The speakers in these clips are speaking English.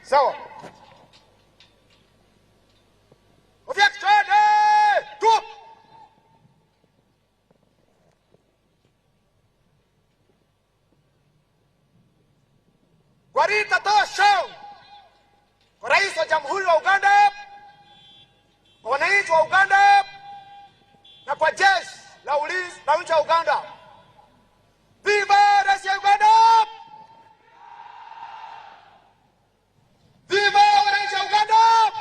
Sawa. Gwarita tosha kwa Rais wa Jamhuri wa Uganda, kwa wananchi wa Uganda na kwa jeshi la ulinzi la nchi ya Uganda. Viva Rais wa Uganda! Viva wananchi wa Uganda!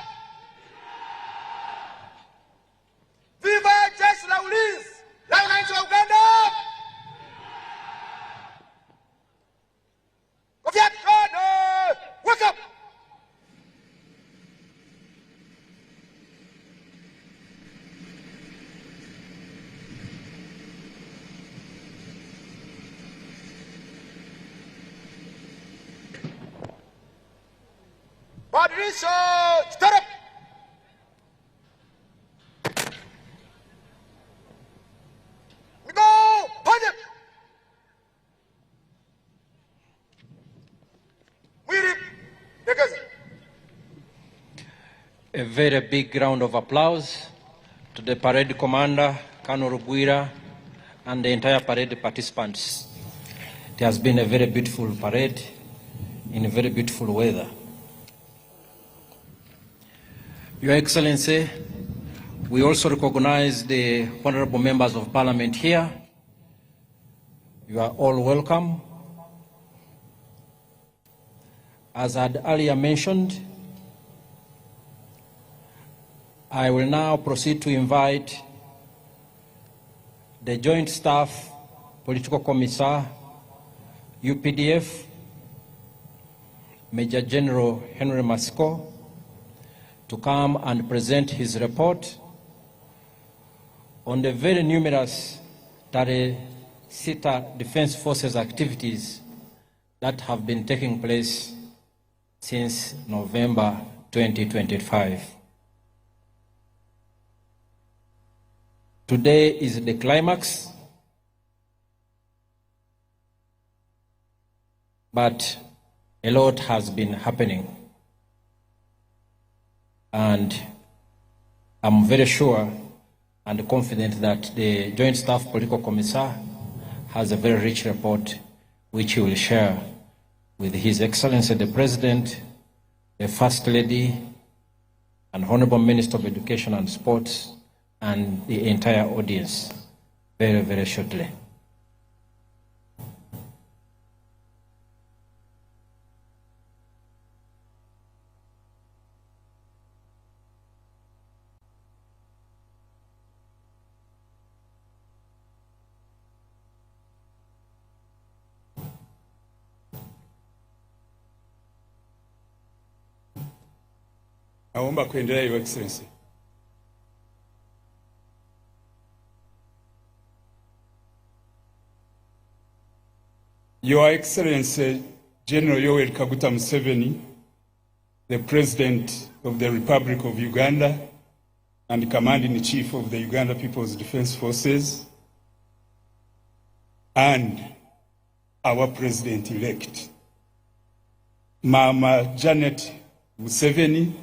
Viva jeshi la ulinzi la wananchi wa Uganda! Wake up! Badilisha start up! Go! Punch it! A very big round of applause to the parade commander, Colonel Rugwira, and the entire parade participants. It has been a very beautiful parade in a very beautiful weather. Your Excellency, we also recognize the honorable members of Parliament here. You are all welcome. As I had earlier mentioned, I will now proceed to invite the Joint Staff Political Commissar, UPDF, Major General Henry Masco, to come and present his report on the very numerous Tarehe Sita Defense Forces activities that have been taking place since November 2025. Today is the climax, but a lot has been happening. And I'm very sure and confident that the Joint Staff Political Commissar has a very rich report which he will share with His Excellency the President, the First Lady, and Honorable Minister of Education and Sports, and the entire audience very, very shortly. Naomba kuendelea, Your Excellency. Your Excellency General Yoweri Kaguta Museveni, the President of the Republic of Uganda and Commander-in-Chief of the Uganda People's Defense Forces, and our President-elect, Mama Janet Museveni,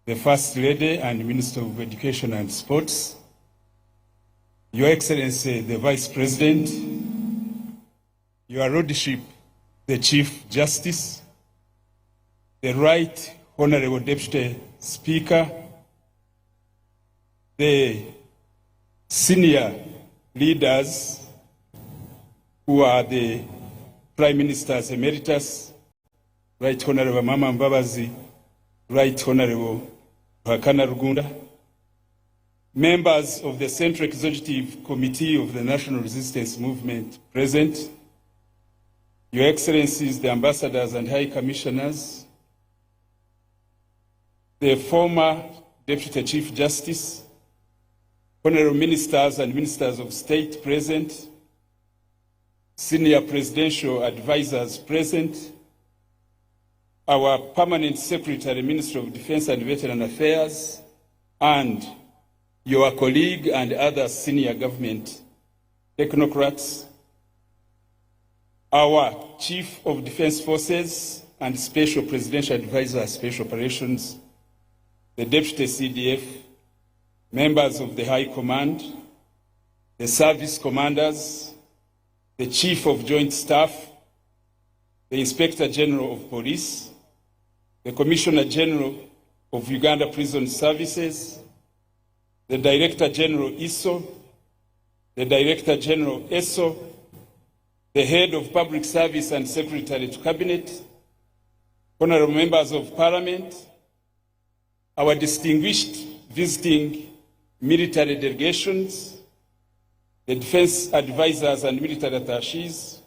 the First Lady and Minister of Education and Sports, Your Excellency the Vice President, Your Lordship the Chief Justice, the Right Honorable Deputy Speaker, the senior leaders who are the Prime Ministers Emeritus, Right Honorable Mama Mbabazi, Right Honorable Hakana Rugunda, members of the Central Executive Committee of the National Resistance Movement present, Your Excellencies, the Ambassadors and High Commissioners, the former Deputy Chief Justice, Honorable Ministers and Ministers of State present, senior presidential advisors present, our Permanent Secretary, Minister of Defense and Veteran Affairs, and your colleague and other senior government technocrats, our Chief of Defense Forces and Special Presidential Advisor, Special Operations, the Deputy CDF, members of the High Command, the service commanders, the Chief of Joint Staff, the Inspector General of Police, the Commissioner General of Uganda Prison Services, the Director General ISO, the Director General ESO, the Head of Public Service and Secretary to Cabinet, honorable members of Parliament, our distinguished visiting military delegations, the defense advisors and military attaches,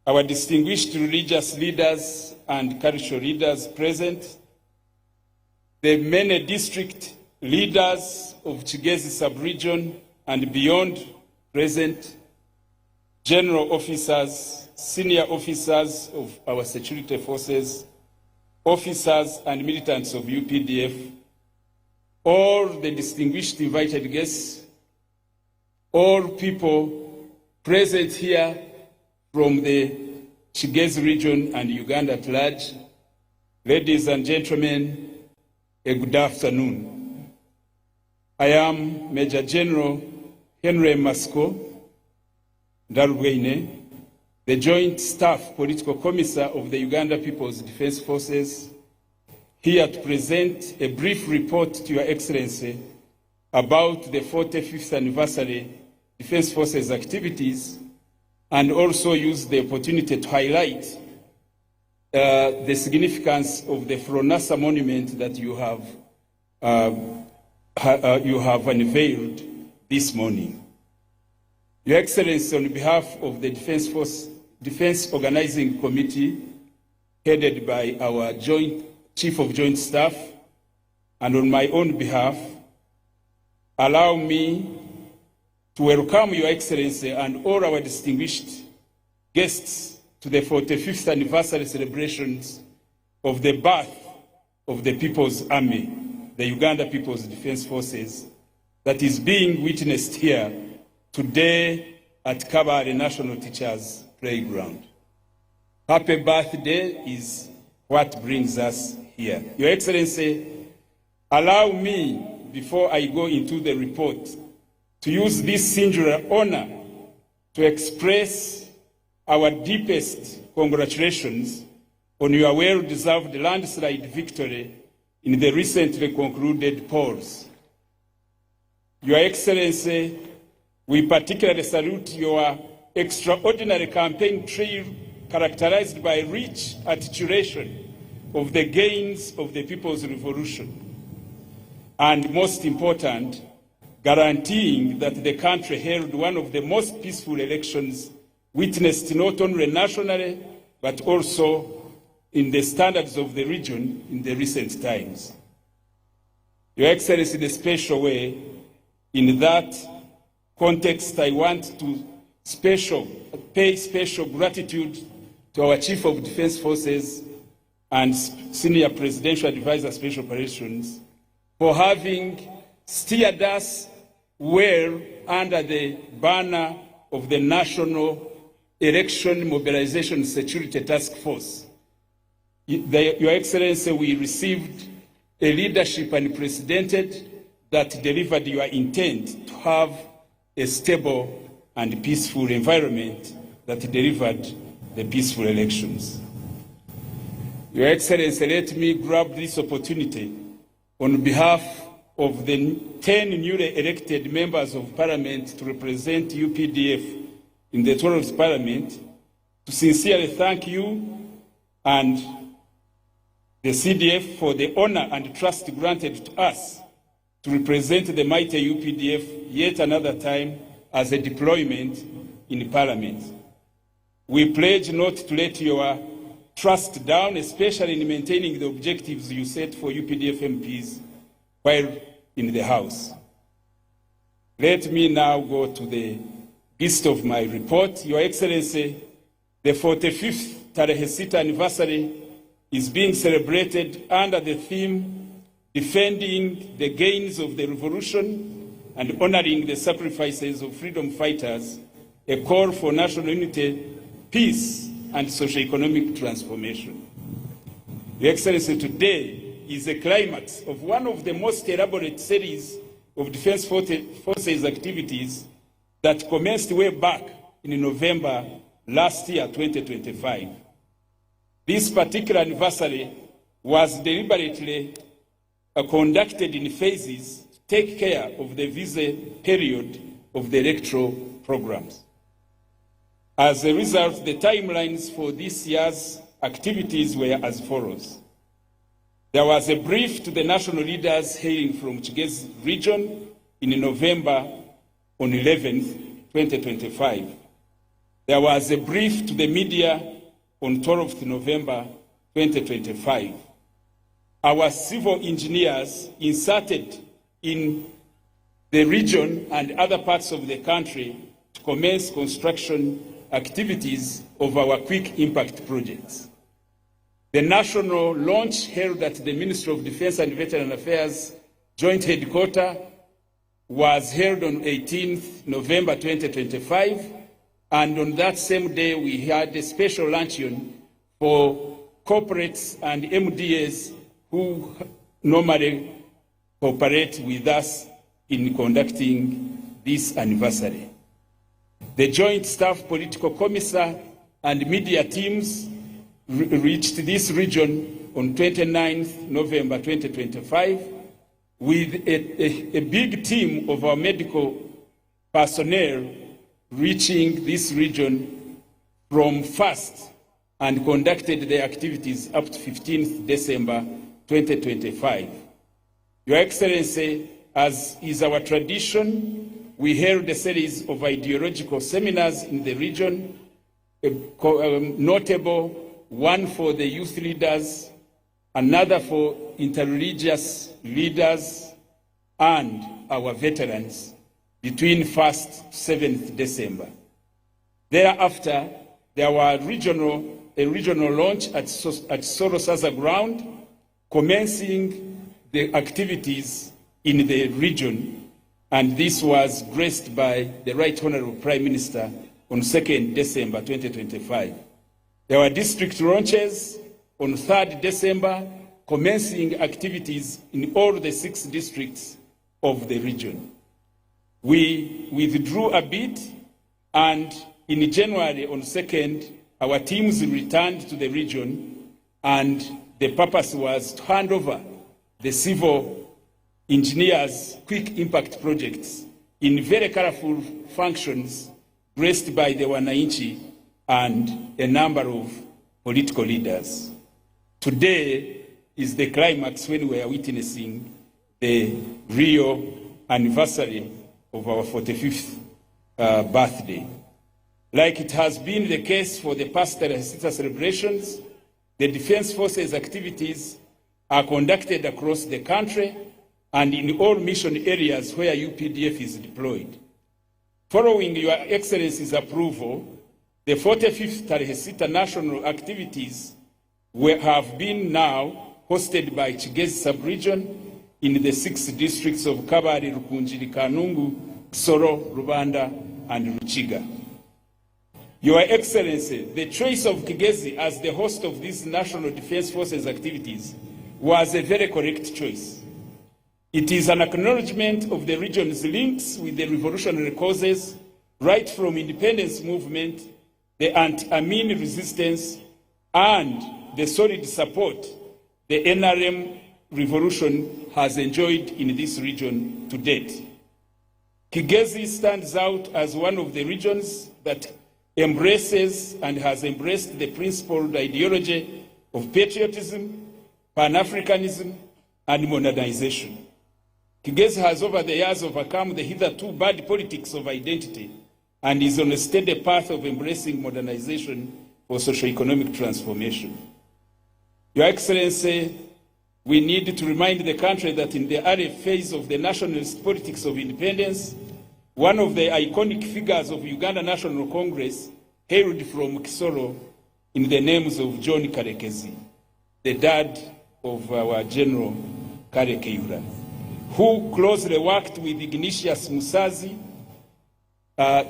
our distinguished religious leaders and cultural leaders present, the many district leaders of Kigezi sub-region and beyond present, general officers, senior officers of our security forces, officers and militants of UPDF, all the distinguished invited guests, all people present here from the Kigezi region and Uganda at large, ladies and gentlemen, a good afternoon. I am Major General Henry Masco Ndarubweine, the Joint Staff Political Commissar of the Uganda People's Defense Forces, here to present a brief report to Your Excellency about the 45th Anniversary Defense Forces activities, and also use the opportunity to highlight the significance of the Fronasa monument that you have unveiled this morning. Your Excellency, on behalf of the Defense Organizing Committee, headed by our Chief of Joint Staff, and on my own behalf, allow me to welcome Your Excellency and all our distinguished guests to the 45th anniversary celebrations of the birth of the People's Army, the Uganda People's Defense Forces, that is being witnessed here today at Kabale National Teachers Playground. Happy birthday is what brings us here. Your Excellency, allow me, before I go into the report, to use this singular honor to express our deepest congratulations on your well-deserved landslide victory in the recently concluded polls. Your Excellency, we particularly salute your extraordinary campaign trail characterized by rich articulation of the gains of the People's Revolution, and most important, guaranteeing that the country held one of the most peaceful elections witnessed not only nationally, but also in the standards of the region in the recent times. Your Excellency, in a special way, in that context, I want to pay special gratitude to our Chief of Defense Forces and Senior Presidential Advisor Special Operations for having steered us well under the banner of the National Election Mobilization Security Task Force. Your Excellency, we received a leadership unprecedented that delivered your intent to have a stable and peaceful environment that delivered the peaceful elections. Your Excellency, let me grab this opportunity on behalf of the 10 newly elected members of Parliament to represent UPDF in the 12th Parliament to sincerely thank you and the CDF for the honor and trust granted to us to represent the mighty UPDF yet another time as a deployment in Parliament. We pledge not to let your trust down, especially in maintaining the objectives you set for UPDF MPs while in the House. Let me now go to the gist of my report. Your Excellency, the 45th Tarehe Sita anniversary is being celebrated under the theme Defending the Gains of the Revolution and Honoring the Sacrifices of Freedom Fighters, a call for national unity, peace, and socio-economic transformation. Your Excellency, today is a climax of one of the most elaborate series of Defense Forces activities that commenced way back in November last year, 2025. This particular anniversary was deliberately conducted in phases to take care of the visa period of the electoral programs. As a result, the timelines for this year's activities were as follows. There was a brief to the national leaders hailing from Kigezi region in November on 11th, 2025. There was a brief to the media on 12th November 2025. Our civil engineers inserted in the region and other parts of the country to commence construction activities of our quick impact projects. The national launch held at the Ministry of Defense and Veteran Affairs Joint Headquarters was held on 18th November 2025, and on that same day we had a special luncheon for corporates and MDAs who normally cooperate with us in conducting this anniversary. The Joint Staff Political Commissar and media teams reached this region on 29th November 2025 with a big team of our medical personnel reaching this region from first and conducted their activities up to 15th December 2025. Your Excellency, as is our tradition, we held a series of ideological seminars in the region, notable one for the youth leaders, another for interreligious leaders and our veterans between 1st to 7th December. Thereafter, there were a regional launch at Sorosaza ground, commencing the activities in the region, and this was graced by the Right Honourable Prime Minister on 2nd December 2025. There were district launches on 3rd December, commencing activities in all the 6 districts of the region. We withdrew a bit, and in January on 2nd, our teams returned to the region, and the purpose was to hand over the civil engineers' quick impact projects in very colorful functions graced by the Wananchi and a number of political leaders. Today is the climax when we are witnessing the real anniversary of our 45th birthday. Like it has been the case for the past Tarehe Sita celebrations, the Defense Forces activities are conducted across the country and in all mission areas where UPDF is deployed. Following Your Excellency's approval, the 45th Tarehe Sita national activities have been now hosted by Kigezi sub-region in the 6 districts of Kabale, Rukunjiri, Kanungu, Kisoro, Rubanda, and Ruchiga. Your Excellency, the choice of Kigezi as the host of these National Defense Forces activities was a very correct choice. It is an acknowledgement of the region's links with the revolutionary causes, right from independence movement, the anti-Amin resistance, and the solid support the NRM revolution has enjoyed in this region to date. Kigezi stands out as one of the regions that embraces and has embraced the principled ideology of patriotism, Pan-Africanism, and modernization. Kigezi has over the years overcome the hitherto bad politics of identity and is on a steady path of embracing modernization for socio-economic transformation. Your Excellency, we need to remind the country that in the early phase of the nationalist politics of independence, one of the iconic figures of Uganda National Congress hailed from Kisoro in the names of John Karekezi, the dad of our General Karekeyura, who closely worked with Ignatius Musazi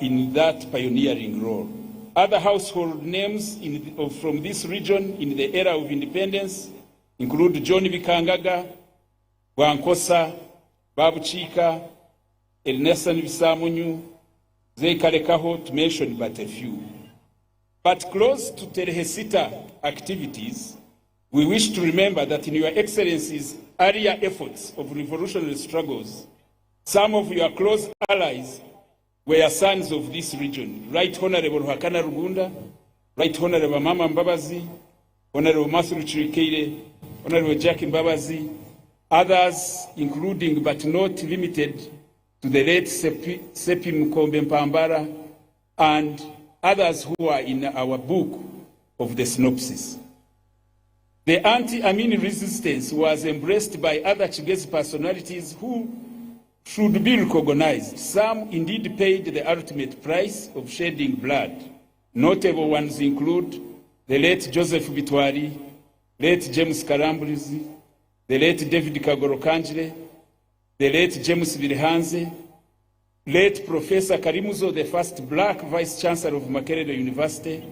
in that pioneering role. Other household names from this region in the era of independence include John Bikangaga, Wankosa, Babu Chika, Elnesan Visamunyu, Zeikarekaho, to mention but a few. But close to Tarehe Sita activities, we wish to remember that in Your Excellency's earlier efforts of revolutionary struggles, some of your close allies were sons of this region. Right Honourable Hakana Rugunda, Right Honourable Mama Mbabazi, Honourable Masuru Chirikeire, Honourable Jackie Mbabazi, others including but not limited to the late Sepi Mukombe Mpambara, and others who are in our book of the synopsis. The anti-Amin resistance was embraced by other Kigezi personalities who should be recognized. Some indeed paid the ultimate price of shedding blood. Notable ones include the late Joseph Bitwari, late James Karambulizi, the late David Kagorokanjire, the late James Birihanze, late Professor Karimuzo, the first black Vice-Chancellor of Makerere University,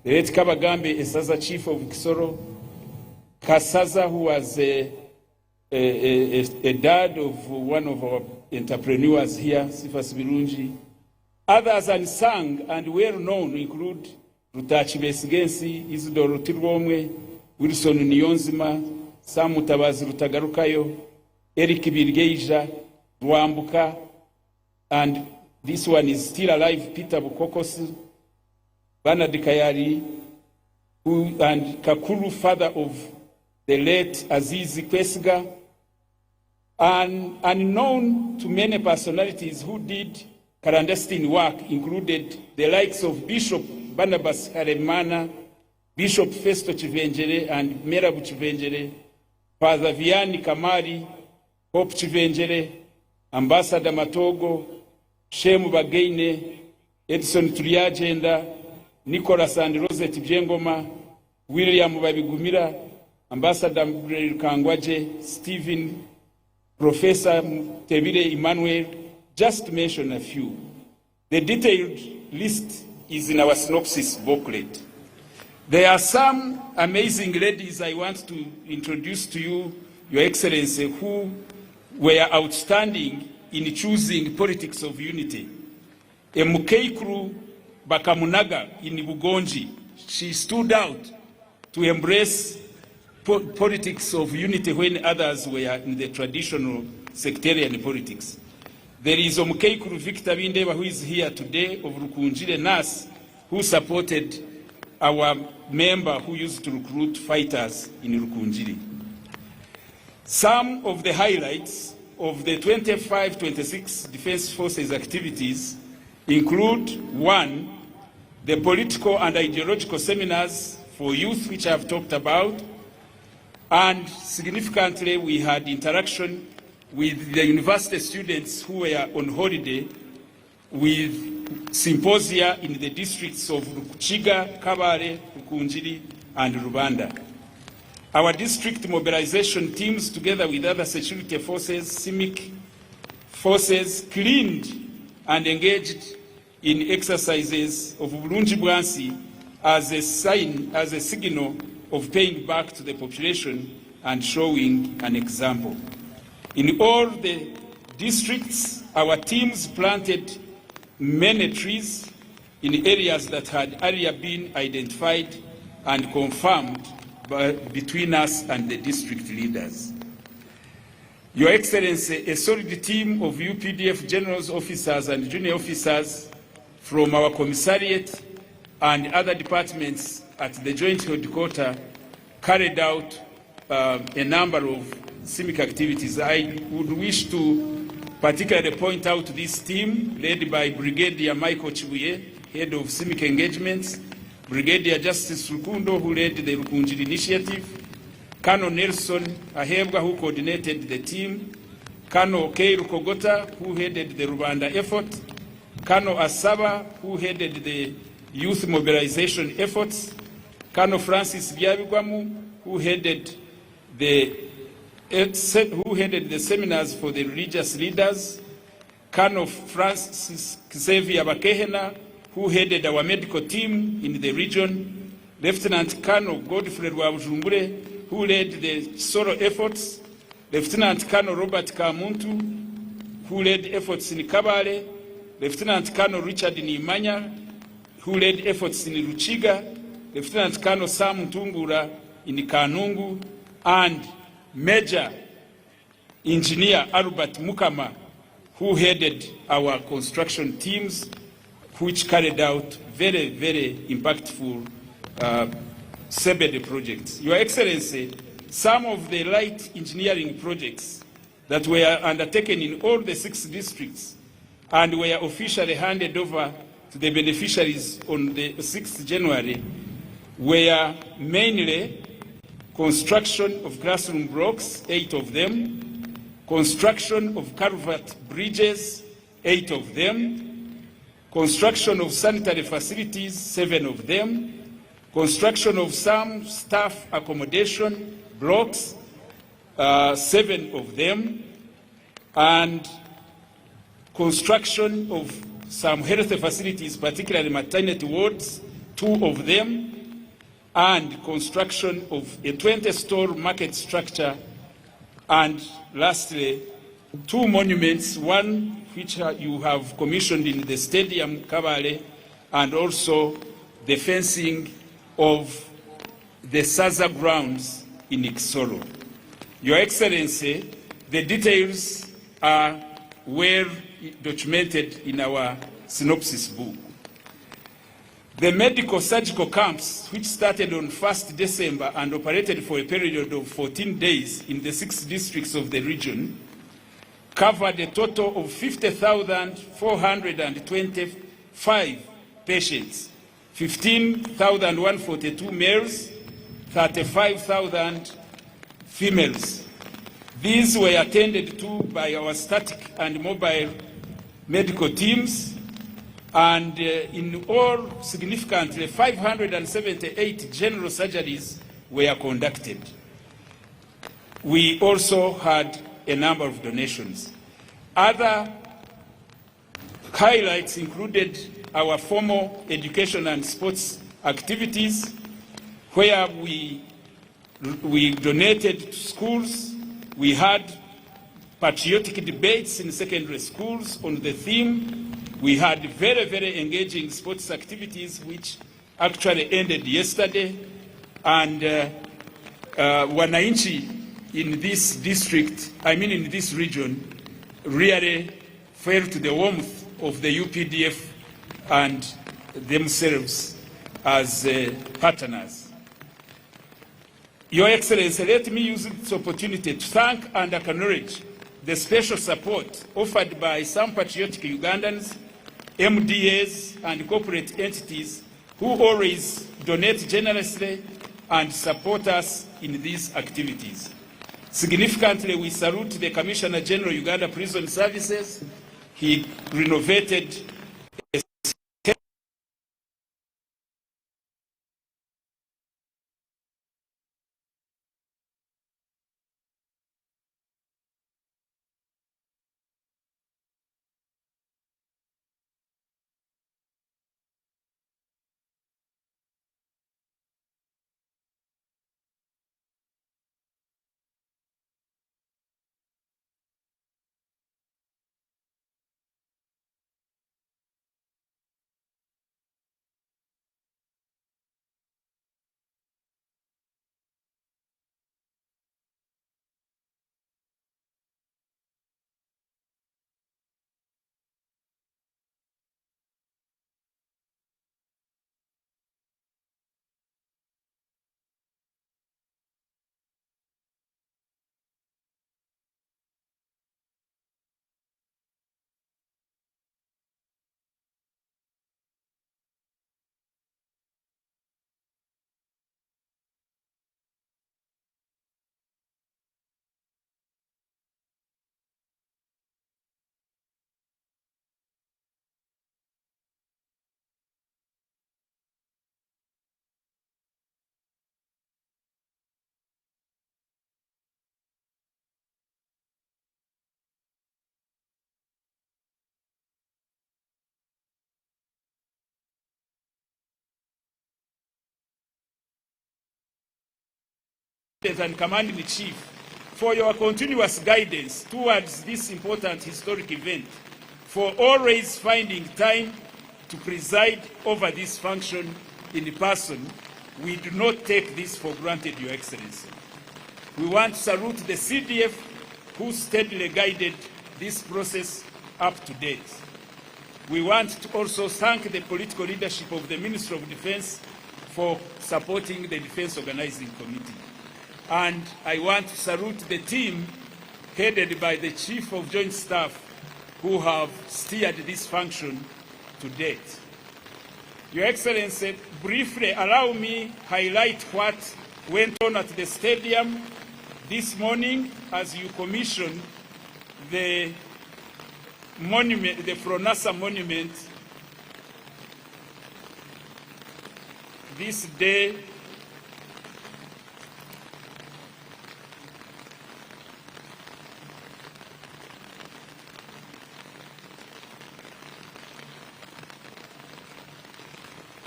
the late Kabagambe Esaza, Chief of Kisoro, Kasaza, who was a dad of one of our entrepreneurs here, Sifas Birunji. Others unsung and well-known include Rutachi Besigensi, Isidoro Tirwomwe, Wilson Niyonzima, Sam Mutabazi Rutagarukayo, Eric Birgeija, Rwambuka, and this one is still alive, Peter Bukokosi, Bernard Kayari, and Kakulu, father of the late Azizi Kwesiga, and unknown to many personalities who did clandestine work included the likes of Bishop Barnabas Haremana, Bishop Festo Chivenjere and Merabu Chivenjere, Father Vianney Kamari, Hope Chivenjere, Ambassador Matogo, Shemu Bageine, Edson Tuliagenda, Nicholas and Rosette Bjengoma, William Babigumira, Ambassador Kangwaje, Stephen, Professor Tebile Emmanuel, just to mention a few. The detailed list is in our synopsis booklet. There are some amazing ladies I want to introduce to you, Your Excellency, who were outstanding in choosing politics of unity. Emukeikru Bakamunaga in Bugonji, she stood out to embrace politics of unity when others were in the traditional sectarian politics. There is Omukeikuru Victor Bindeba, who is here today, of Rukunjire Nas, who supported our member who used to recruit fighters in Rukunjiri. Some of the highlights of the 25-26 Defense Forces activities include: 1, the political and ideological seminars for youth, which I've talked about, and significantly we had interaction with the university students who were on holiday, with symposia in the districts of Rukuchiga, Kabale, Rukunjiri, and Rubanda. Our district mobilization teams, together with other security forces, CIMIC forces, cleaned and engaged in exercises of Bulungi Bwansi as a signal of paying back to the population and showing an example. In all the districts, our teams planted many trees in areas that had earlier been identified and confirmed between us and the district leaders. Your Excellency, a solid team of UPDF generals, officers and junior officers from our commissariat and other departments at the joint headquarters carried out a number of CIMIC activities. I would wish to particularly point out this team led by Brigadier Michael Chibuye, head of CIMIC engagements, Brigadier Justice Rukundo, who led the Rukunjiri initiative, Colonel Nelson Ahebwa, who coordinated the team, Colonel Keiru Kogota, who headed the Rwanda effort, Colonel Asaba, who headed the youth mobilization efforts, Colonel Francis Byabigwamu, who headed the seminars for the religious leaders, Colonel Francis Xavier Bakehena, who headed our medical team in the region, Lieutenant Colonel Godfrey Rwabujumbure, who led the solo efforts, Lieutenant Colonel Robert Kamuntu, who led efforts in Kabale, Lieutenant Colonel Richard Nimanya, who led efforts in Ruchiga, Lieutenant Colonel Sam Tungura in Kanungu, and Major Engineer Albert Mukama, who headed our construction teams, which carried out very, very impactful CBD projects. Your Excellency, some of the light engineering projects that were undertaken in all the 6 districts and were officially handed over to the beneficiaries on the 6th January were mainly construction of classroom blocks, 8 of them, construction of culvert bridges, 8 of them, construction of sanitary facilities, 7 of them, construction of some staff accommodation blocks, 7 of them, and construction of some health facilities, particularly maternity wards, 2 of them, and construction of a 20-store market structure, and lastly, 2 monuments, one which you have commissioned in the stadium, Kabale, and also the fencing of the Saza grounds in Ikisoro. Your Excellency, the details are well documented in our synopsis book. The medical surgical camps, which started on 1st December and operated for a period of 14 days in the 6 districts of the region, covered a total of 50,425 patients, 15,142 males, 35,000 females. These were attended to by our static and mobile medical teams, and in all, significantly, 578 general surgeries were conducted. We also had a number of donations. Other highlights included our formal education and sports activities, where we donated to schools. We had patriotic debates in secondary schools on the theme. We had very, very engaging sports activities, which actually ended yesterday. And wananchi in this district, in this region, really felt the warmth of the UPDF and themselves as partners. Your Excellency, let me use this opportunity to thank and acknowledge the special support offered by some patriotic Ugandans, MDAs, and corporate entities who always donate generously and support us in these activities. Significantly, we salute the Commissioner General Uganda Prison Services. He renovated and Command-in-Chief for your continuous guidance towards this important historic event, for always finding time to preside over this function in person. We do not take this for granted, Your Excellency. We want to salute the CDF who steadily guided this process up to date. We want to also thank the political leadership of the Ministry of Defense for supporting the Defense Organizing Committee. And I want to salute the team headed by the Chief of Joint Staff who have steered this function to date. Your Excellency, briefly allow me highlight what went on at the stadium this morning as you commissioned the monument, the Fronasa monument, this day.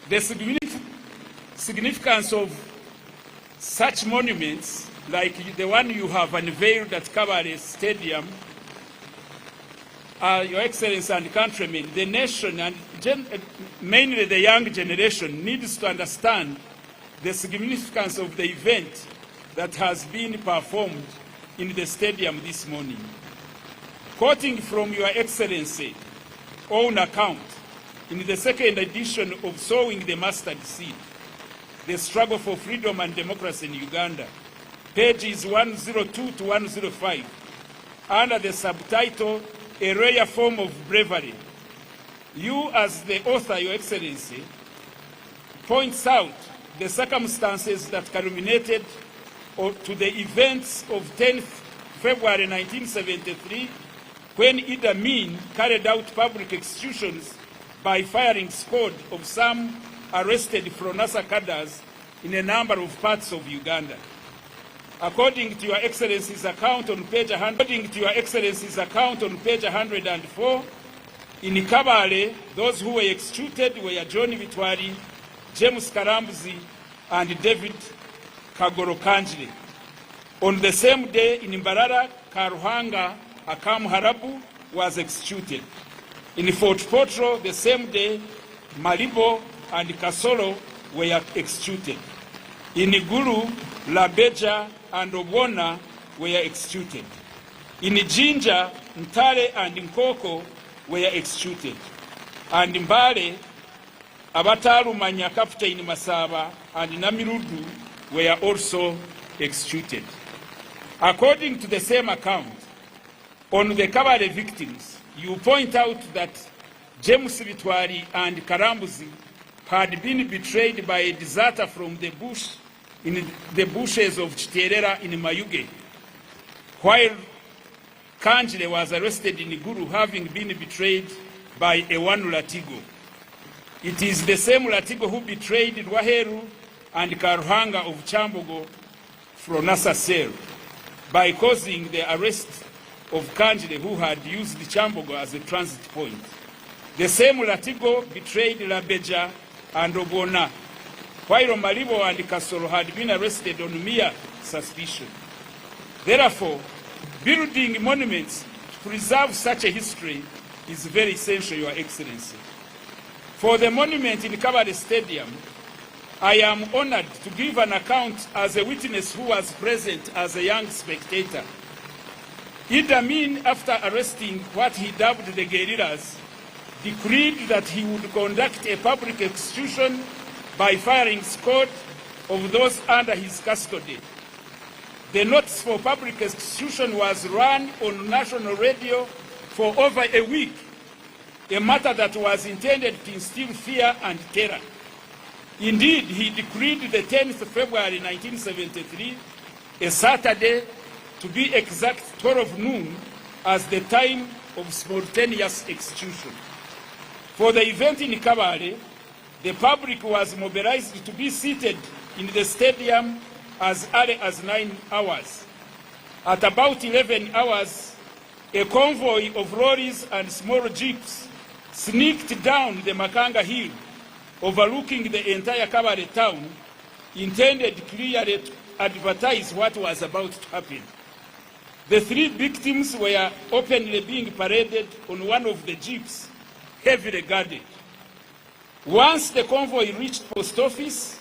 The significance of such monuments, like the one you have unveiled at Kabale Stadium, Your Excellency and countrymen, the nation and mainly the young generation needs to understand the significance of the event that has been performed in the stadium this morning. Quoting from Your Excellency own account, in the second edition of Sowing the Mustard Seed, The Struggle for Freedom and Democracy in Uganda, pages 102 to 105, under the subtitle, A Rare Form of Bravery. You, as the author, Your Excellency, points out the circumstances that culminated to the events of 10th February 1973, when Idi Amin carried out public executions by firing squad of some arrested Fronasa cadres in a number of parts of Uganda. According to Your Excellency's account on page 104, in Kabale, those who were executed were John Bitwari, James Karambuzi, and David Kagorokanjire. On the same day, in Mbarara, Karuhanga Akam Harabu was executed. In Fort Potro, the same day, Malibo and Kasolo were executed. In Igulu, Labeja and Obona were executed. In Jinja, Ntale and Nkoko were executed. And in Mbale, Abatalumanya Captain Masaba and Namirudu were also executed. According to the same account, on the Kabale victims, you point out that James Bitwari and Karambuzi had been betrayed by a deserter from the bush in the bushes of Chiterera in Mayuge, while Kanjire was arrested in Guru, having been betrayed by Ewanu Latigo. It is the same Latigo who betrayed Rwaheru and Karuhanga of Chambogo from Nasa Cell by causing the arrest of Kanjire, who had used Chambogo as a transit point. The same Latigo betrayed Labeja and Obona, while Malibo and Kasoro had been arrested on mere suspicion. Therefore, building monuments to preserve such a history is very essential, Your Excellency. For the monument in Kabale Stadium, I am honored to give an account as a witness who was present as a young spectator. Idi Amin, after arresting what he dubbed the guerrillas, decreed that he would conduct a public execution by firing squad of those under his custody. The notice for public execution was run on national radio for over a week, a matter that was intended to instill fear and terror. Indeed, he decreed the 10th February 1973, a Saturday, to be exact 12 noon, as the time of spontaneous execution. For the event in Kabale, the public was mobilized to be seated in the stadium as early as 9 hours. At about 11 hours, a convoy of lorries and small jeeps sneaked down the Makanga Hill, overlooking the entire Kabale town, intended clearly to advertise what was about to happen. The 3 victims were openly being paraded on one of the jeeps, heavily guarded. Once the convoy reached post office,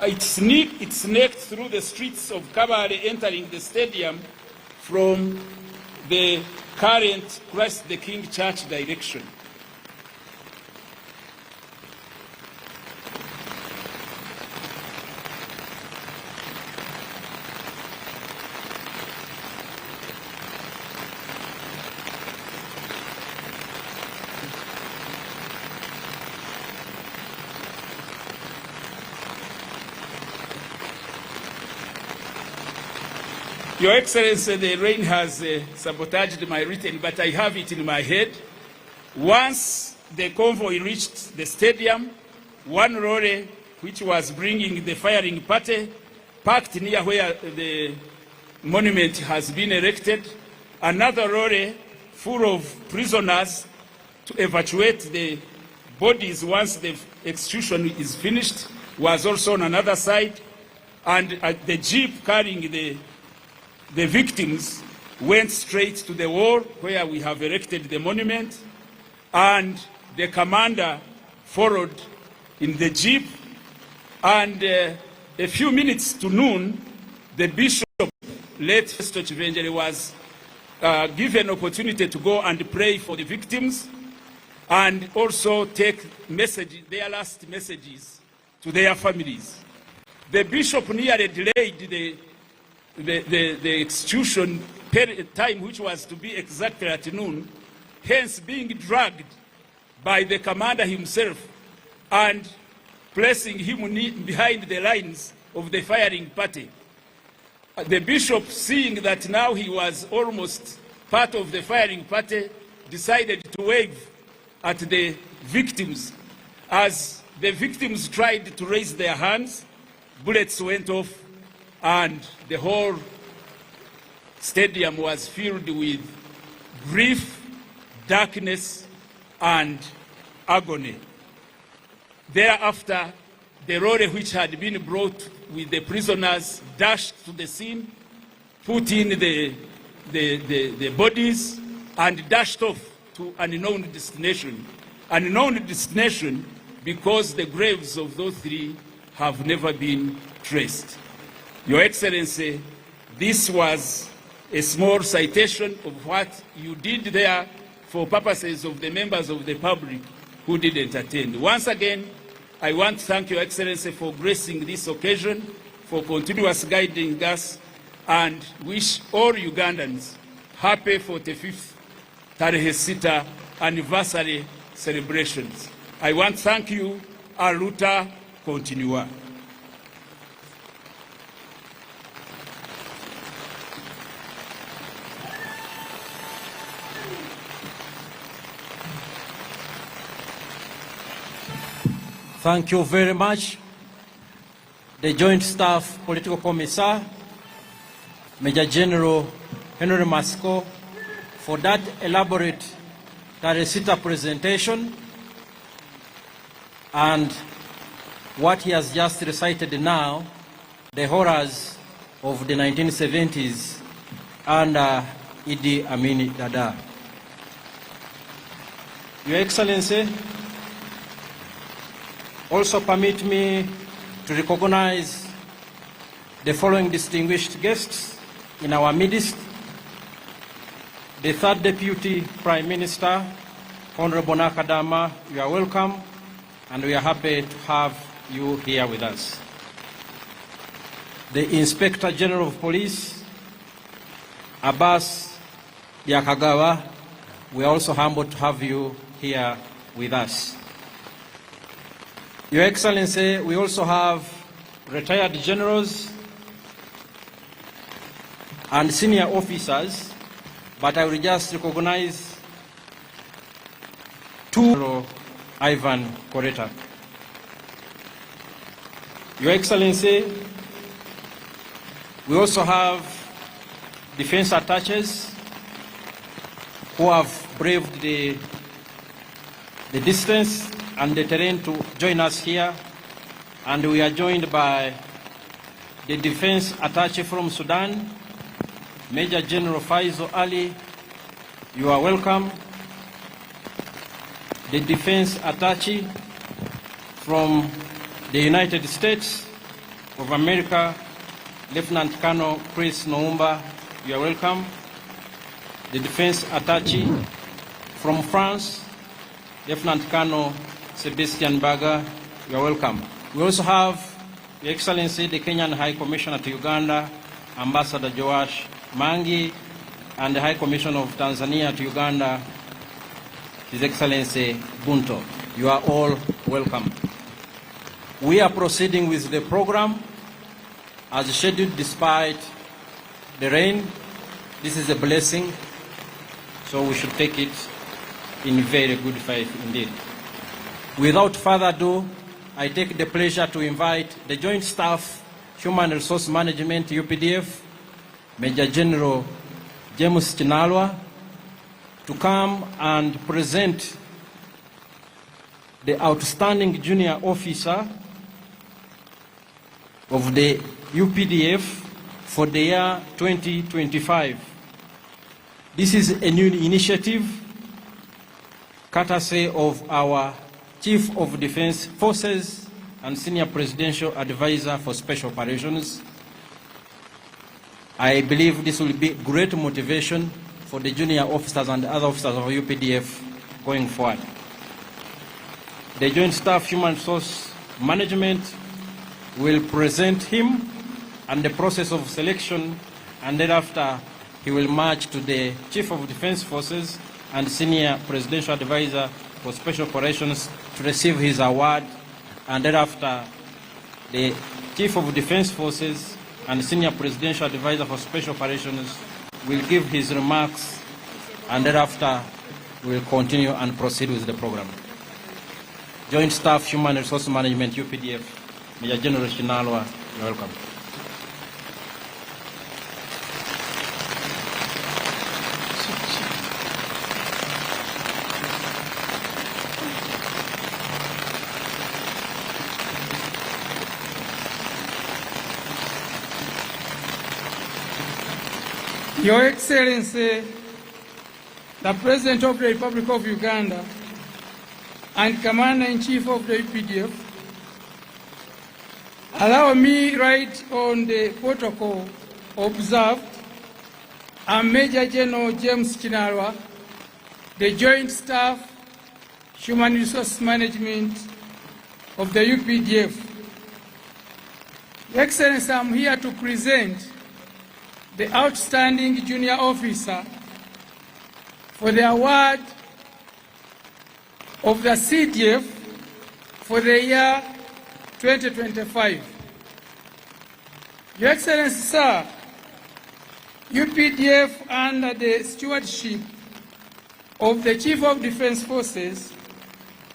it snaked through the streets of Kabale, entering the stadium from the current Christ the King Church direction. Your Excellency, the rain has sabotaged my written, but I have it in my head. Once the convoy reached the stadium, one lorry, which was bringing the firing party, parked near where the monument has been erected. Another lorry full of prisoners to evacuate the bodies once the execution is finished was also on another side. And the jeep carrying the victims went straight to the wall where we have erected the monument, and the commander followed in the jeep. And a few minutes to noon, the bishop, late Festo Chivengere, was given opportunity to go and pray for the victims and also take their last messages to their families. The bishop nearly delayed the execution time which was to be exactly at noon, hence being dragged by the commander himself and placing him behind the lines of the firing party. The bishop, seeing that now he was almost part of the firing party, decided to wave at the victims. As the victims tried to raise their hands, bullets went off and the whole stadium was filled with grief, darkness, and agony. Thereafter, the lorry which had been brought with the prisoners dashed to the scene, put in the bodies, and dashed off to an unknown destination. An unknown destination because the graves of those three have never been traced. Your Excellency, this was a small citation of what you did there for purposes of the members of the public who didn't attend. Once again, I want to thank Your Excellency for gracing this occasion, for continuous guiding us, and wish all Ugandans happy 45th Tarehe Sita anniversary celebrations. I want to thank you. Aluta continua. Thank you very much. The Joint Staff Political Commissar, Major General Henry Masco, for that elaborate Tarehe Sita presentation, and what he has just recited now, the horrors of the 1970s under Idi Amin Dada. Your Excellency, also permit me to recognize the following distinguished guests in our midst. The third Deputy Prime Minister, Honorable Nakadama, you are welcome, and we are happy to have you here with us. The Inspector General of Police, Abbas Yakagawa, we are also humbled to have you here with us. Your Excellency, we also have retired generals and senior officers, but I will just recognize two. Ivan Koreta. Your Excellency, we also have defense attaches who have braved the distance and the terrain to join us here, and we are joined by the defense attache from Sudan, Major General Faizo Ali. You are welcome. The defense attache from the United States of America, Lieutenant Colonel Chris Noumba, you are welcome. The defense attache from France, Lieutenant Colonel Sebastian Baga, you are welcome. We also have, Your Excellency, the Kenyan High Commissioner to Uganda, Ambassador Joash Mangi, and the High Commissioner of Tanzania to Uganda, His Excellency Bunto. You are all welcome. We are proceeding with the program as scheduled despite the rain. This is a blessing, so we should take it in very good faith indeed. Without further ado, I take the pleasure to invite the Joint Staff Human Resource Management UPDF, Major General James Chinalwa, to come and present the outstanding junior officer of the UPDF for the year 2025. This is a new initiative courtesy of our Chief of Defense Forces and Senior Presidential Advisor for Special Operations. I believe this will be great motivation for the junior officers and other officers of UPDF going forward. The Joint Staff Human Resource Management will present him and the process of selection, and thereafter he will march to the Chief of Defense Forces and Senior Presidential Advisor for Special Operations to receive his award, and thereafter the Chief of Defense Forces and Senior Presidential Advisor for Special Operations will give his remarks, and thereafter we will continue and proceed with the program. Joint Staff Human Resource Management, UPDF, Major General Shinalwa, you're welcome. Your Excellency, the President of the Republic of Uganda and Commander-in-Chief of the UPDF, allow me right on the protocol observed. I'm Major General James Kinarwa, the Joint Staff Human Resource Management of the UPDF. Your Excellency, I'm here to present the outstanding junior officer for the award of the CDF for the year 2025. Your Excellency, sir, UPDF under the stewardship of the Chief of Defense Forces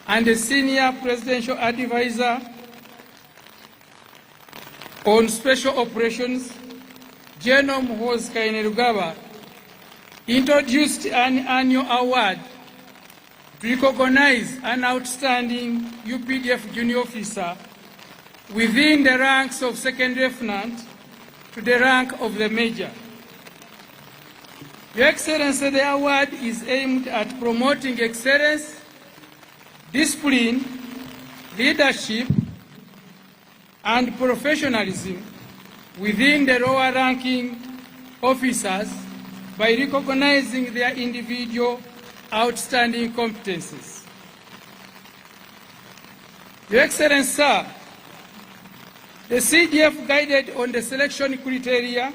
and the Senior Presidential Advisor on Special Operations, General Muhoozi Kainerugaba, introduced an annual award to recognize an outstanding UPDF junior officer within the ranks of second lieutenant to the rank of the major. Your Excellency, the award is aimed at promoting excellence, discipline, leadership, and professionalism within the lower-ranking officers by recognizing their individual outstanding competencies. Your Excellency, sir, the CDF guided on the selection criteria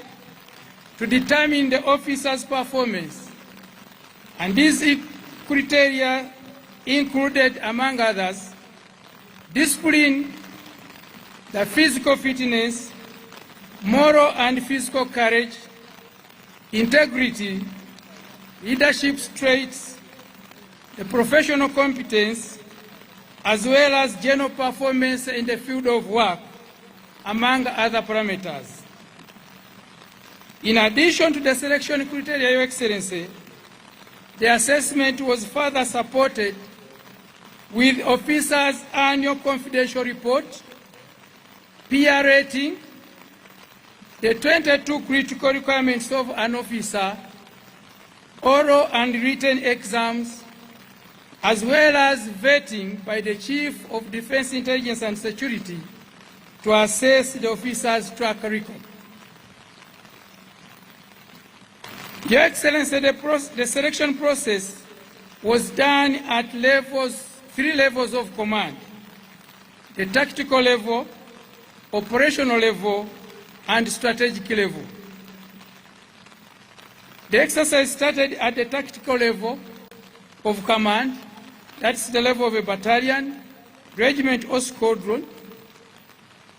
to determine the officer's performance, and these criteria included, among others, discipline, the physical fitness, moral and physical courage, integrity, leadership traits, the professional competence, as well as general performance in the field of work, among other parameters. In addition to the selection criteria, Your Excellency, the assessment was further supported with officers' annual confidential report, peer rating, the 22 critical requirements of an officer, oral and written exams, as well as vetting by the Chief of Defense Intelligence and Security to assess the officer's track record. Your Excellency, the selection process was done at three levels of command: the tactical level, operational level, and strategic level. The exercise started at the tactical level of command, that's the level of a battalion, regiment or squadron,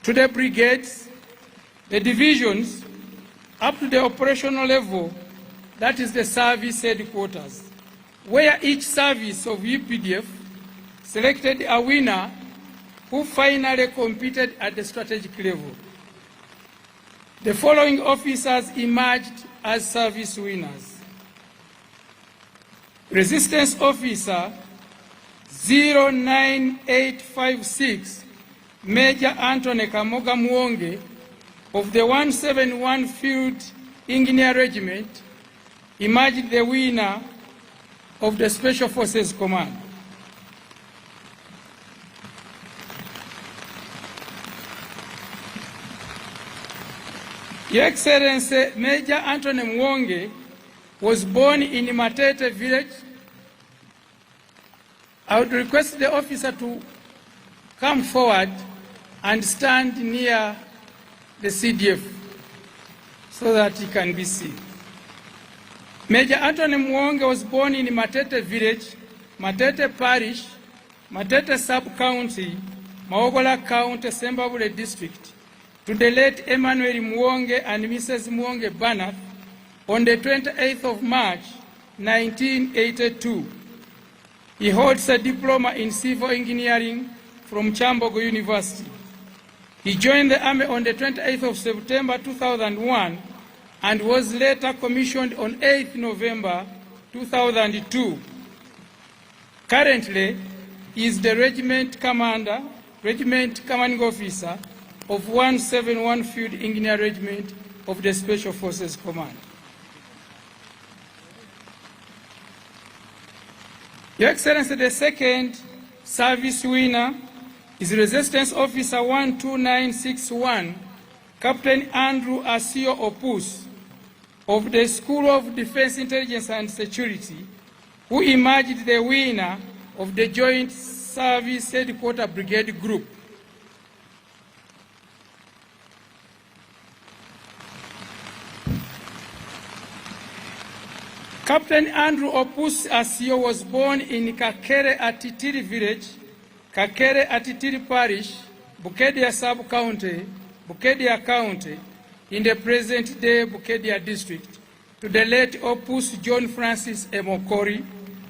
to the brigades, the divisions, up to the operational level, that is the service headquarters, where each service of UPDF selected a winner who finally competed at the strategic level. The following officers emerged as service winners: Resistance Officer 09856, Major Anthony Kamoga Muwonge of the 171 Field Engineer Regiment, emerged the winner of the Special Forces Command. Your Excellency, Major Anthony Muwonge was born in Matete village. I would request the officer to come forward and stand near the CDF so that he can be seen. Major Anthony Muwonge was born in Matete Village, Matete Parish, Matete Sub-County, Maogola County, Sembabule District, to the late Emmanuel Muwonge and Mrs. Muwonge Banath on the 28th of March, 1982. He holds a diploma in civil engineering from Chambogo University. He joined the Army on the 28th of September 2001 and was later commissioned on 8th November 2002. Currently, he is the regiment commanding officer of 171 Field Engineer Regiment of the Special Forces Command. Your Excellency, the second service winner is Resistance Officer 12961, Captain Andrew Asio Opus, of the School of Defense Intelligence and Security, who emerged the winner of the Joint Service Headquarter Brigade Group. Captain Andrew Opus Asio was born in Kakere Atitiri Village, Kakere Atitiri Parish, Bukedia Sub-County, Bukedia County, in the present-day Bukedia District, to the late Opus John Francis Emokori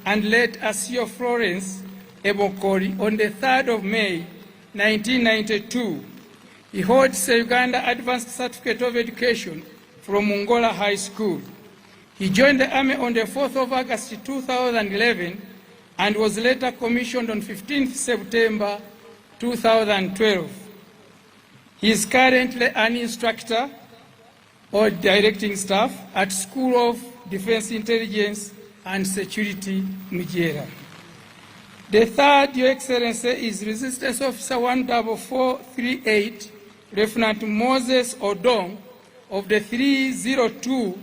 and late Asio Florence Emokori on the 3rd of May, 1992. He holds a Uganda Advanced Certificate of Education from Mongola High School. He joined the Army on the 4th of August 2011 and was later commissioned on 15th September 2012. He is currently an instructor or directing staff at School of Defense Intelligence and Security, Mujera. The third, Your Excellency, is Resistance Officer 14438, Lieutenant Moses Odong of the 302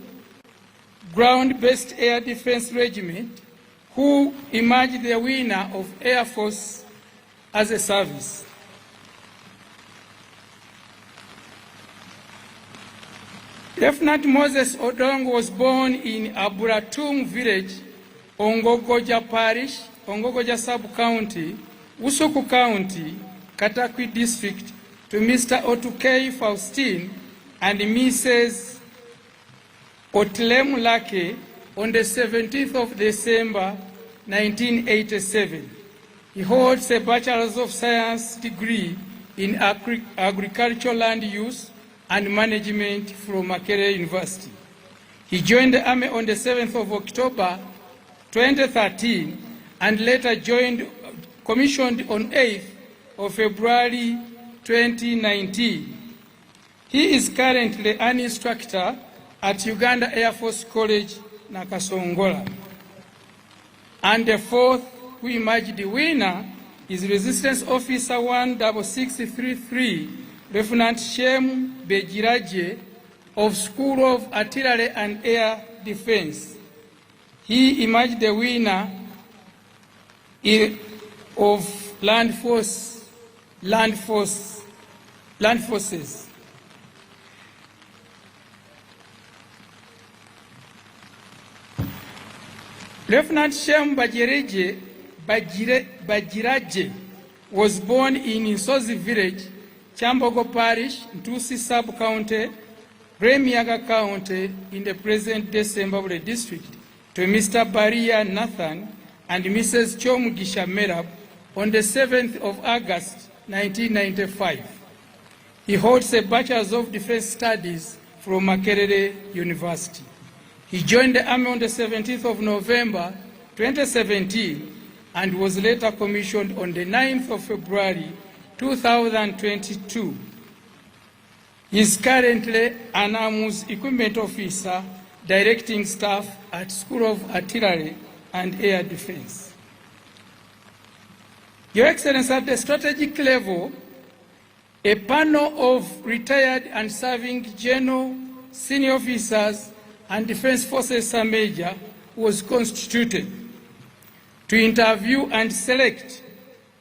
Ground-Based Air Defense Regiment, who emerged the winner of Air Force as a service. Lieutenant Moses Odong was born in Aburatung Village, Ongogoja Parish, Ongogoja Sub-County, Usuku County, Katakwi District, to Mr. Otukei Faustine and Mrs. Otlem Lake on the 17th of December, 1987. He holds a Bachelor of Science degree in Agricultural Land Use and Management from Makerere University. He joined the Army on the 7th of October, 2013, and later commissioned on 8th of February, 2019. He is currently an instructor at Uganda Air Force College, Nakasongola. And the fourth, who emerged the winner, is Resistance Officer 16633, Lieutenant Shem Bejiraje of School of Artillery and Air Defense. He emerged the winner of Land Forces. Lieutenant Shem Bajiraje was born in Nsozi Village, Chambogo Parish, Ntusi Sub-County, Remiaga County, in the present-day Sembabule District, to Mr. Baria Nathan and Mrs. Chomugisha Merab on the 7th of August, 1995. He holds a Bachelor of Defense Studies from Makerere University. He joined the Army on the 17th of November, 2017, and was later commissioned on the 9th of February, 2022. He is currently an Arms Equipment Officer, directing staff at School of Artillery and Air Defense. Your Excellency, at the strategic level, a panel of retired and serving general, senior officers, and Defense Forces Major was constituted to interview and select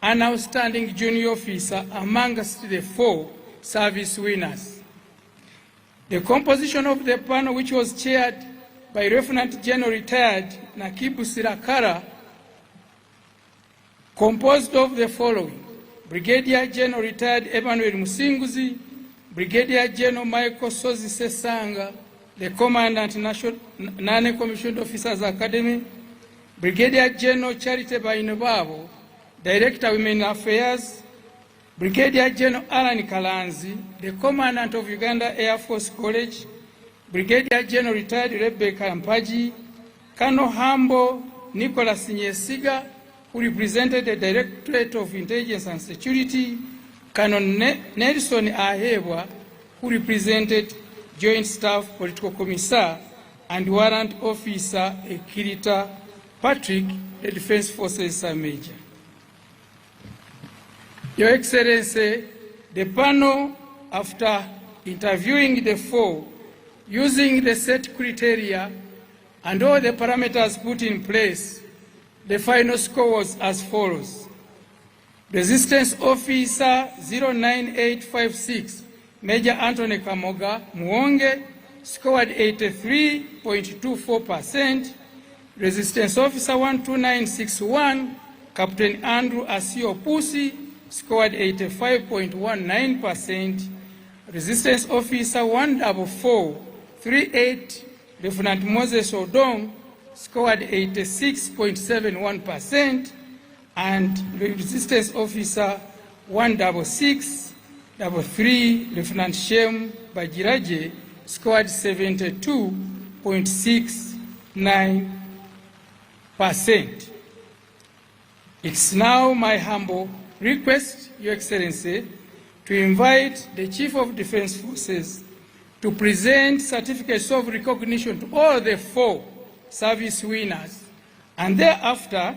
an outstanding junior officer amongst the 4 service winners. The composition of the panel, which was chaired by Lieutenant General Retired Nakibu Sirakara, composed of the following: Brigadier General Retired Emmanuel Musinguzi, Brigadier General Michael Sozi Sesanga, the Commandant Non-Commissioned Officers Academy, Brigadier General Charity Bainobabo, Director Women Affairs, Brigadier General Alan Kalanzi, the Commandant of Uganda Air Force College, Brigadier General Retired Rebecca Mpaji, Colonel Hambo Nicholas Nyesiga, who represented the Directorate of Intelligence and Security, Colonel Nelson Ahebwa, who represented Joint Staff Political Commissar, and Warrant Officer Ekirita Patrick, the Defense Forces Major. Your Excellency, the panel, after interviewing the four, using the set criteria and all the parameters put in place, the final score was as follows. Resistance Officer 09856, Major Anthony Kamoga Muonge, scored 83.24%. Resistance Officer 12961, Captain Andrew Asio Pusi, scored 85.19%. Resistance Officer 14438, Lieutenant Moses Odong, scored 86.71%. And Resistance Officer 16633, Lieutenant Shem Bajiraje, scored 72.69%. It's now my humble request, Your Excellency, to invite the Chief of Defense Forces to present certificates of recognition to all the four service winners, and thereafter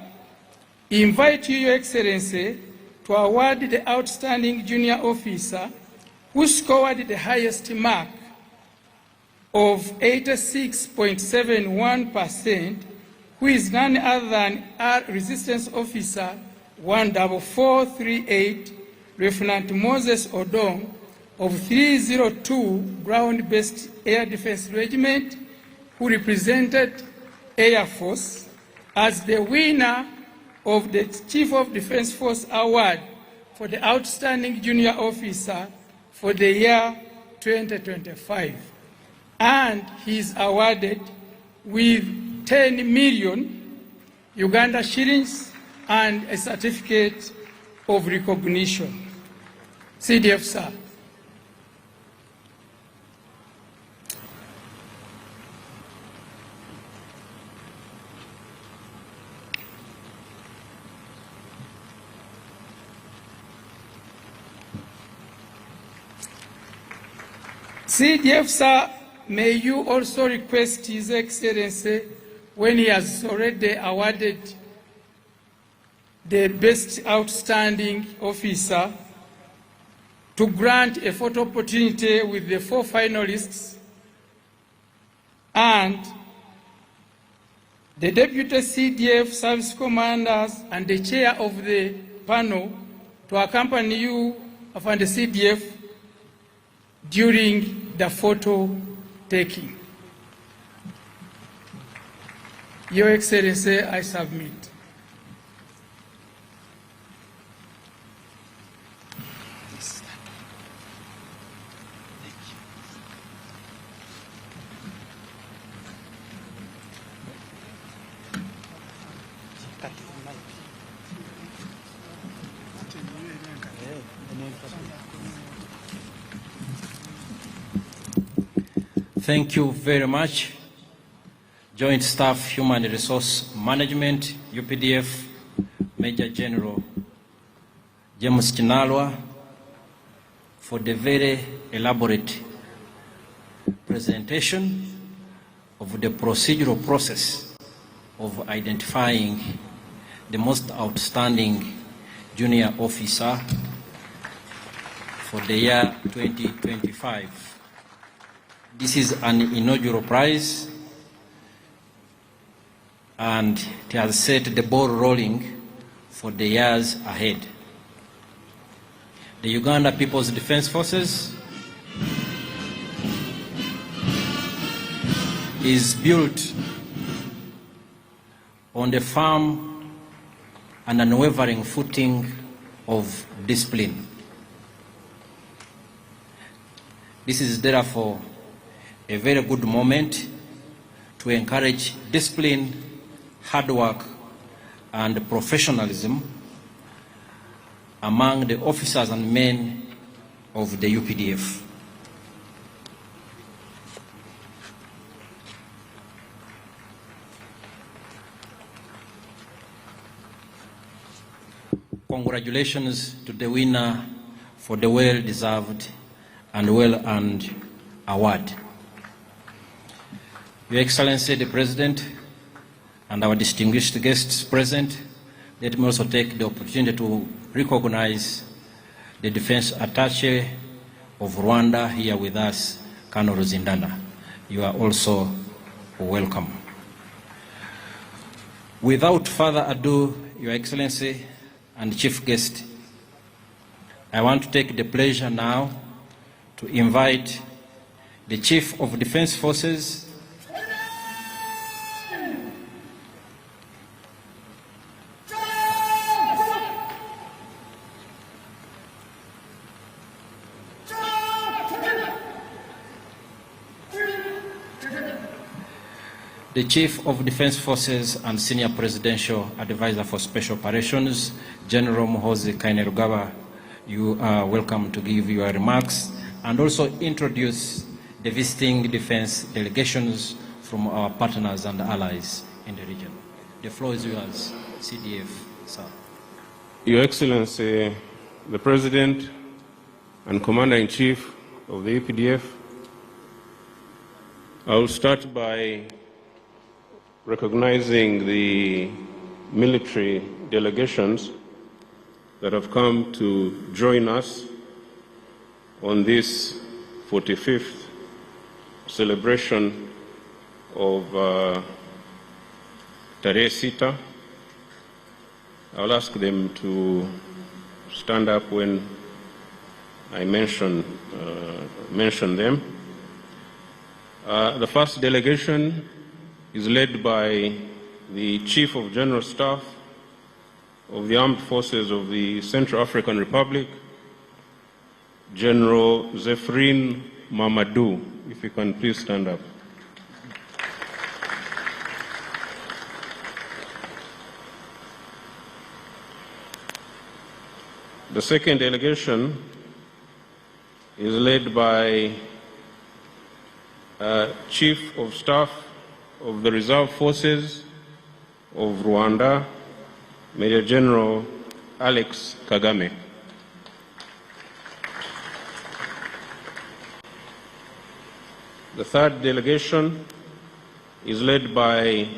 invite you, Your Excellency, to award the outstanding junior officer who scored the highest mark of 86.71%, who is none other than our Resistance Officer 14438, Lieutenant Moses Odong of 302 Ground-Based Air Defense Regiment, who represented Air Force, as the winner of the Chief of Defense Force Award for the Outstanding Junior Officer for the year 2025. And he is awarded with 10 million Uganda shillings and a certificate of recognition. CDF, sir. CDF, sir, may you also request His Excellency, when he has already awarded the Best Outstanding Officer, to grant a photo opportunity with the four finalists and the Deputy CDF Service Commanders and the Chair of the panel to accompany you and the CDF during the photo taking. Your Excellency, I submit. Thank you very much. Joint Staff Human Resource Management, UPDF, Major General James Chinalwa, for the very elaborate presentation of the procedural process of identifying the most outstanding junior officer for the year 2025. This is an inaugural prize, and it has set the ball rolling for the years ahead. The Uganda People's Defense Forces is built on the firm and unwavering footing of discipline. This is therefore a very good moment to encourage discipline, hard work, and professionalism among the officers and men of the UPDF. Congratulations to the winner for the well-deserved and well-earned award. Your Excellency the President and our distinguished guests present, let me also take the opportunity to recognize the Defense Attaché of Rwanda here with us, Colonel Zindana. You are also welcome. Without further ado, Your Excellency and Chief Guest, I want to take the pleasure now to invite the Chief of Defense Forces, the Chief of Defense Forces and Senior Presidential Advisor for Special Operations, General Muhoozi Kainerugaba. You are welcome to give your remarks and also introduce the visiting defense delegations from our partners and allies in the region. The floor is yours, CDF, sir. Your Excellency, the President and Commander-in-Chief of the UPDF, I will start by recognizing the military delegations that have come to join us on this 45th celebration of Tarehe Sita. I'll ask them to stand up when I mention them. The first delegation is led by the Chief of General Staff of the Armed Forces of the Central African Republic, General Zephyrin Mamadou. If you can please stand up. The second delegation is led by Chief of Staff of the Reserve Forces of Rwanda, Major General Alex Kagame. The third delegation is led by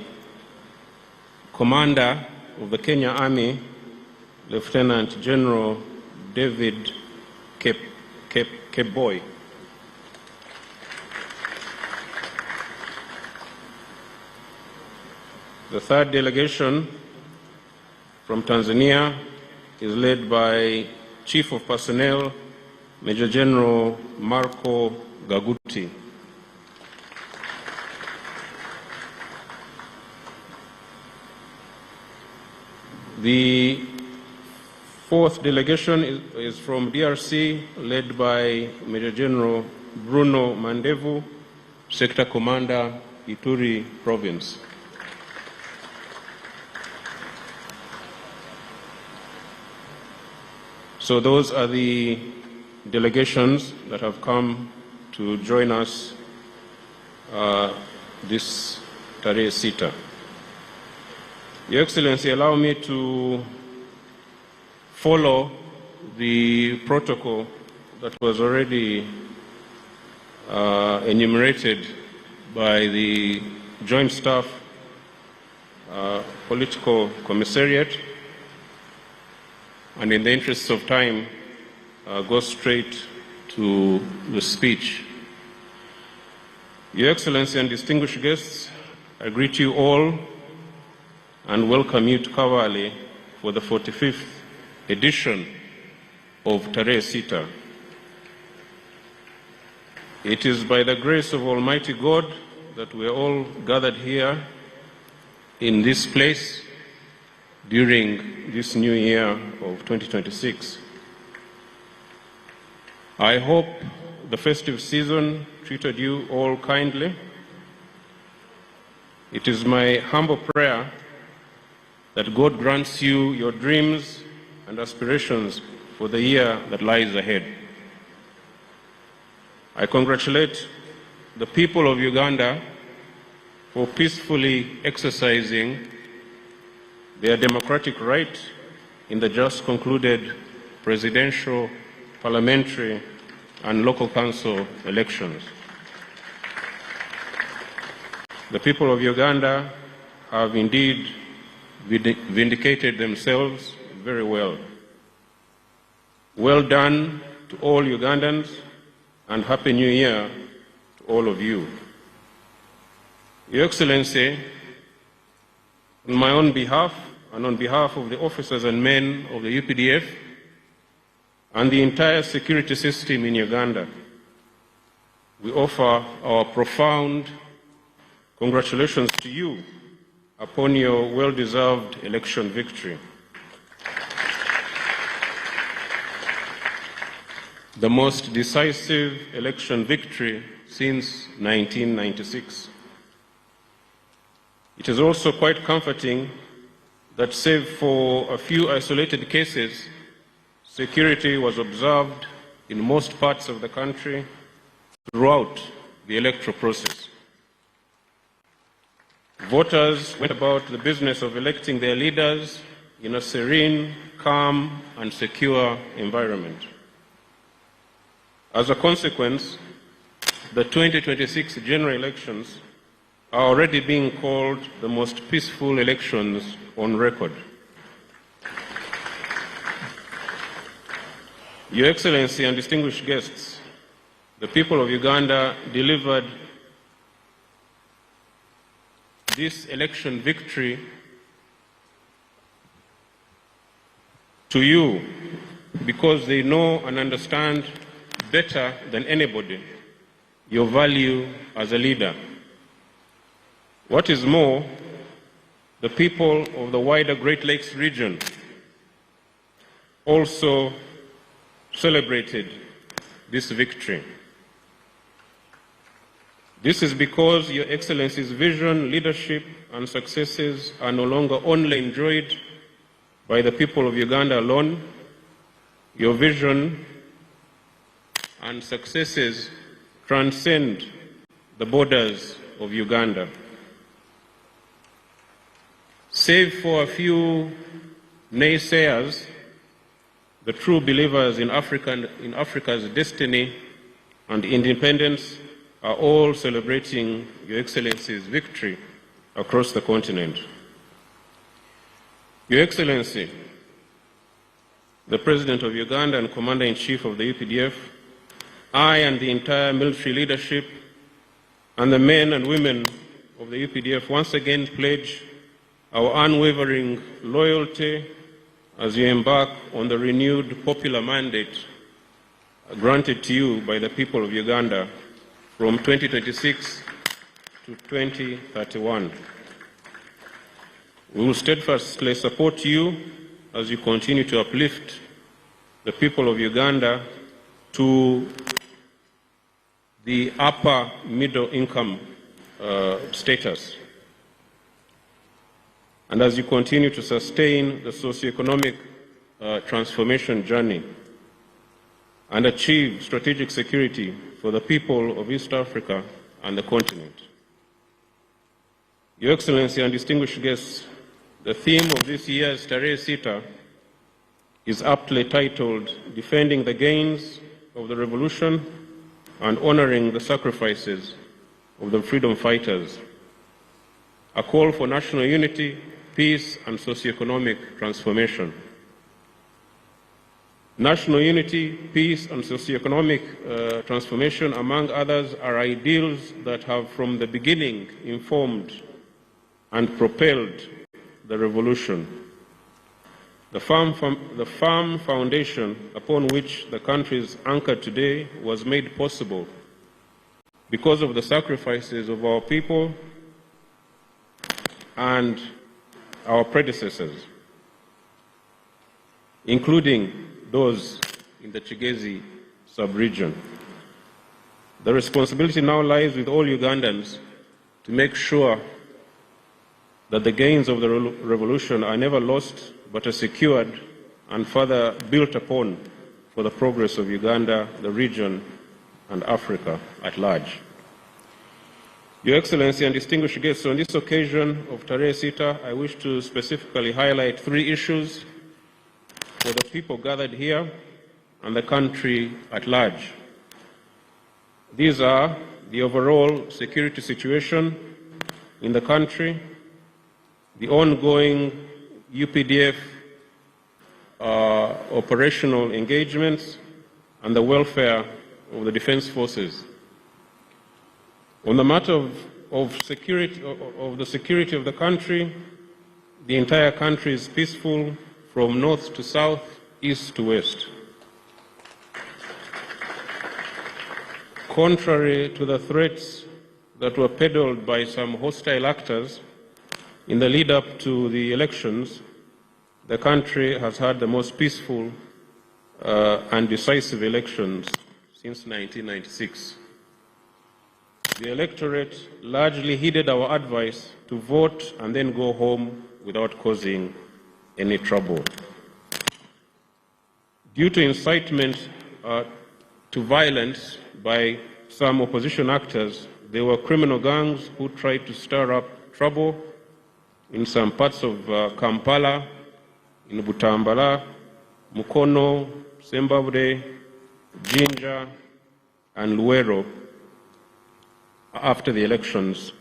Commander of the Kenya Army, Lieutenant General David Keboy. The third delegation from Tanzania is led by Chief of Personnel, Major General Marco Gaguti. The fourth delegation is from DRC, led by Major General Bruno Mandevu, Sector Commander, Ituri Province. So those are the delegations that have come to join us this Tarehe Sita. Your Excellency, allow me to follow the protocol that was already enumerated by the Joint Staff Political Commissariat, and in the interests of time, go straight to the speech. Your Excellency and distinguished guests, I greet you all and welcome you to Kawale for the 45th edition of Tarehe Sita. It is by the grace of Almighty God that we are all gathered here in this place during this new year of 2026. I hope the festive season treated you all kindly. It is my humble prayer that God grants you your dreams and aspirations for the year that lies ahead. I congratulate the people of Uganda for peacefully exercising their democratic right in the just concluded presidential, parliamentary, and local council elections. The people of Uganda have indeed vindicated themselves very well. Well done to all Ugandans, and Happy New Year to all of you. Your Excellency, on my own behalf and on behalf of the officers and men of the UPDF and the entire security system in Uganda, we offer our profound congratulations to you upon your well-deserved election victory. The most decisive election victory since 1996. It is also quite comforting that, save for a few isolated cases, security was observed in most parts of the country throughout the electoral process. Voters went about the business of electing their leaders in a serene, calm, and secure environment. As a consequence, the 2026 general elections are already being called the most peaceful elections on record. Your Excellency and distinguished guests, the people of Uganda delivered this election victory to you because they know and understand better than anybody your value as a leader. What is more, the people of the wider Great Lakes region also celebrated this victory. This is because Your Excellency's vision, leadership, and successes are no longer only enjoyed by the people of Uganda alone. Your vision and successes transcend the borders of Uganda. Save for a few naysayers, the true believers in Africa's destiny and independence are all celebrating Your Excellency's victory across the continent. Your Excellency, the President of Uganda and Commander-in-Chief of the UPDF, I and the entire military leadership and the men and women of the UPDF once again pledge our unwavering loyalty as you embark on the renewed popular mandate granted to you by the people of Uganda from 2026 to 2031. We will steadfastly support you as you continue to uplift the people of Uganda to the upper middle income status. And as you continue to sustain the socioeconomic transformation journey and achieve strategic security for the people of East Africa and the continent. Your Excellency and distinguished guests, the theme of this year's Tarehe Sita is aptly titled Defending the Gains of the Revolution and Honoring the Sacrifices of the Freedom Fighters, a call for national unity, peace, and socioeconomic transformation. National unity, peace, and socioeconomic transformation, among others, are ideals that have from the beginning informed and propelled the revolution. The firm foundation upon which the country is anchored today was made possible because of the sacrifices of our people and our predecessors, including those in the Kigezi sub-region. The responsibility now lies with all Ugandans to make sure that the gains of the revolution are never lost but are secured and further built upon for the progress of Uganda, the region, and Africa at large. Your Excellency and distinguished guests, on this occasion of Tarehe Sita, I wish to specifically highlight 3 issues for the people gathered here and the country at large. These are the overall security situation in the country, the ongoing UPDF operational engagements, and the welfare of the defense forces. On the matter of the security of the country, the entire country is peaceful from north to south, east to west. Contrary to the threats that were peddled by some hostile actors in the lead up to the elections, the country has had the most peaceful and decisive elections since 1996. The electorate largely heeded our advice to vote and then go home without causing any trouble. Due to incitement to violence by some opposition actors, there were criminal gangs who tried to stir up trouble in some parts of Kampala, in Butambala, Mukono, Sembabule, Jinja, and Luero after the elections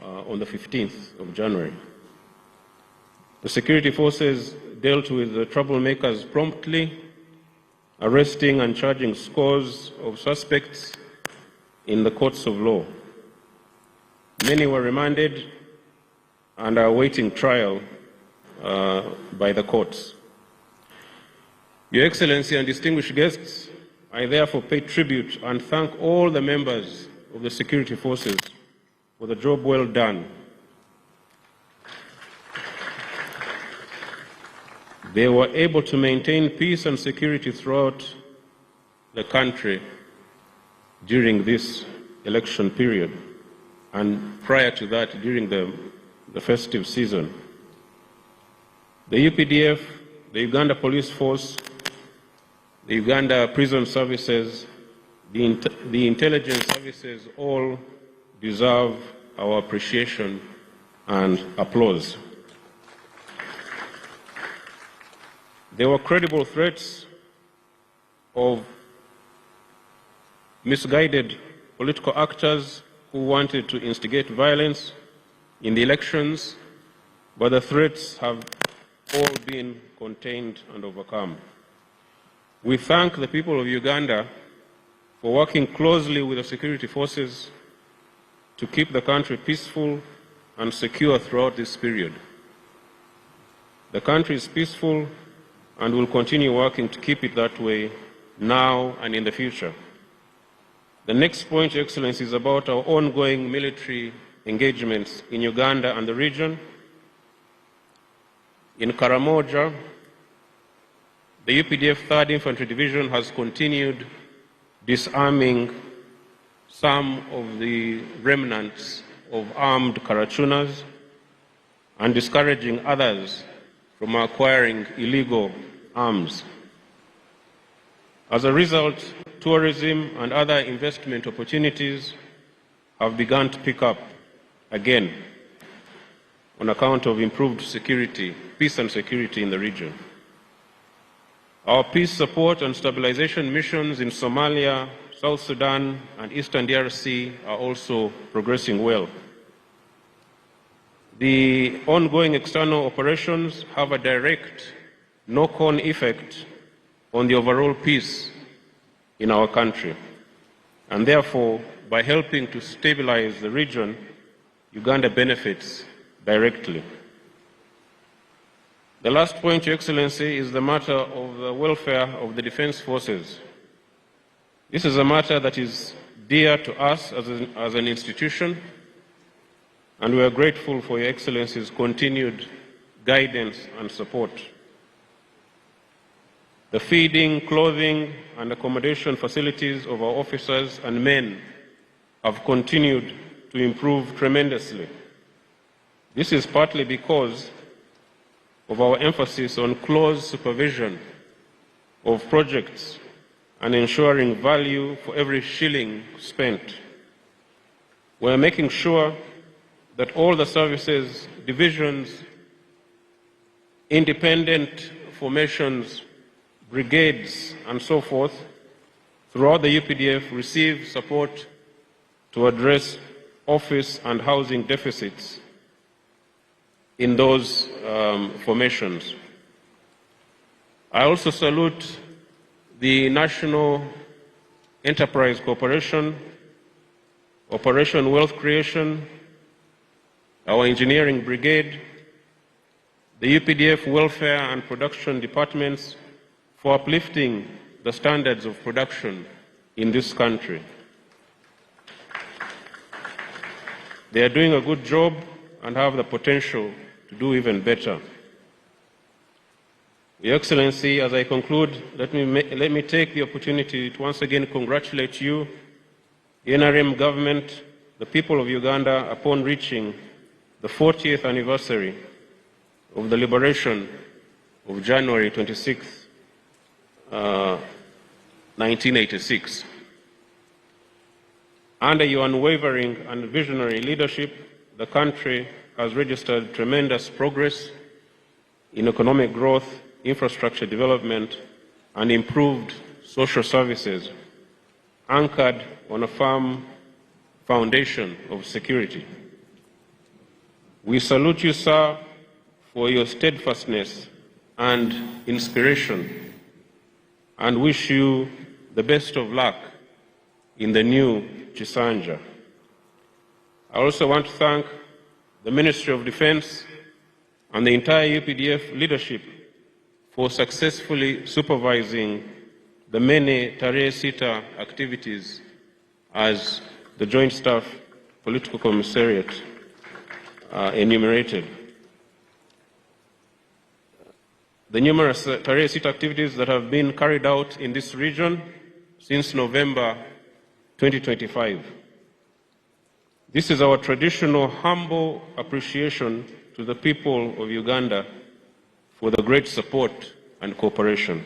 on the 15th of January. The security forces dealt with the troublemakers promptly, arresting and charging scores of suspects in the courts of law. Many were remanded and are awaiting trial by the courts. Your Excellency and distinguished guests, I therefore pay tribute and thank all the members of the security forces for the job well done. They were able to maintain peace and security throughout the country during this election period and prior to that during the festive season. The UPDF, the Uganda Police Force, the Uganda Prison Services, the intelligence services all deserve our appreciation and applause. There were credible threats of misguided political actors who wanted to instigate violence in the elections, but the threats have all been contained and overcome. We thank the people of Uganda for working closely with the security forces to keep the country peaceful and secure throughout this period. The country is peaceful and will continue working to keep it that way now and in the future. The next point, Your Excellency, is about our ongoing military engagements in Uganda and the region. In Karamoja, the UPDF 3rd Infantry Division has continued disarming some of the remnants of armed Karachunas and discouraging others from acquiring illegal arms. As a result, tourism and other investment opportunities have begun to pick up again on account of improved security, peace and security in the region. Our peace support and stabilization missions in Somalia, South Sudan, and Eastern DRC are also progressing well. The ongoing external operations have a direct knock-on effect on the overall peace in our country, and therefore, by helping to stabilize the region, Uganda benefits directly. The last point, Your Excellency, is the matter of the welfare of the defense forces. This is a matter that is dear to us as an institution, and we are grateful for Your Excellency's continued guidance and support. The feeding, clothing, and accommodation facilities of our officers and men have continued to improve tremendously. This is partly because of our emphasis on close supervision of projects and ensuring value for every shilling spent. We are making sure that all the services, divisions, independent formations, brigades, and so forth throughout the UPDF receive support to address office and housing deficits in those formations. I also salute the National Enterprise Corporation, Operation Wealth Creation, our Engineering Brigade, the UPDF Welfare and Production Departments for uplifting the standards of production in this country. They are doing a good job and have the potential to do even better. Your Excellency, as I conclude, let me take the opportunity to once again congratulate you, the NRM government, the people of Uganda, upon reaching the 40th anniversary of the liberation of January 26, 1986. Under your unwavering and visionary leadership, the country has registered tremendous progress in economic growth, infrastructure development, and improved social services, anchored on a firm foundation of security. We salute you, sir, for your steadfastness and inspiration, and wish you the best of luck in the new Chisanja. I also want to thank the Ministry of Defense and the entire UPDF leadership for successfully supervising the many Tarehe Sita activities as the Joint Staff Political Commissariat enumerated. The numerous Tarehe Sita activities that have been carried out in this region since November 2025. This is our traditional humble appreciation to the people of Uganda for the great support and cooperation.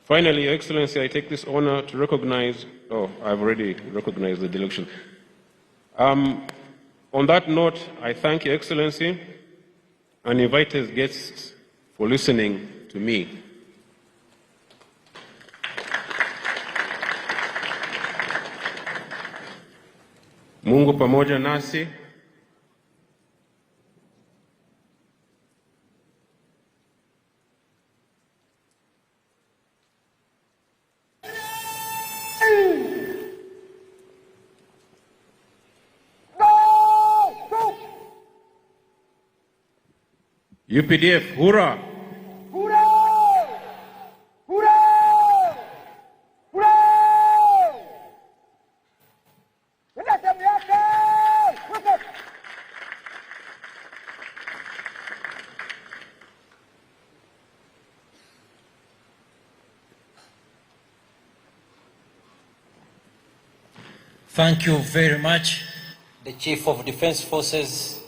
Finally, Your Excellency, I take this honor to recognize, I've already recognized the delegation. On that note, I thank Your Excellency and invite his guests for listening to me. Mungu pamoja nasi. UPDF, hurrah! Thank you very much, the Chief of Defense Forces.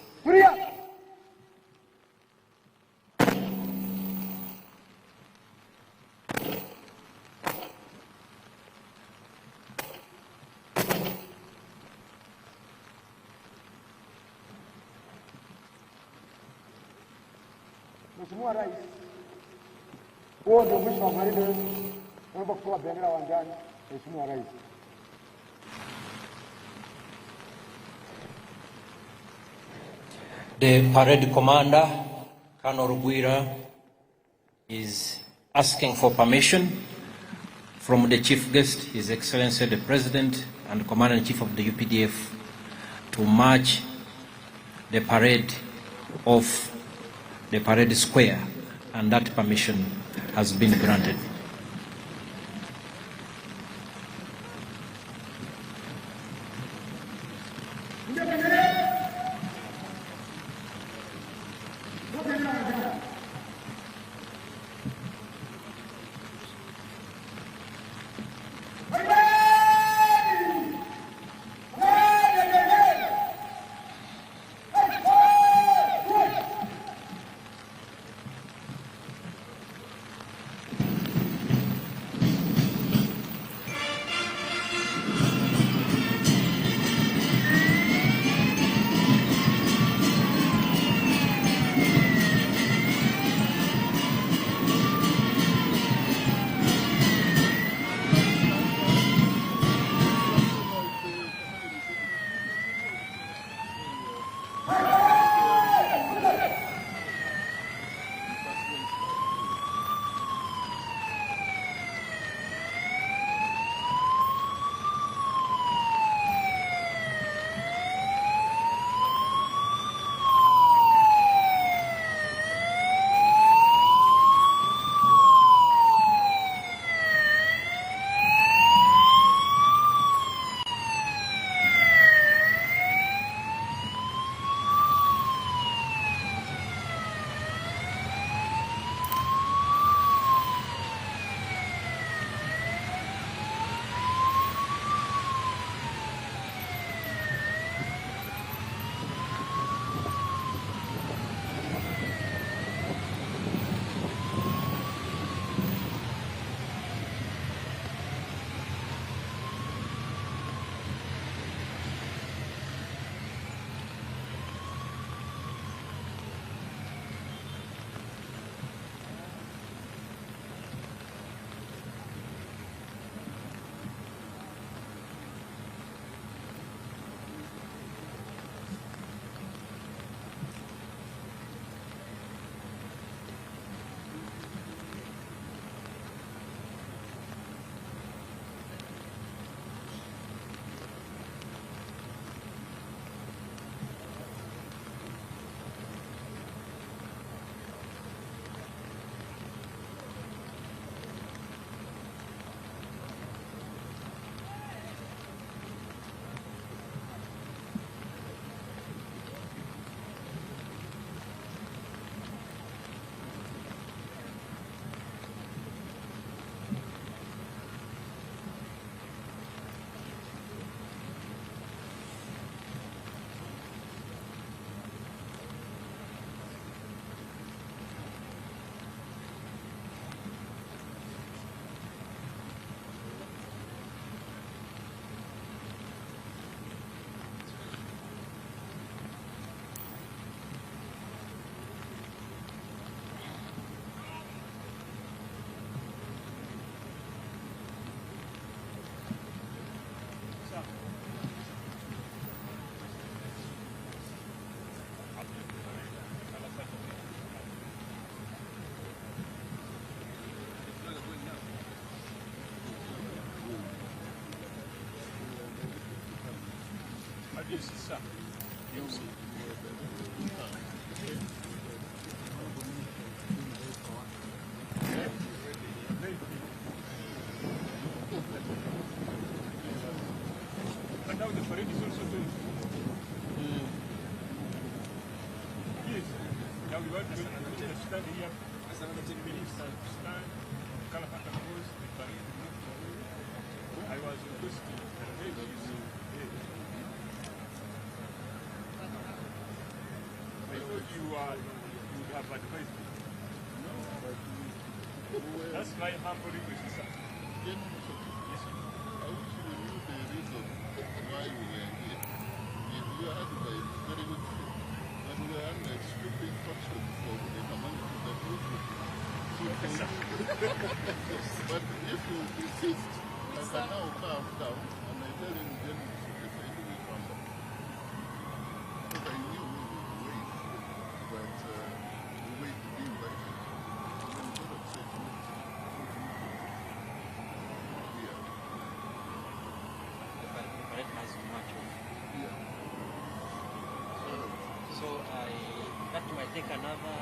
Mheshimiwa Rais, huo ndio mwisho wa gwaride. Naomba kutoa bendera uwanjani. Mheshimiwa Rais. The parade commander, Colonel Rugwira, is asking for permission from the chief guest, His Excellency the President and Commander-in-Chief of the UPDF, to march the parade off the parade square, and that permission has been granted. And now the parade is also doing. Yes. Now we want to stand here. That's another 10 minutes. Stand. Kalapata goes. The parade. I was requesting. I thought you would have advised me. That's my humble request, sir. Yes, sir. I wish you knew the reason why we were here. Your advice is very good. And we are under strict instructions from the commander that we should. But if you insist, I can now calm down and I tell him then we should decide we come back. Because I knew we would wait, but we wait to be invited. And then God have said, no. Yeah. The parade has much of. Yeah. So that might take another.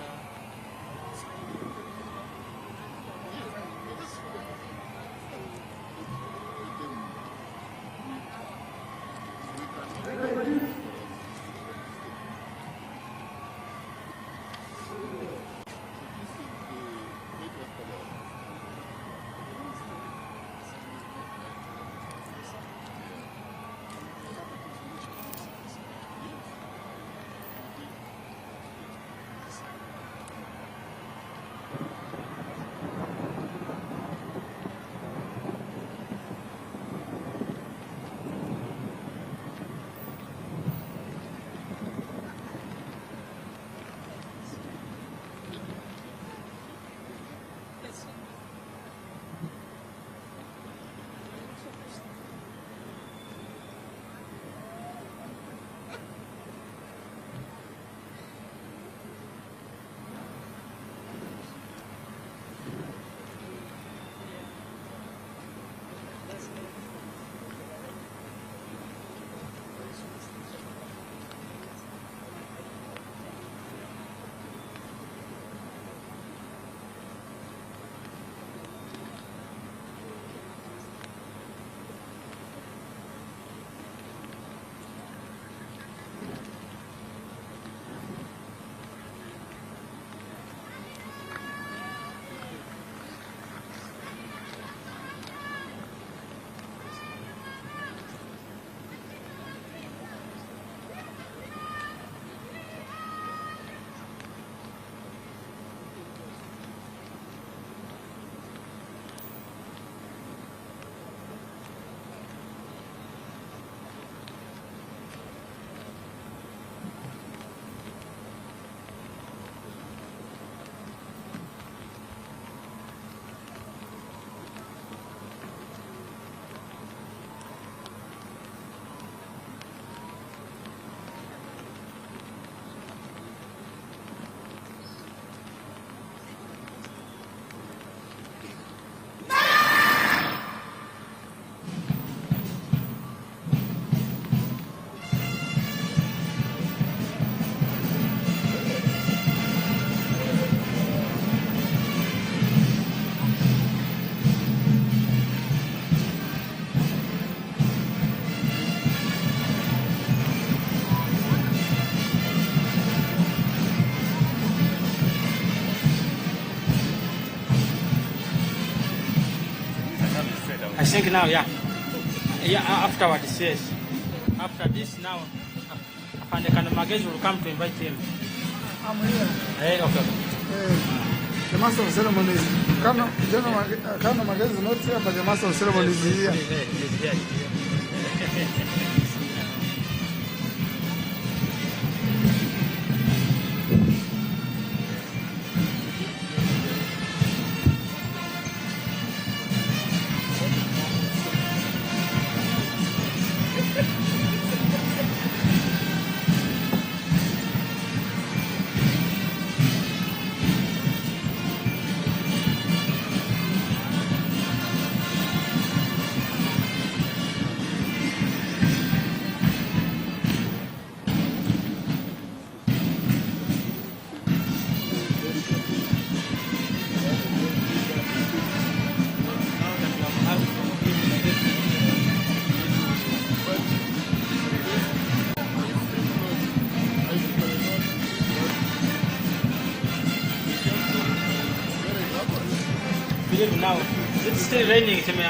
I think now, yeah. Yeah, afterwards, yes. After this now, Afande Magezi will come to invite him. I'm here. Hey, okay. The master of ceremonies. Colonel Magezi is not here, but the master of ceremonies is here. He's here. good now. It's still raining, Timmy.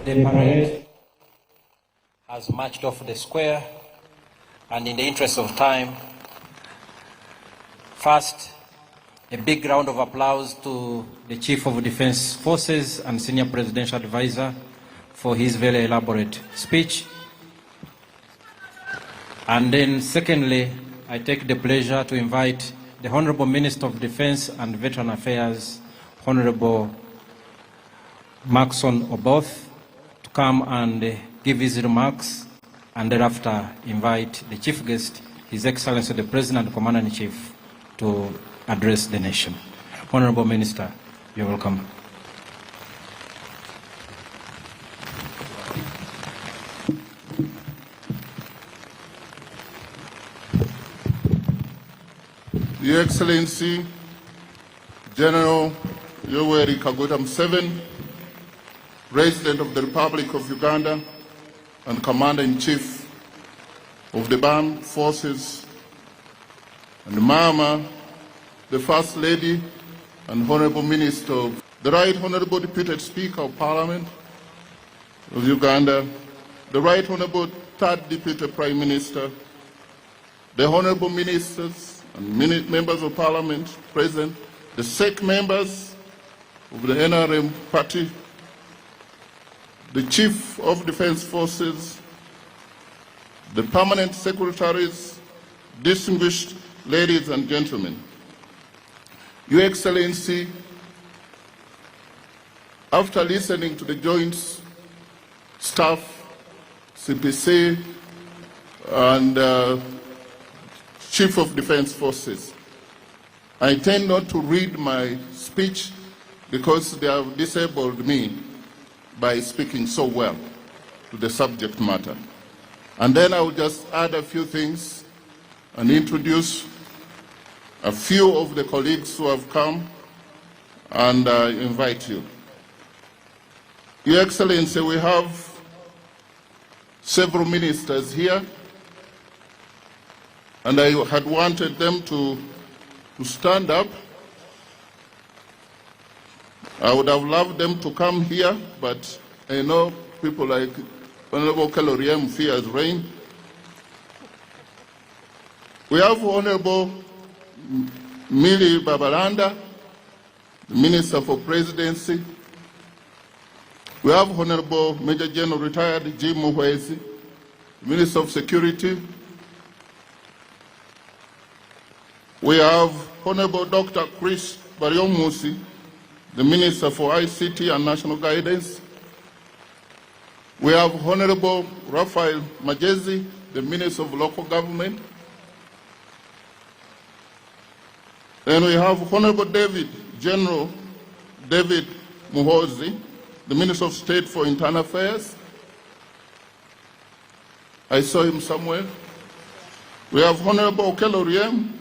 The parade has marched off the square, and in the interest of time, first, a big round of applause to the Chief of Defense Forces and Senior Presidential Advisor for his very elaborate speech. And then secondly, I take the pleasure to invite the Honorable Minister of Defense and Veteran Affairs, Honorable Maxon Oboth, to come and give his remarks, and thereafter invite the chief guest, His Excellency the President and Commander-in-Chief, to address the nation. Honorable Minister, you're welcome. Your Excellency, General Yoweri Kaguta Museveni, President of the Republic of Uganda and Commander-in-Chief of the Armed Forces, and Mama, the First Lady and Honorable Minister, the Right Honorable Deputy Speaker of Parliament of Uganda, the Right Honorable Third Deputy Prime Minister, the Honorable Ministers and Members of Parliament present, the SEC members of the NRM party, the Chief of Defense Forces, the Permanent Secretaries, distinguished ladies and gentlemen. Your Excellency, after listening to the Joint Staff, CPC, and Chief of Defense Forces, I intend not to read my speech because they have disabled me by speaking so well to the subject matter. And then I will just add a few things and introduce a few of the colleagues who have come and invite you. Your Excellency, we have several ministers here, and I had wanted them to stand up. I would have loved them to come here, but I know people like Honorable Kaloriem fears rain. We have Honorable Mili Babalanda, the Minister for Presidency. We have Honorable Major General Retired Jim Muhwezi, Minister of Security. We have Honorable Dr. Chris Bariomusi, the Minister for ICT and National Guidance. We have Honorable Raphael Majezi, the Minister of Local Government. Then we have Honorable General David Muhozi, the Minister of State for Internal Affairs. I saw him somewhere. We have Honorable Okello Oryem,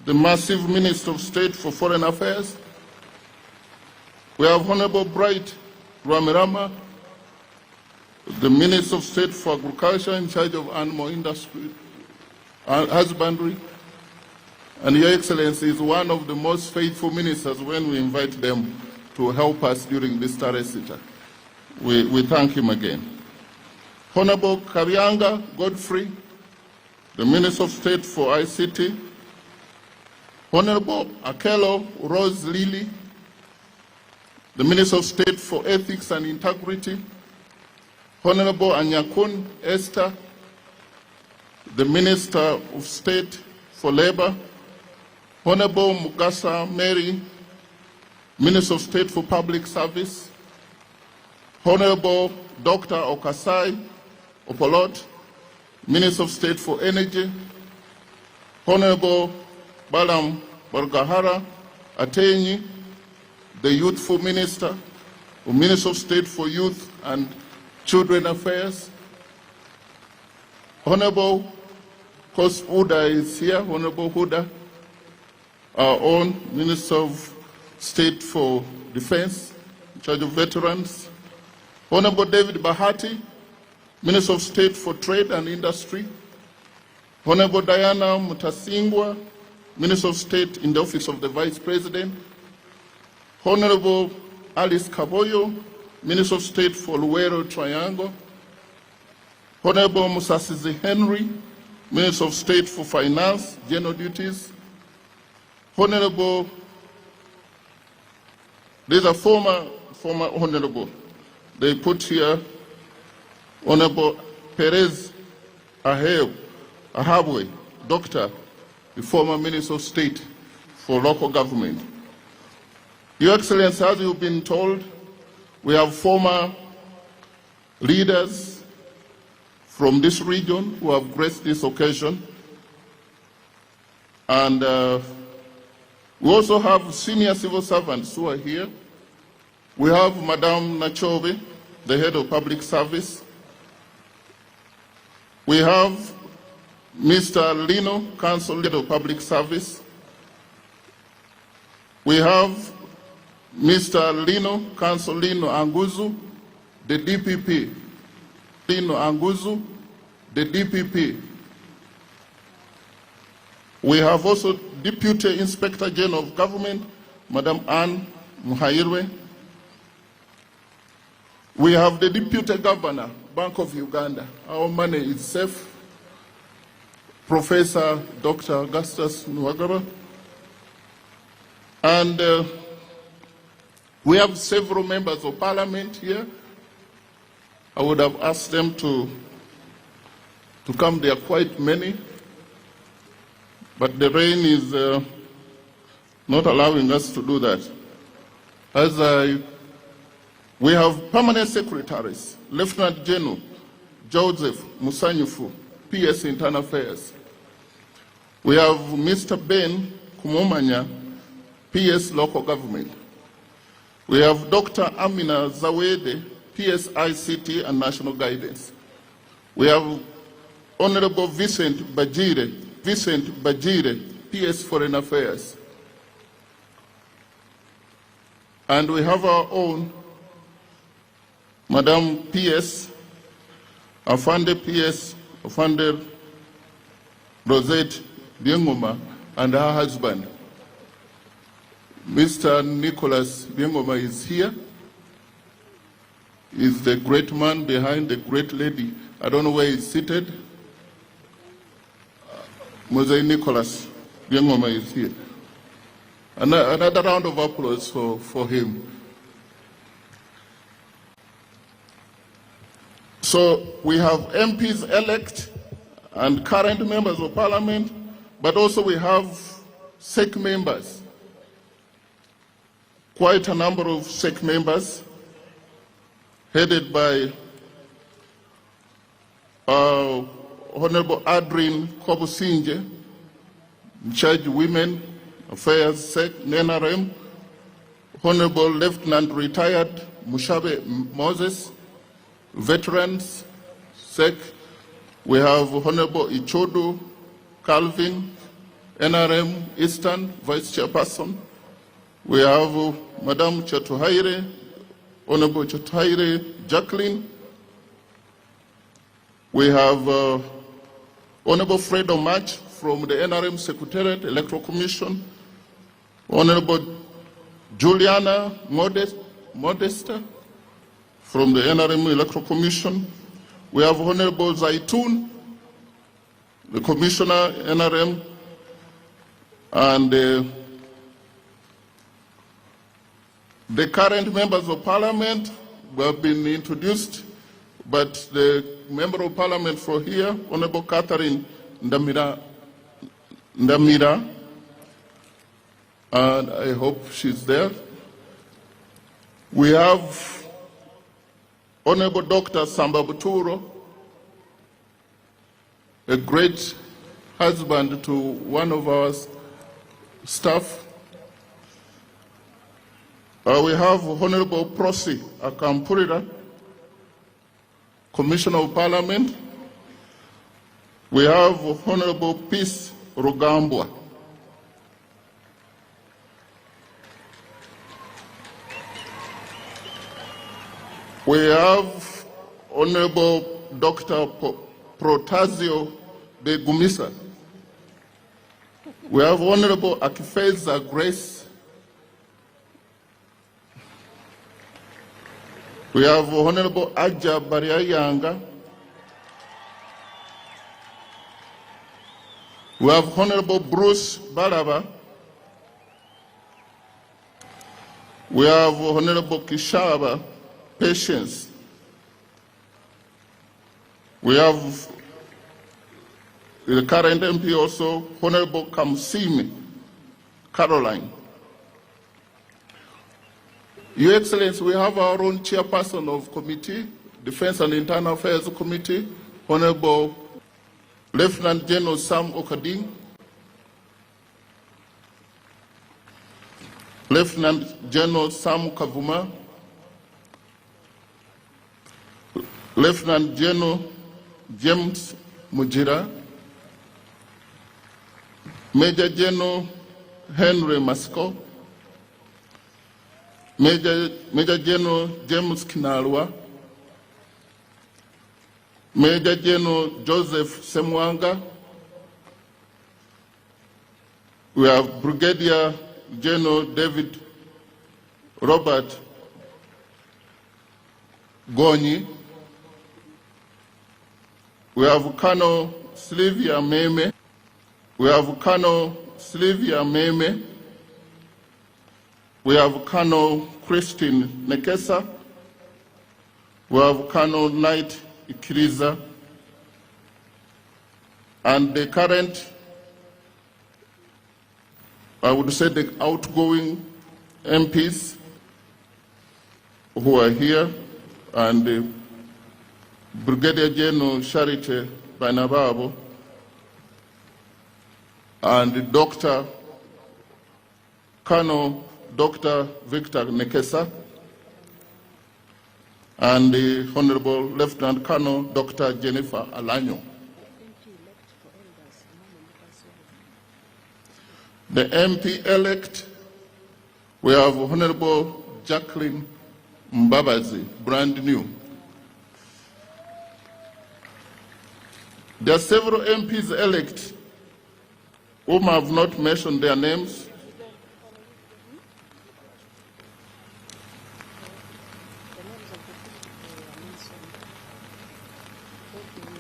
the massive Minister of State for Foreign Affairs. We have Honorable Bright Ramirama, the Minister of State for Agriculture in charge of animal industry, husbandry. And Your Excellency is one of the most faithful ministers when we invite them to help us during this Tarehe Sita. We thank him again. Honorable Karyanga Godfrey, the Minister of State for ICT. Honorable Akello Rose Lily, the Minister of State for Ethics and Integrity. Honorable Anyakun Esther, the Minister of State for Labor. Honorable Mugasa Mary, Minister of State for Public Service. Honorable Dr. Okasai Opolot, Minister of State for Energy. Honorable Balam Bargahara Atenyi, the Youthful Minister, or Minister of State for Youth and Children Affairs. Honorable, of course, Huda is here, Honorable Huda, our own Minister of State for Defense, in charge of veterans. Honorable David Bahati, Minister of State for Trade and Industry. Honorable Diana Mutasingwa, Minister of State in the Office of the Vice President. Honorable Alice Kaboyo, Minister of State for Luwero Triangle. Honorable Musasizi Henry, Minister of State for Finance, General Duties. Honorable, there's a former honorable, they put here, Honorable Perez Ahabwe, Doctor, the former Minister of State for Local Government. Your Excellency, as you've been told, we have former leaders from this region who have graced this occasion. And we also have senior civil servants who are here. We have Madame Nachobe, the Head of Public Service. We have Mr. Lino, Council Head of Public Service. We have Mr. Lino, Council Lino Anguzu, the DPP. Lino Anguzu, the DPP. We have also Deputy Inspector General of Government, Madam Anne Muhairwe. We have the Deputy Governor, Bank of Uganda. Our money is safe. Professor Dr. Augustus Nwagara. And we have several members of parliament here. I would have asked them to come. There are quite many. But the rain is not allowing us to do that. We have permanent secretaries, Lieutenant General Joseph Musanyufu, PS Internal Affairs. We have Mr. Ben Kumomanya, PS Local Government. We have Dr. Amina Zawede, PS ICT and National Guidance. We have Honorable Vincent Bajire, PS Foreign Affairs. And we have our own Madam PS, Afande PS, Afande Rosette Biengoma, and her husband. Mr. Nicholas Biengoma is here. He's the great man behind the great lady. I don't know where he's seated. Mose Nicholas Biengoma is here. Another round of applause for him. So we have MPs elect and current members of parliament, but also we have SEC members. Quite a number of SEC members headed by Honorable Adrien Kobusinje, in charge of Women Affairs, SEC, NRM, Honorable Lieutenant Retired Mushabe Moses, Veterans, SEC. We have Honorable Ichodo Calvin, NRM, Eastern, Vice Chairperson. We have Madam Chatuhaire, Honorable Chatuhaire Jacqueline. We have Honorable Fred Omach from the NRM Secretariat Electoral Commission. Honorable Juliana Modesta from the NRM Electoral Commission. We have Honorable Zaitun, the Commissioner, NRM, and the current members of parliament who have been introduced, but the member of parliament for here, Honorable Catherine Ndamira, and I hope she's there. We have Honorable Dr. Samba Buturo, a great husband to one of our staff. We have Honorable Prosi Akampurira, Commissioner of Parliament. We have Honorable Peace Rugambwa. We have Honorable Dr. Protazio de Gumisa. We have Honorable Akifeza Grace. We have Honorable Aja Bariayanga. We have Honorable Bruce Baraba. We have Honorable Kishaba Patience. We have the current MP also, Honorable Kamsimi Caroline. Your Excellency, we have our own chairperson of committee, Defense and Internal Affairs Committee, Honorable Lieutenant General Sam Okading, Lieutenant General Sam Kavuma, Lieutenant General James Mujira, Major General Henry Masco, Major General James Kinalwa, Major General Joseph Semwanga. We have Brigadier General David Robert Gonyi. We have Colonel Sylvia Meme. We have Colonel Sylvia Meme. We have Colonel Christine Nekesa. We have Colonel Knight Ikiriza. And the current, I would say the outgoing MPs who are here, and Brigadier General Charity Bainababo, and Colonel Dr. Victor Nekesa, and the Honorable Lieutenant Colonel Dr. Jennifer Alanyo. The MP-elect, we have Honorable Jacqueline Mbabazi, brand new. There are several MPs elect whom I have not mentioned their names.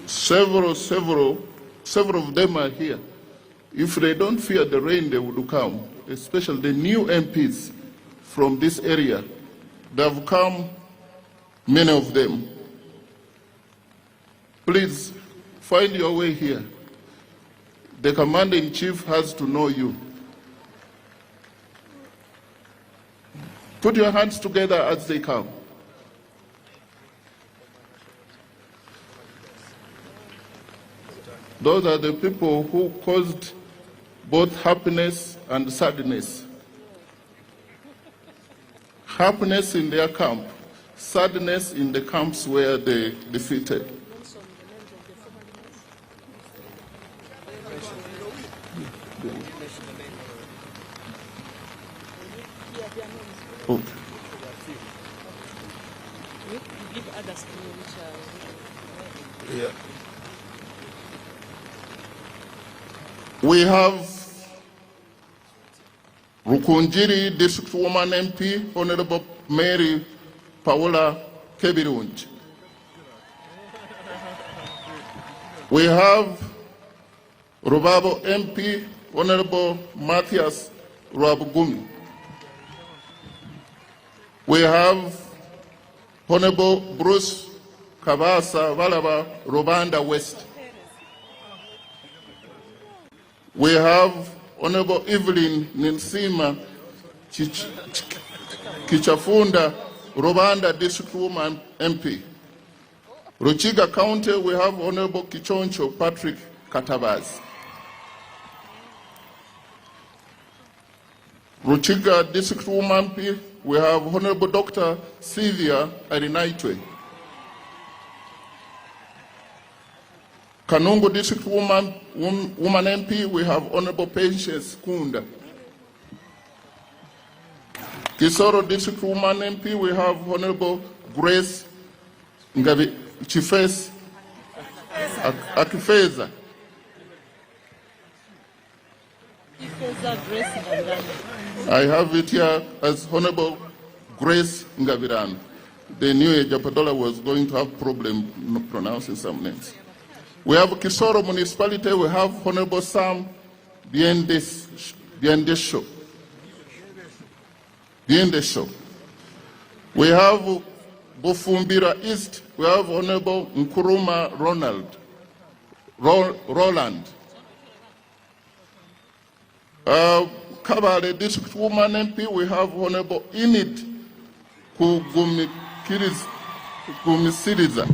Several of them are here. If they don't fear the rain, they will come, especially the new MPs from this area. They have come, many of them. Please find your way here. The Commander-in-Chief has to know you. Put your hands together as they come. Those are the people who caused both happiness and sadness. Happiness in their camp, sadness in the camps where they defeated. Okay. Yeah. We have Rukunjiri District Woman MP, Honorable Mary Paola Kebirunj. We have Rubabo MP, Honorable Matthias Rabugumi. We have Honorable Bruce Kabasa Valaba, Rwanda West. We have Honorable Evelyn Ninsima Kichafunda, Rwanda District Woman MP. Ruchiga County, we have Honorable Kichoncho Patrick Katabaz. Ruchiga District Woman MP, we have Honorable Dr. Sylvia Arinaitwe. Kanungu District Woman MP, we have Honorable Patience Kunda. Kisoro District Woman MP, we have Honorable Grace Ngabi Chifes Akifeza. I have it here as Honorable Grace Ngabiran. They knew Japadola was going to have problem pronouncing some names. We have Kisoro Municipality, we have Honorable Sam Biendesho. We have Bufumbira East, we have Honorable Nkuruma Roland. Kabale District Woman MP, we have Honorable Init Kumisiriza.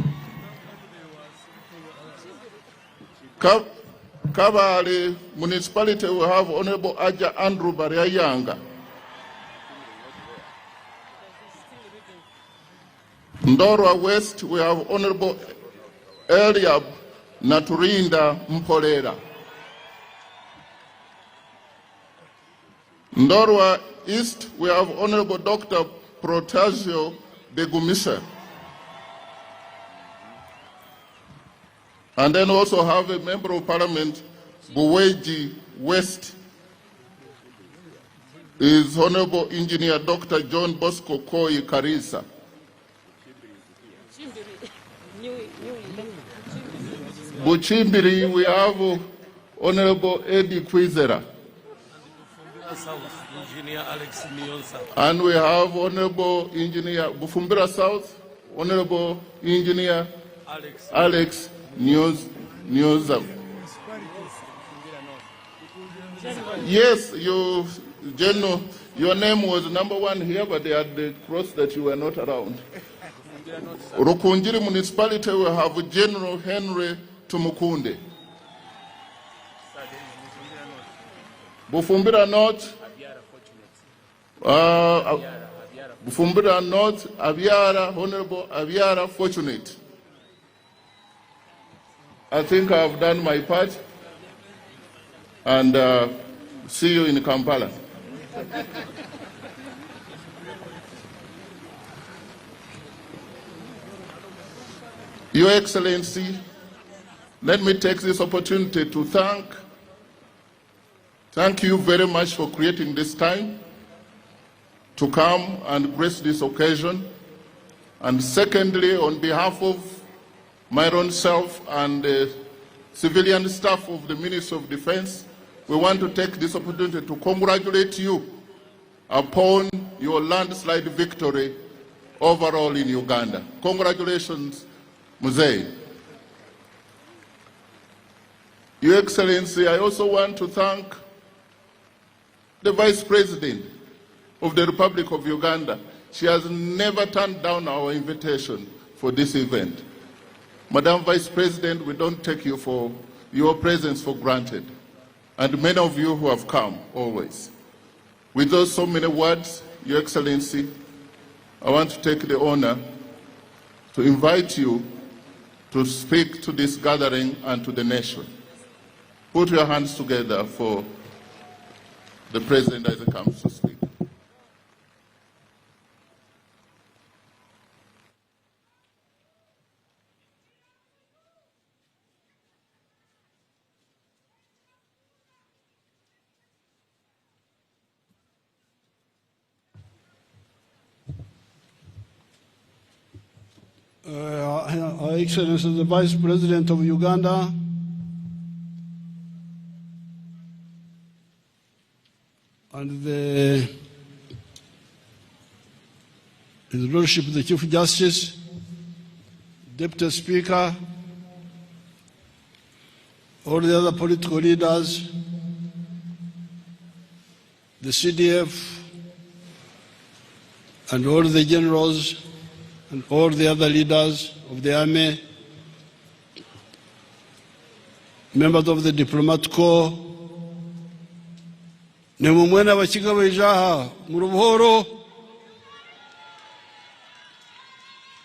Kabale Municipality, we have Honorable Aja Andrew Bariayanga. Ndorwa West, we have Honorable Eliab Naturinda Mpolera. Ndorwa East, we have Honorable Dr. Protasio de Gumisa. And then also have a Member of Parliament, Buweji West, is Honorable Engineer Dr. John Bosco Koi Karisa. Buchimbiri, we have Honorable Eddie Kwizera. And we have Honorable Engineer Bufumbira South, Honorable Engineer Alex Newsam. Yes, General, your name was number one here, but they had the cross that you were not around. Rukunjiri Municipality will have General Henry Tumukunde. Bufumbira North, Bufumbira North, Aviara, Honorable Aviara Fortunate. I think I've done my part, and see you in Kampala. Your Excellency, Let me take this opportunity to thank you very much for creating this time to come and grace this occasion. And secondly, on behalf of my own self and the civilian staff of the Ministry of Defense, we want to take this opportunity to congratulate you upon your landslide victory overall in Uganda. Congratulations, Muzei. Your Excellency, I also want to thank the Vice President of the Republic of Uganda. She has never turned down our invitation for this event. Madam Vice President, we don't take your presence for granted, and many of you who have come always. With those so many words, Your Excellency, I want to take the honor to invite you to speak to this gathering and to the nation. Put your hands together for the President as he comes to speak. Our Excellency the Vice President of Uganda, and His Lordship the Chief Justice, Deputy Speaker, all the other political leaders, the CDF, and all the generals, and all the other leaders of the army, members of the diplomatic corps, nemumwena bachigabo ijaha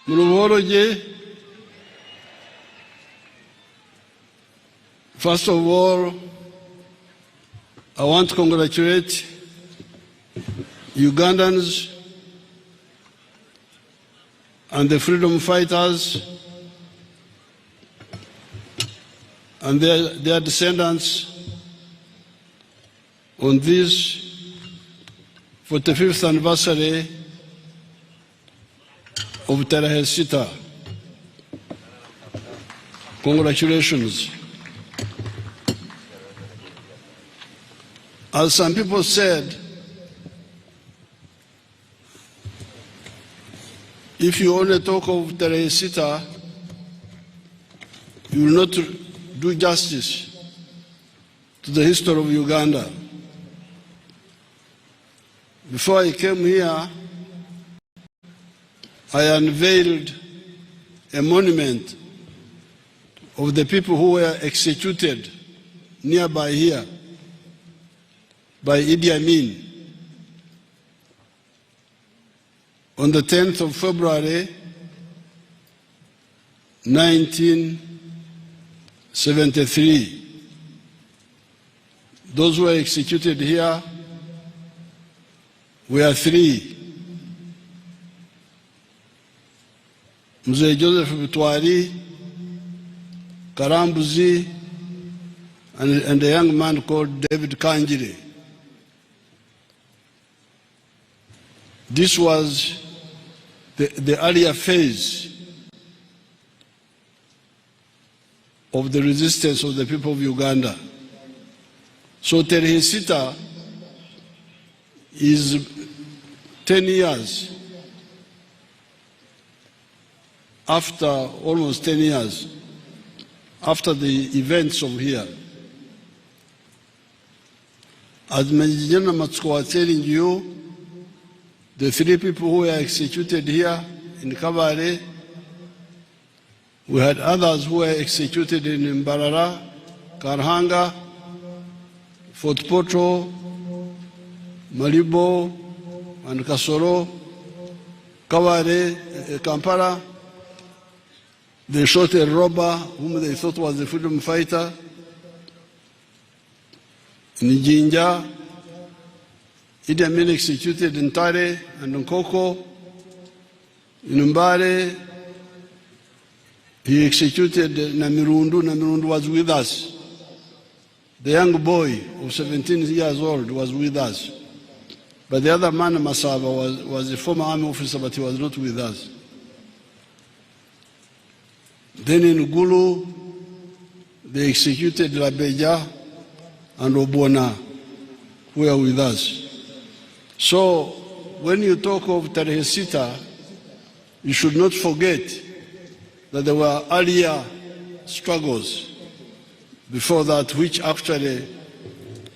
murubuhoro je. First of all, I want to congratulate Ugandans and the freedom fighters and their descendants on this 45th anniversary of Tarehe Sita. Congratulations. As some people said, if you only talk of Tarehe Sita, you will not do justice to the history of Uganda. Before I came here, I unveiled a monument of the people who were executed nearby here by Idi Amin on the 10th of February, 1973. Those who were executed here were three: Mzee Joseph Bitwari, Karambuzi, and a young man called David Kanjire. This was the earlier phase of the resistance of the people of Uganda. So Tarehe Sita is 10 years after, almost 10 years after the events of here. As Major Matsuko was telling you, the three people who were executed here in Kabare, we had others who were executed in Mbarara, Karhanga, Fort Poto, Malibo, and Kasoro, Kabare, Kampala. They shot a robber whom they thought was a freedom fighter. In Jinja, Idi Amin executed in Tare and Nkoko, in Mbare, He executed Namirundu. Namirundu was with us. The young boy of 17 years old was with us. But the other man, Masaba, was a former army officer, but he was not with us. Then in Gulu, they executed Labeja and Obona, who were with us. So when you talk of Tarehe Sita, you should not forget that there were earlier struggles before that which actually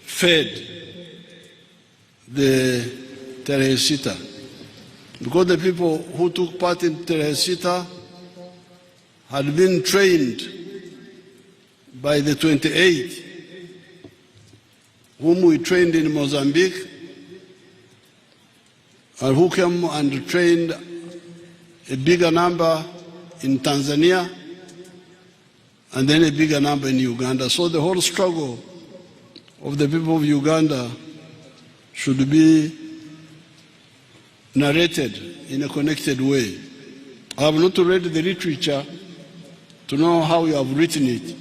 fed the Tarehe Sita. Because the people who took part in Tarehe Sita had been trained by the 28, whom we trained in Mozambique, and who came and trained a bigger number in Tanzania, and then a bigger number in Uganda. So the whole struggle of the people of Uganda should be narrated in a connected way. I have not read the literature to know how you have written it,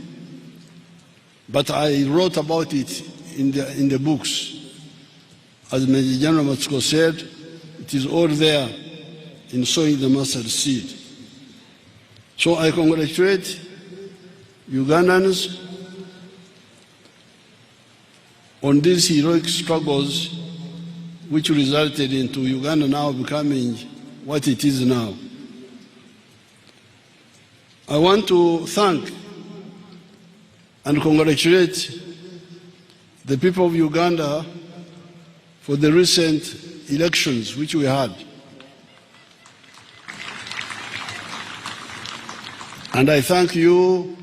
but I wrote about it in the books. As Major General Matsuko said, it is all there in sowing the mustard seed. So I congratulate Ugandans on these heroic struggles which resulted into Uganda now becoming what it is now. I want to thank and congratulate the people of Uganda for the recent elections which we had. And I thank you,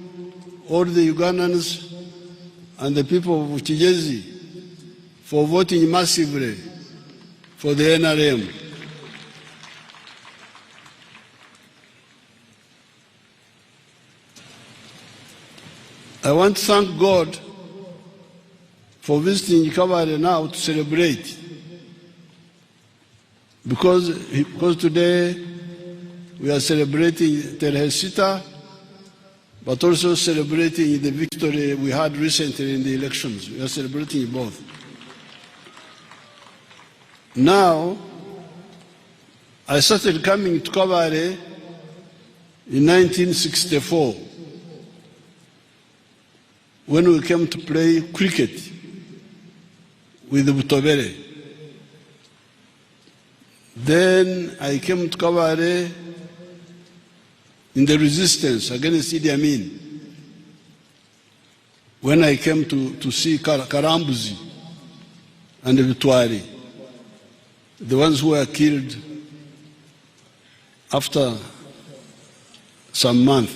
all the Ugandans and the people of Uchijezi, for voting massively for the NRM. I want to thank God for visiting Kabale now to celebrate. Because today we are celebrating Tarehe Sita, but also celebrating the victory we had recently in the elections. We are celebrating both. Now, I started coming to Kabale in 1964 when we came to play cricket with the Butobere. Then I came to Kabale in the resistance against Idi Amin when I came to see Karambuzi and Vitwari, the ones who were killed after some months.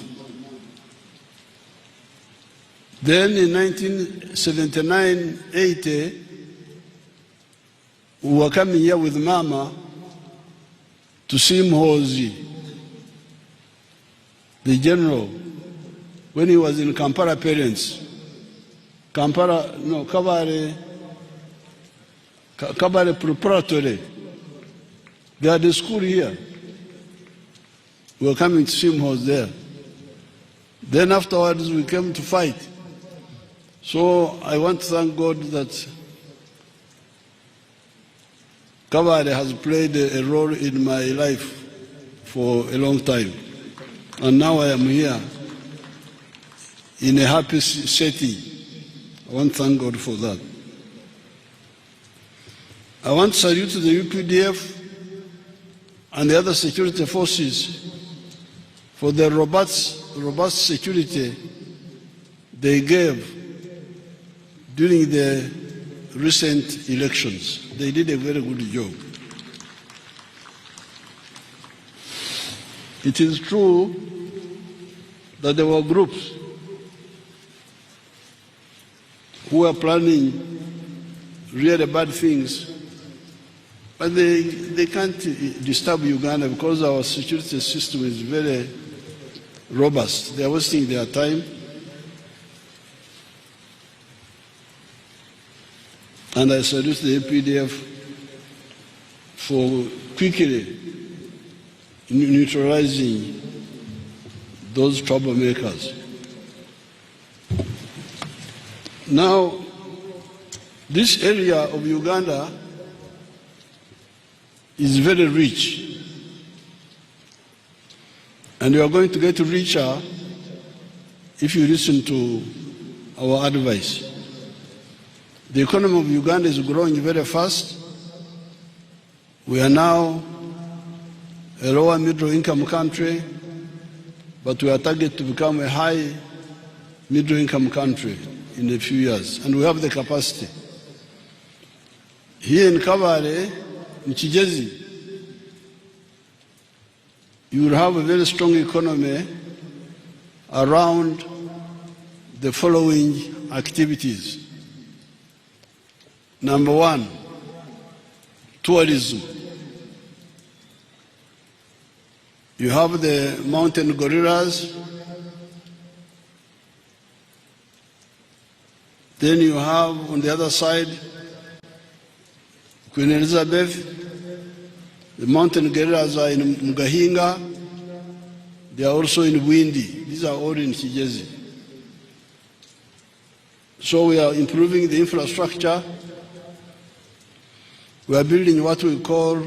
Then in 1979-80, we were coming here with Mama to see Mhozi, the general, when he was in Kampala Parents. Kabale Preparatory. They had a school here. We were coming to see Mhozi there. Then afterwards we came to fight. So I want to thank God that Kabale has played a role in my life for a long time. And now I am here in a happy setting. I want to thank God for that. I want to salute the UPDF and the other security forces for the robust security they gave during the recent elections. They did a very good job. It is true that there were groups who were planning really bad things, but they can't disturb Uganda because our security system is very robust. They are wasting their time. And I salute the APDF for quickly neutralizing those troublemakers. Now, this area of Uganda is very rich, and you are going to get richer if you listen to our advice. The economy of Uganda is growing very fast. We are now a lower middle income country, but we are targeted to become a high middle income country in a few years, and we have the capacity. Here in Kabale, in Chijezi, you will have a very strong economy around the following activities. Number one, tourism. You have the mountain gorillas. Then you have on the other side Queen Elizabeth. The mountain gorillas are in Mugahinga. They are also in Windi. These are all in Kigezi. So we are improving the infrastructure. We are building what we call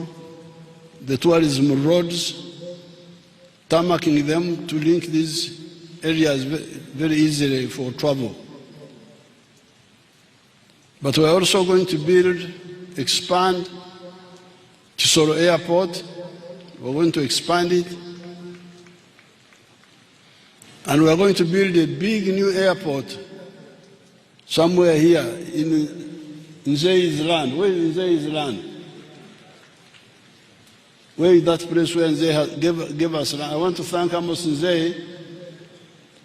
the tourism roads, tarmacking them to link these areas very easily for travel. But we are also going to expand Kisoro Airport. We are going to expand it. And we are going to build a big new airport somewhere here in Nzei's land. Where is Nzei's land? Where is that place where Nzei gave us land? I want to thank Amos Nzei.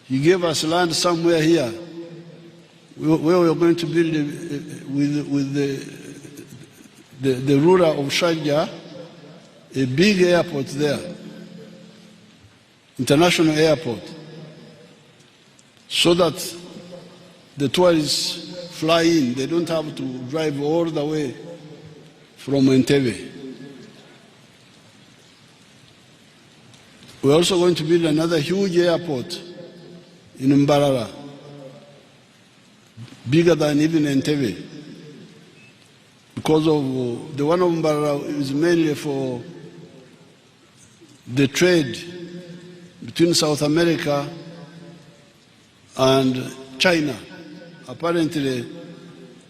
He gave us land somewhere here where we are going to build with the ruler of Sharjah a big airport there, international airport, so that the tourists fly in. They don't have to drive all the way from Entebbe. We're also going to build another huge airport in Mbarara, bigger than even Entebbe, because of the one of Mbarara is mainly for the trade between South America and China. Apparently,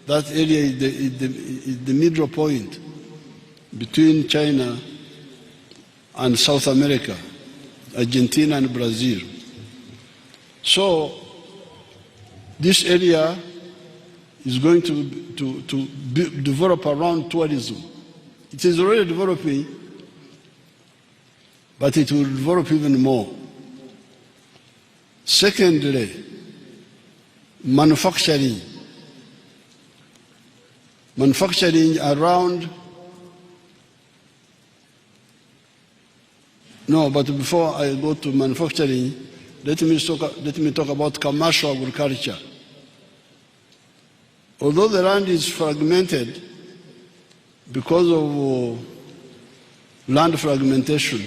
that area is the middle point between China and South America, Argentina and Brazil. So this area is going to develop around tourism. It is already developing, but it will develop even more. Secondly, manufacturing. Manufacturing around. No, but before I go to manufacturing, let me talk about commercial agriculture. Although the land is fragmented because of land fragmentation,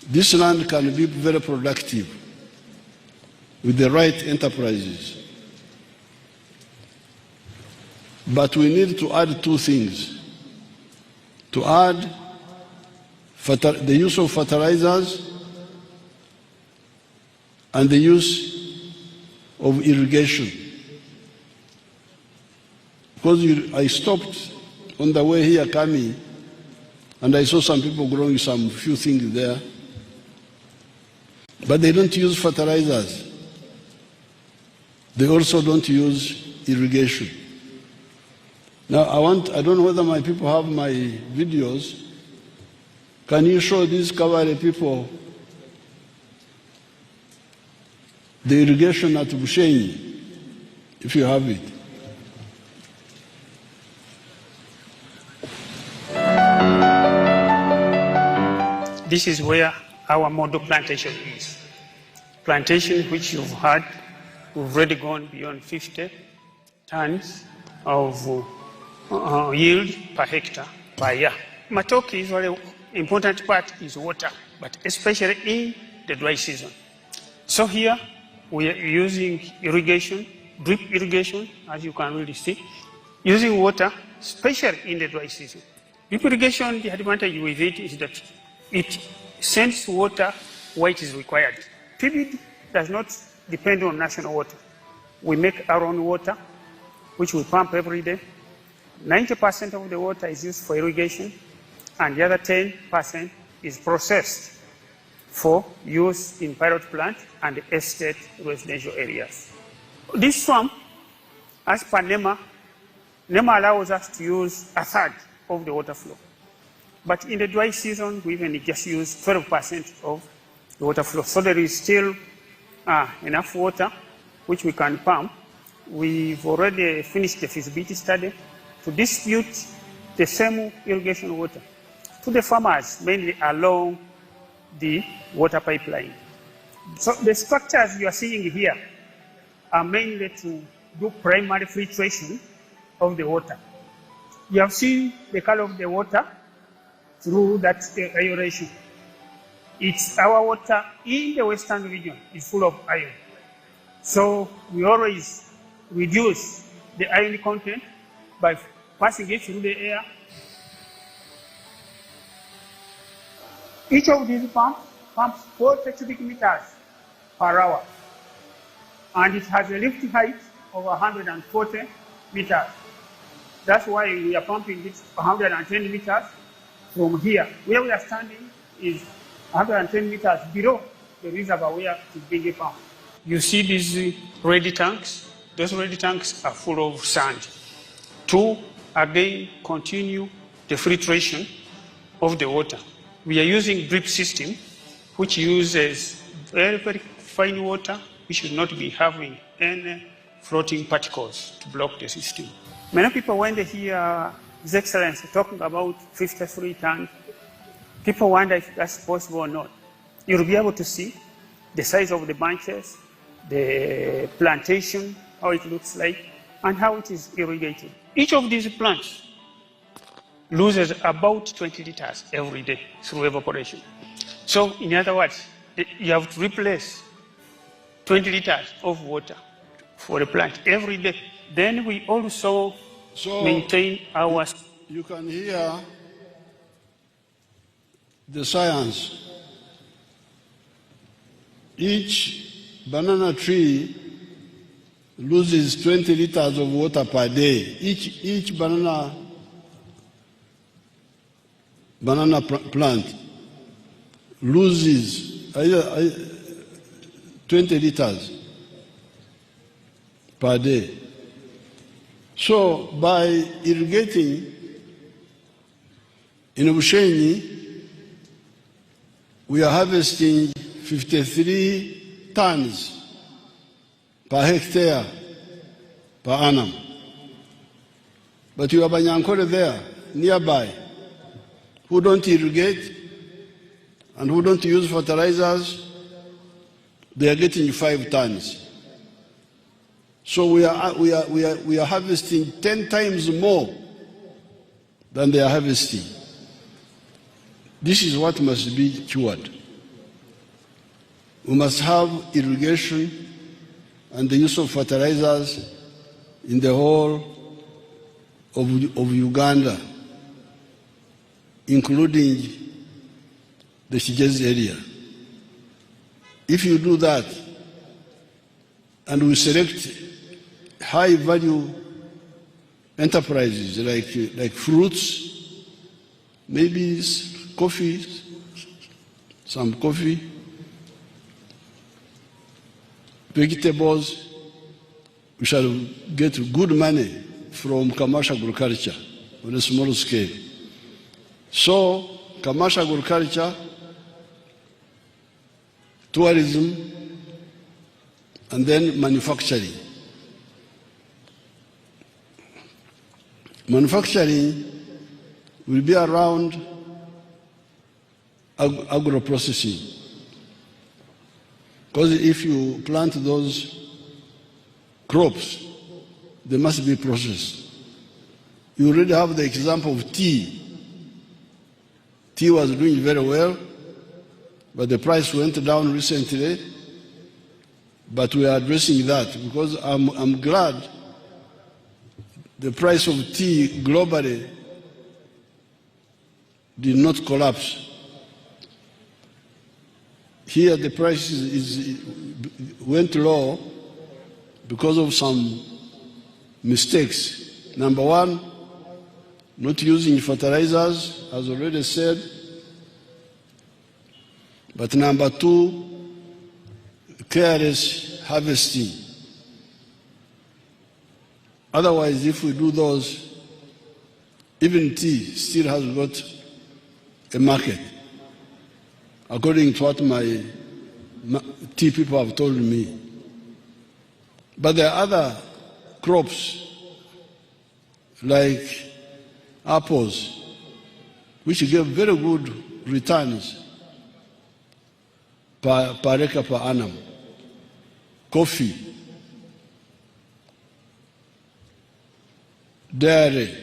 this land can be very productive with the right enterprises. But we need to add two things. To add the use of fertilizers and the use of irrigation. Because I stopped on the way here coming, and I saw some people growing some few things there, but they don't use fertilizers. They also don't use irrigation. Now I don't know whether my people have my videos. Can you show these Kabale people the irrigation at Bushenyi, if you have it? This is where our model plantation is. Plantation which you've had, we've already gone beyond 50 tons of yield per hectare per year. Matoke is very important part is water, but especially in the dry season. So here we are using irrigation, drip irrigation, as you can really see, using water, especially in the dry season. Drip irrigation, the advantage with it is that it sends water where it is required. PBD does not depend on national water. We make our own water, which we pump every day. 90% of the water is used for irrigation, and the other 10% is processed for use in pilot plant and estate residential areas. This swamp, as per NEMA allows us to use a third of the water flow. But in the dry season, we even just use 12% of the water flow. So there is still enough water which we can pump. We've already finished the feasibility study to distribute the same irrigation water to the farmers, mainly along the water pipeline. So the structures you are seeing here are mainly to do primary filtration of the water. You have seen the color of the water through that aeration. It's our water in the western region is full of iron. So we always reduce the iron content by passing it through the air. Each of these pumps pumps 40 cubic meters per hour, and it has a lift height of 140 meters. That's why we are pumping it 110 meters from here. Where we are standing is 110 meters below the reservoir where it is being pumped. You see these ready tanks? Those ready tanks are full of sand. To again continue the filtration of the water. We are using drip system, which uses very, very fine water. We should not be having any floating particles to block the system. Many people, when they hear His Excellency talking about 53 tons, people wonder if that's possible or not. You'll be able to see the size of the bunches, the plantation, how it looks like, and how it is irrigated. Each of these plants loses about 20 liters every day through evaporation. So, in other words, you have to replace 20 liters of water for the plant every day. Then we also maintain our... You can hear the science. Each banana tree loses 20 liters of water per day. Each banana plant loses 20 liters per day. So by irrigating in Bushenyi, we are harvesting 53 tons per hectare per annum. But you have Banyankore there, nearby, who don't irrigate and who don't use fertilizers. They are getting 5 tons. So we are harvesting 10 times more than they are harvesting. This is what must be cured. We must have irrigation and the use of fertilizers in the whole of Uganda, including the Kigezi area. If you do that, and we select high-value enterprises like fruits, maybe coffee, some coffee, vegetables, we shall get good money from commercial agriculture on a small scale. So, commercial agriculture, tourism, and then manufacturing. Manufacturing will be around agro-processing. Because if you plant those crops, they must be processed. You already have the example of tea. Tea was doing very well, but the price went down recently But we are addressing that because I'm glad the price of tea globally did not collapse. Here the price went low because of some mistakes. Number one, not using fertilizers, as already said. But number two, careless harvesting. Otherwise, if we do those, even tea still has got a market, according to what my tea people have told me. But there are other crops, like apples, which give very good returns per acre per annum. Coffee, dairy,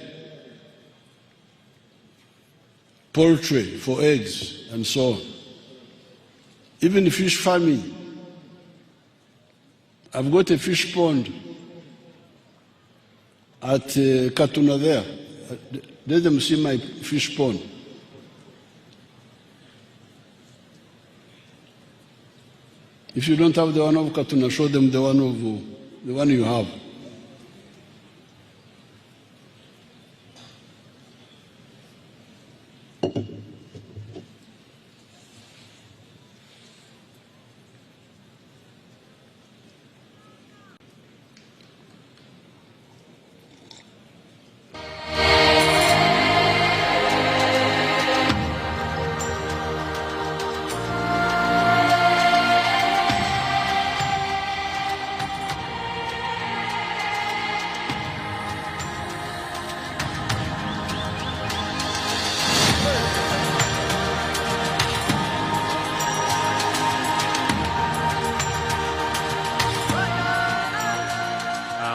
poultry for eggs, and so on. Even fish farming. I've got a fish pond at Katuna there. Let them see my fish pond. If you don't have the one of Katuna, show them the one you have.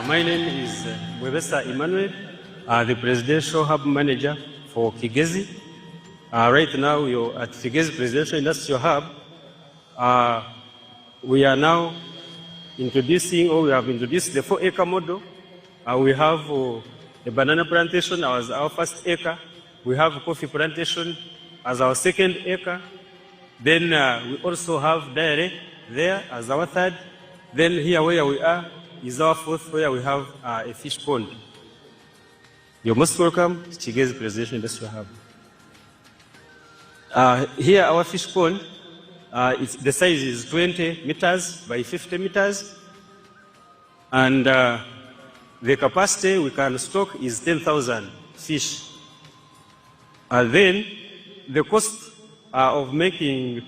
My name is Mwebesa Emmanuel, the Presidential Hub Manager for Kigezi. Right now, we are at Kigezi Presidential Industrial Hub. We are now introducing, or we have introduced the 4-acre model. We have a banana plantation as our first acre. We have coffee plantation as our second acre. Then we also have dairy there as our third. Then here where we are is our fourth, where we have a fish pond. You're most welcome to Kigezi Presidential Industrial Hub. Here our fish pond, the size is 20 meters by 50 meters. And the capacity we can stock is 10,000 fish. Then the cost of making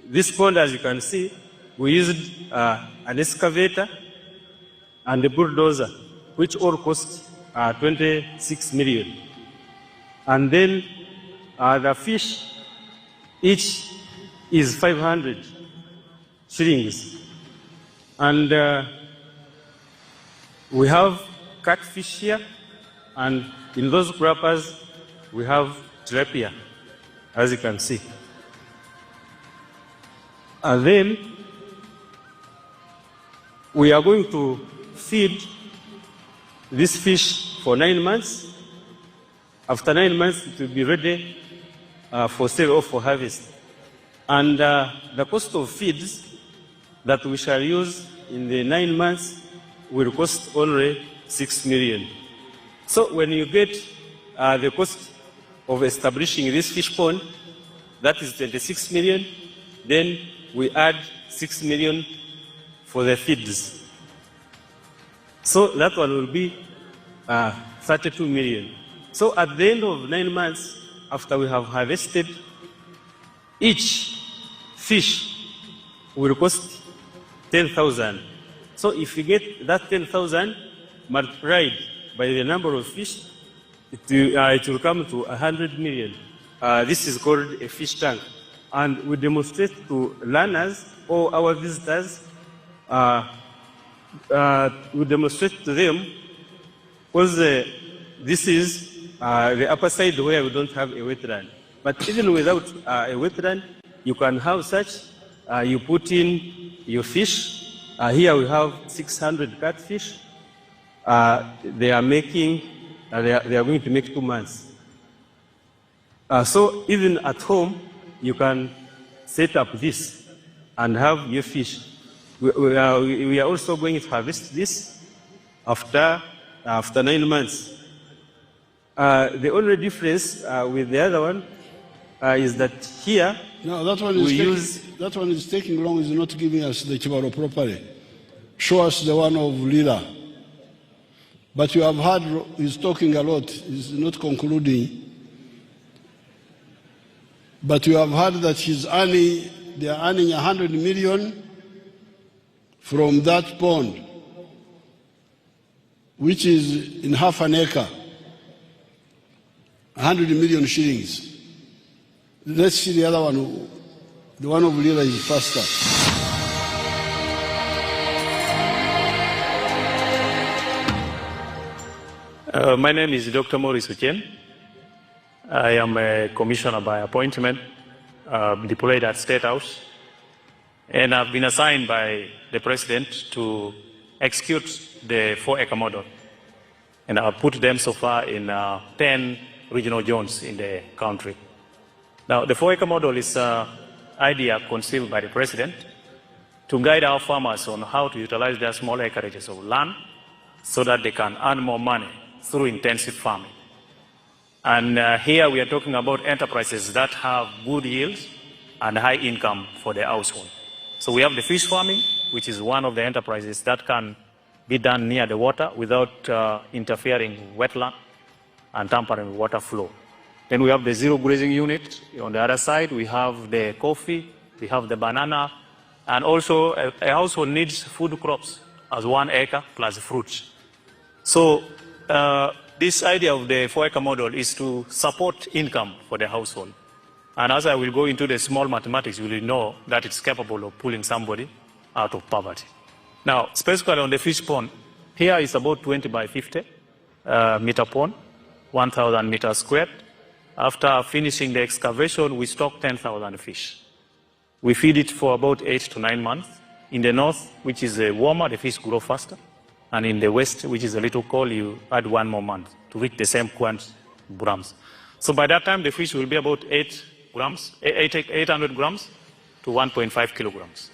this pond, as you can see, we used an excavator and a bulldozer, which all cost 26 million. And then the fish, each is 500 shillings. And we have catfish here, and in those wrappers, we have tilapia, as you can see. And then we are going to feed this fish for 9 months. After 9 months, it will be ready for sale or for harvest. And the cost of feeds that we shall use in the 9 months will cost only 6 million. So when you get the cost of establishing this fish pond, that is 26 million, then we add 6 million for the feeds. So that one will be 32 million. So at the end of 9 months, after we have harvested, each fish will cost 10,000. So if you get that 10,000 multiplied by the number of fish, it will come to 100 million. This is called a fish tank. And we demonstrate to learners or our visitors, we demonstrate to them, because this is the upper side where we don't have a wetland. But even without a wetland, you can have such. You put in your fish, Here we have 600 catfish. They are making, they are going to make 2 months. So even at home, you can set up this and have your fish. We are also going to harvest this after 9 months. The only difference with the other one is that here no, that one is taking long. Is not giving us the Chibaro properly. Show us the one of Lila. But you have heard he's talking a lot. He's not concluding. But you have heard that they are earning 100 million from that pond, which is in half an acre. 100 million shillings. Let's see the other one. The one of Lila is faster. My name is Dr. Maurice Uchien. I am a commissioner by appointment, deployed at State House, and I've been assigned by the President to execute the 4-acre model. And I've put them so far in 10 regional zones in the country. Now, the 4-acre model is an idea conceived by the President to guide our farmers on how to utilize their small acreages of land so that they can earn more money through intensive farming. And here we are talking about enterprises that have good yields and high income for the household. So we have the fish farming, which is one of the enterprises that can be done near the water without interfering with wetland and tampering with water flow. Then we have the zero grazing unit. On the other side, we have the coffee, we have the banana, and also a household needs food crops as 1 acre plus fruits. So this idea of the 4-acre model is to support income for the household. And as I will go into the small mathematics, you will know that it's capable of pulling somebody out of poverty. Now, specifically on the fish pond, here is about 20 by 50 meter pond, 1,000 meters squared. After finishing the excavation, we stock 10,000 fish. We feed it for about 8 to 9 months. In the north, which is warmer, the fish grow faster. And in the west, which is a little cold, you add 1 more month to reach the same grams. So by that time, the fish will be about 800 grams to 1.5 kilograms.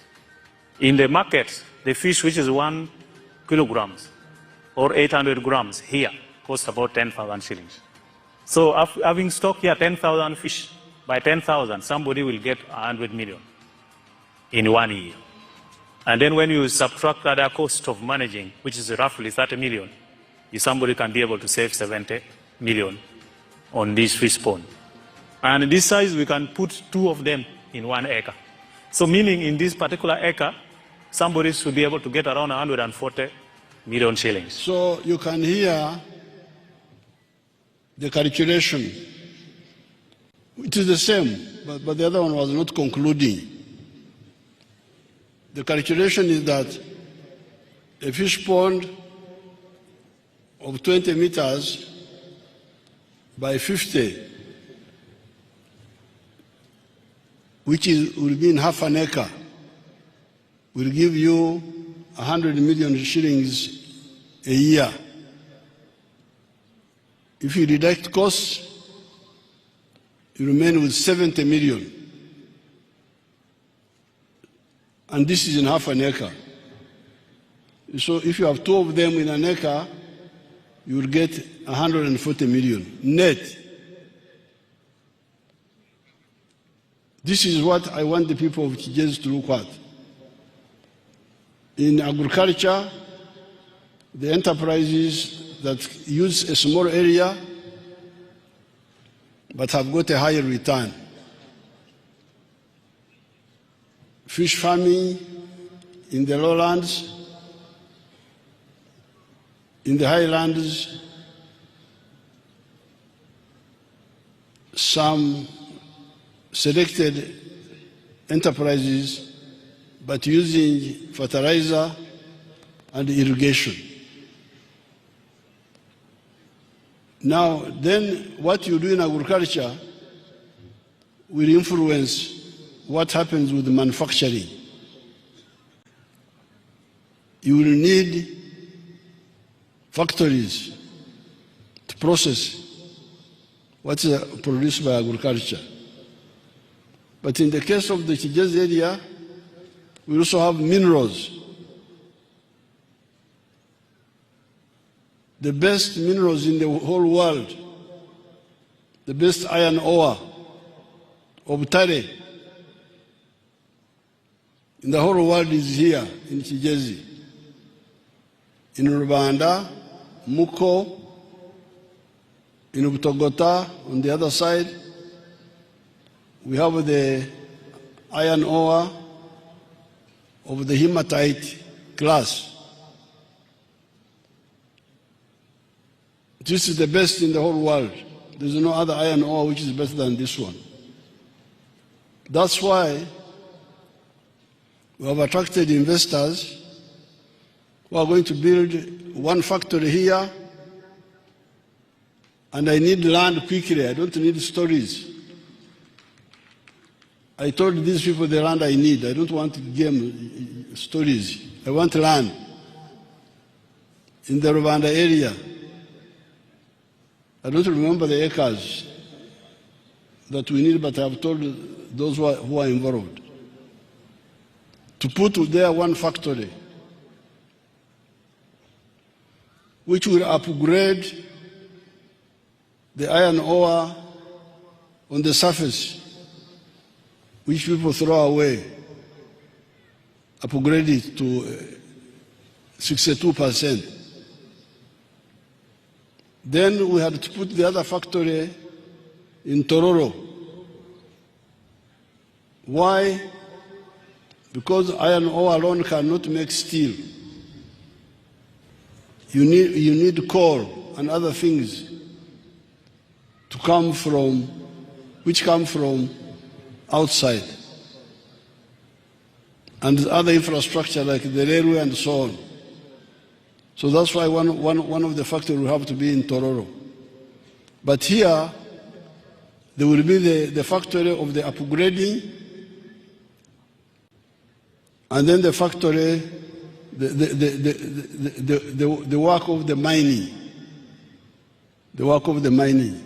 In the market, the fish, which is 1 kilograms or 800 grams here, costs about 10,000 shillings. So having stocked here 10,000 fish, by 10,000, somebody will get 100 million in 1 year. And then when you subtract the other cost of managing, which is roughly 30 million, somebody can be able to save 70 million on this fish pond. And this size, we can put 2 of them in 1 acre. So meaning in this particular acre, somebody should be able to get around 140 million shillings. So you can hear the calculation. It is the same, but the other one was not concluding. The calculation is that a fish pond of 20 meters by 50, which will be in half an acre, will give you 100 million shillings a year. If you deduct costs, you remain with 70 million. And this is in half an acre. So if you have 2 of them in an acre, you will get 140 million net. This is what I want the people of Kigezi to look at. In agriculture, the enterprises that use a small area but have got a higher return. Fish farming in the lowlands, in the highlands, some selected enterprises, but using fertilizer and irrigation. Now, then what you do in agriculture will influence what happens with manufacturing. you will need factories to process what is produced by agriculture. But in the case of the Kigezi area, we also have minerals. The best minerals in the whole world, the best iron ore of Tare in the whole world is here in Kigezi. In Rwanda, Muko, in Butogota, on the other side, we have the iron ore of the hematite class. This is the best in the whole world. There's no other iron ore which is better than this one. That's why we have attracted investors who are going to build one factory here, and I need land quickly. I don't need stories. I told these people the land I need. I don't want game stories. I want land in the Rwanda area. I don't remember the acres that we need, but I have told those who are involved to put there one factory which will upgrade the iron ore on the surface, which people throw away, upgrade it to 62%. Then we had to put the other factory in Tororo. Why? Because iron ore alone cannot make steel. You need coal and other things to come from, which come from outside. And other infrastructure like the railway and so on. So that's why one of the factories will have to be in Tororo. But here, there will be the factory of the upgrading, and then the factory, the work of the mining. The work of the mining.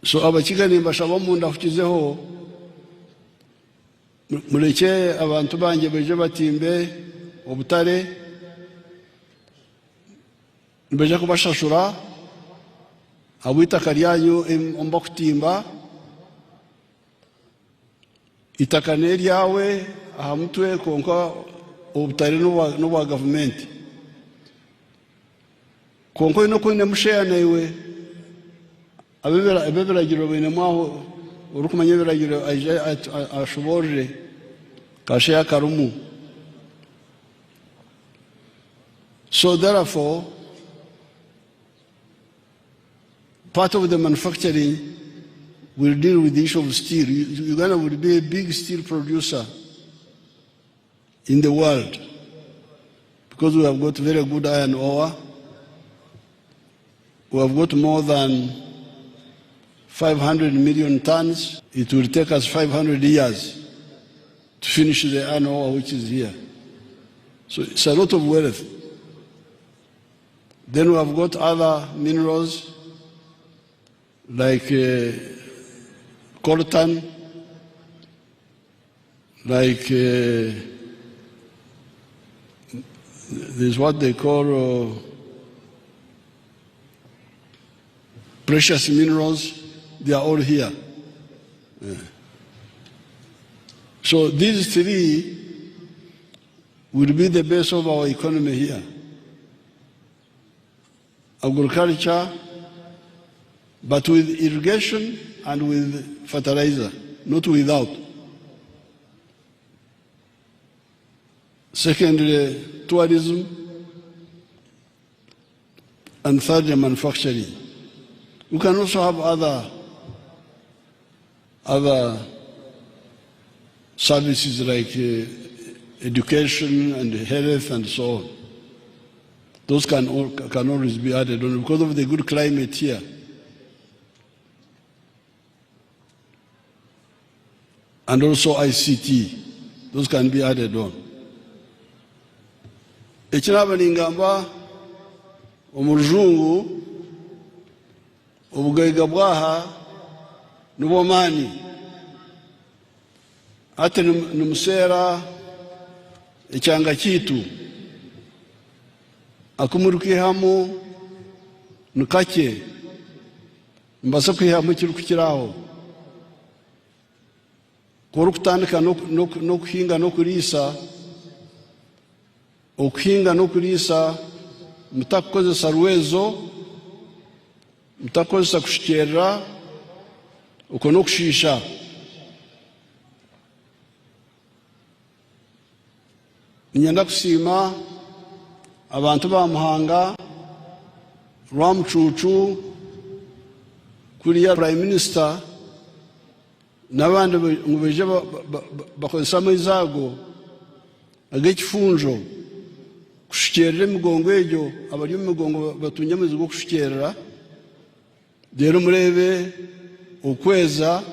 So abachigani mbashaba munda kukizeho mureke abantu banje beje batimbe obutare beje kubashashura abwita lyanyu omba kutimba itakane lyawe aha mutwe konka obutare n'obwa government konko ino ko nemusheya naiwe abebiragiro bene mwaho urukumanya ibiragiro aje ashoborere kasheya karumu. So therefore, part of the manufacturing will deal with the issue of steel. Uganda will be a big steel producer in the world because we have got very good iron ore. We have got more than 500 million tons. It will take us 500 years to finish the iron ore which is here. So it's a lot of wealth. Then we have got other minerals like coltan, like there's what they call precious minerals. They are all here. Yeah. So these three will be the base of our economy here. Agriculture, but with irrigation and with fertilizer, not without. Secondly, tourism, and thirdly, manufacturing. We can also have other services like education and health and so on. Those can always be added on because of the good climate here. And also ICT. those can be added on. Ekiraba ningamba omurujungu obugaiga bwaha nubomani ate numusera ekyanga kitu akumurukiramu nukake mbasa kwihamu kirukiraho kuri kutandika no kuhinga no kurisa okuhinga no kurisa mutakozesa rwezo mutakozesa kushikerera uko no kushisha nyenda kusima abantu ba Muhanga Rwamucucu kuriya Prime Minister n'abandi ngubeje bakozesa amazago agekifunjo kushikerera imigongo ejo abari mu migongo batunye amazigo kushikerera rero murebe ukweza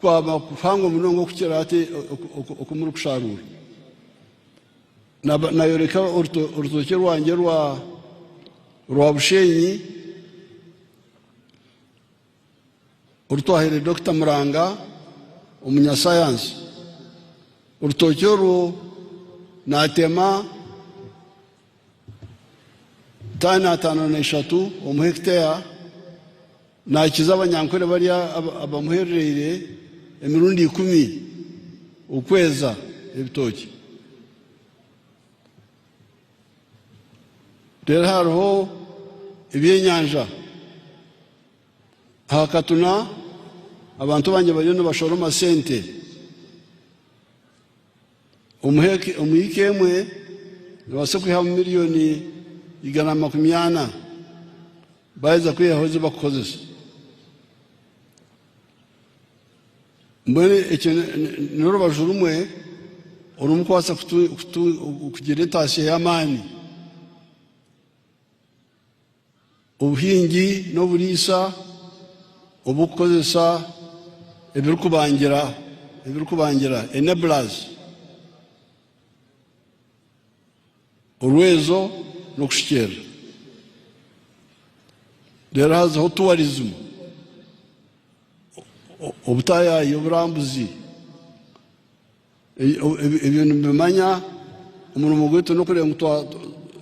kwaba kuhanga munongo kukirate okumuru kusharura nayoreka urutoke rwanjye rwa Bushenyi urutwahere Dr. Muranga umunyasayansi urutoke ru natema tana 5 umuhektea nakiza abanyankore bari abamuherereye emirundi 10 ukweza ebitoki rero hariho ibyenyanja hakatuna abantu banje bari no bashoroma sente umuyike emwe base kwiha miliyoni 180 baza kwihahoze bakozesa mbere noro bajurumwe urumkwasa kugira tasi y'amani ubuhingi no burisa obukozesa ebirukubangira enablers urwezo no kushikera rero hazaho tourism obutayayi oburambuzi ibintu bimanya umuntu gwitu no kurenga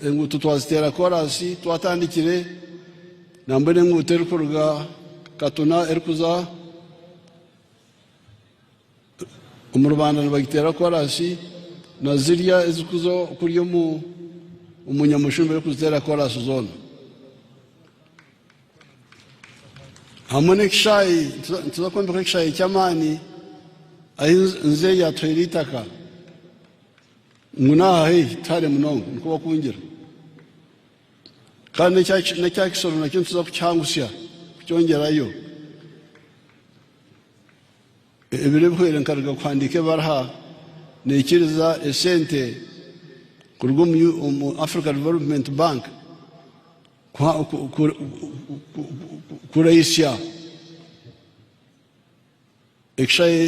engutu twazitera korasi twatandikire nambere ngutera kuruga katuna erikuza umurubanda bagitera korasi na ziriya ezikuzo kuriyo mu umunyamushumbe kuzitera korasi zone hamone kishayi tuzakwambika kishayi cyamani nze ya twiritaka nguna tare munongo nkuba kungira kandi cyakisoro nakyo tuzakucyangusya kucyongerayo ebire bwere nkarga kwandike barha nekiriza esente kurgo mu Africa Development Bank kuraisya ekshaye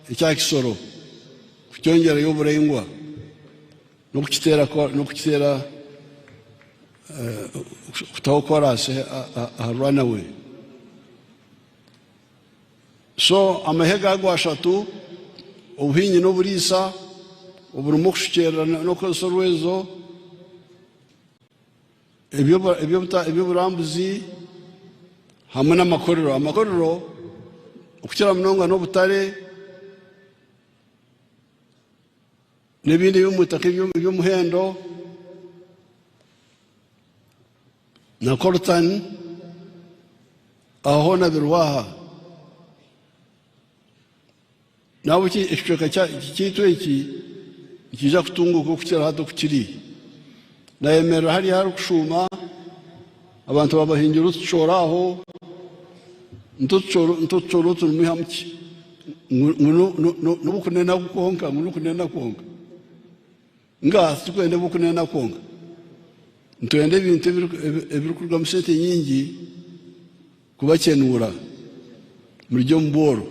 icyakisoro kucyongera yo burengwa no kukitera kutawukora se run away. So amahega gwashatu ubuhinyi no burisa uburumo kushikera no kosorwezo ebyo burambuzi hamwe n'amakorero ukira munonga no butare nebindi by'umutaka by'umuhendo na kortan aho na birwaha nawe ikishaka cyitwe kija kutunguka kukira hato kukiri na yemera hari kushuma abantu babahingira utshoraho ntutshoro tumuhamki nukunena kukonka nukunena konka ngasi kwende bukunena konka ntwende ibintu ebirukurwa musete nyingi kubakenura muri byo mboro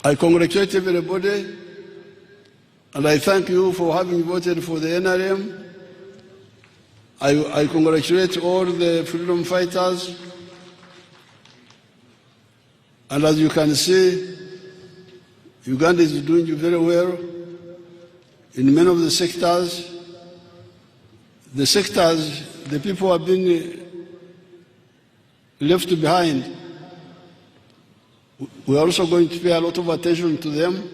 I congratulate everybody, and I thank you for having voted for the NRM. I congratulate all the freedom fighters. And as you can see, Uganda is doing very well in many of the sectors. The sectors, the people have been left behind. We are also going to pay a lot of attention to them.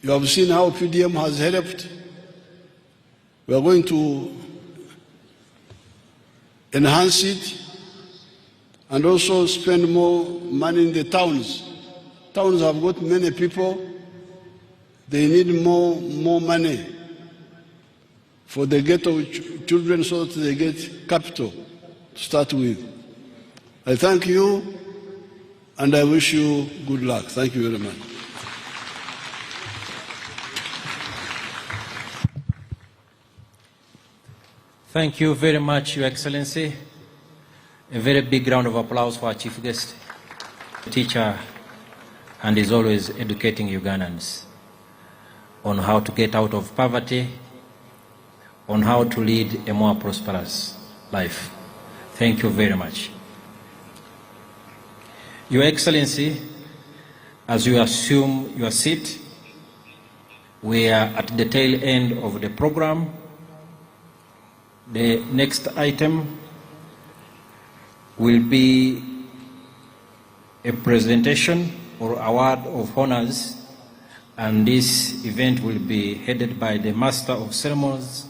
You have seen how PDM has helped. We are going to enhance it and also spend more money in the towns. Towns have got many people. They need more money for the ghetto children so that they get capital to start with. I thank you and I wish you good luck. Thank you very much. Thank you very much, Your Excellency. A very big round of applause for our chief guest, teacher, and is always educating Ugandans on how to get out of poverty, on how to lead a more prosperous life. Thank you very much. Your Excellency, as you assume your seat, we are at the tail end of the program. The next item will be a presentation or award of honors, and this event will be headed by the Master of Ceremonies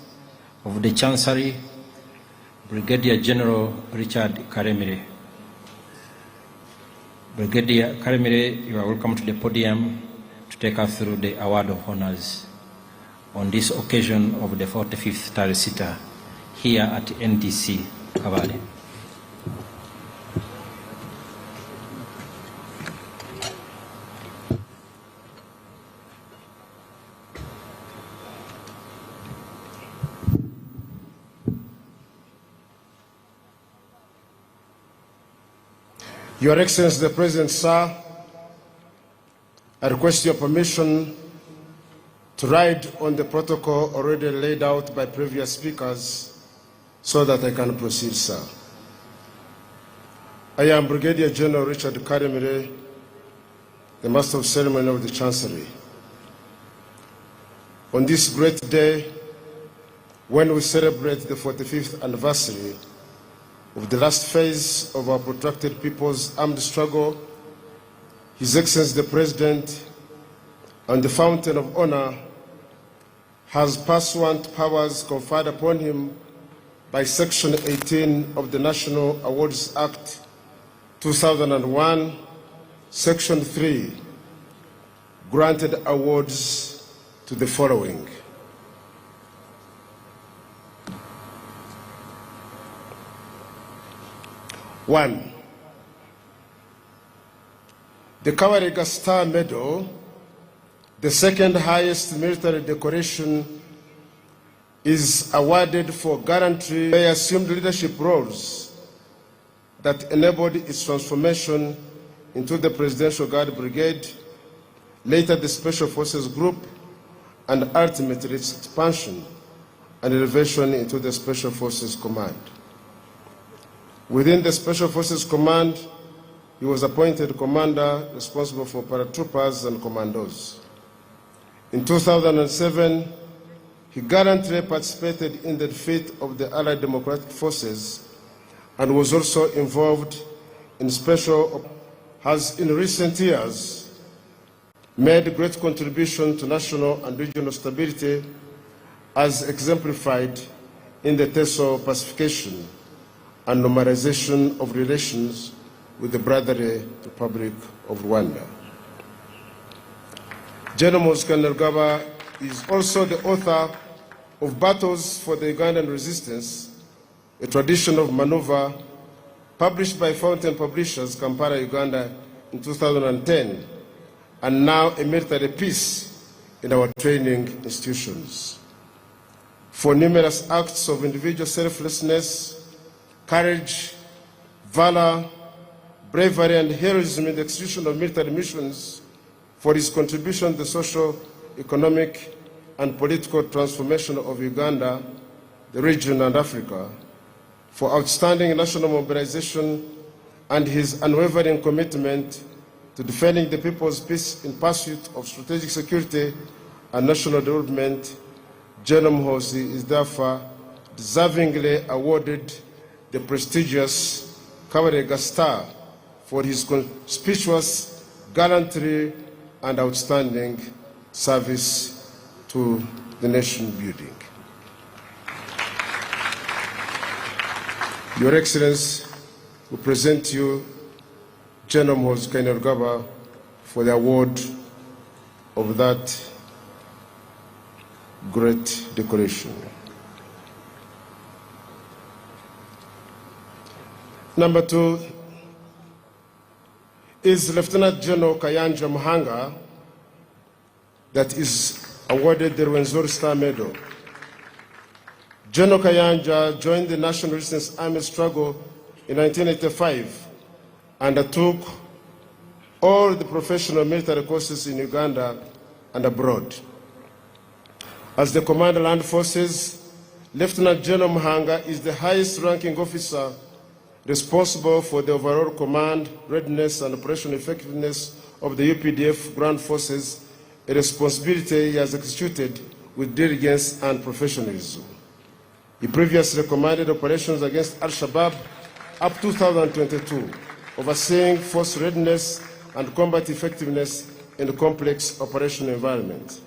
of the Chancery, Brigadier General Richard Karemire. Brigadier Karemire, you are welcome to the podium to take us through the award of honors on this occasion of the 45th Tarehe Sita here at NDC Kabale. Your Excellency the President, sir, I request your permission to ride on the protocol already laid out by previous speakers so that I can proceed, sir. I am Brigadier General Richard Karemire, the Master of Ceremony of the Chancery. On this great day, when we celebrate the 45th anniversary of the last phase of our protracted people's armed struggle, His Excellency the President and the Fountain of Honor has pursuant powers conferred upon him by Section 18 of the National Awards Act 2001, Section 3, granted awards to the following. One, the Kawarega Star Medal, the second highest military decoration, is awarded for gallantry. They assumed leadership roles that enabled its transformation into the Presidential Guard Brigade, later the Special Forces Group, and ultimately its expansion and elevation into the Special Forces Command. Within the Special Forces Command, he was appointed commander responsible for paratroopers and commandos. In 2007, he gallantly participated in the defeat of the Allied Democratic Forces and was also involved in has in recent years made great contribution to national and regional stability as exemplified in the TESO pacification and normalization of relations with the brotherly Republic of Rwanda. General Kainerugaba is also the author of Battles for the Ugandan Resistance, a tradition of maneuver, published by Fountain Publishers, Kampala, Uganda, in 2010, and now a military piece in our training institutions. For numerous acts of individual selflessness, courage, valor, bravery, and heroism in the execution of military missions, for his contribution to the social, economic, and political transformation of Uganda, the region, and Africa, for outstanding national mobilization and his unwavering commitment to defending the people's peace in pursuit of strategic security and national development, General Muhoozi is therefore deservingly awarded the prestigious Kabarega Star for his conspicuous gallantry and outstanding service to the nation building. Your Excellency, we present to you General Muhoozi Kainerugaba for the award of that great decoration. Number 2 is Lieutenant General Kayanja Muhanga, that is awarded the Rwenzori Star Medal. General Kayanja joined the National Resistance Army struggle in 1985 and undertook all the professional military courses in Uganda and abroad. As the Commander of Land Forces, Lieutenant General Muhanga is the highest ranking officer responsible for the overall command, readiness, and operational effectiveness of the UPDF Ground Forces, a responsibility he has executed with diligence and professionalism. He previously commanded operations against Al-Shabaab up to 2022, overseeing force readiness and combat effectiveness in a complex operational environment.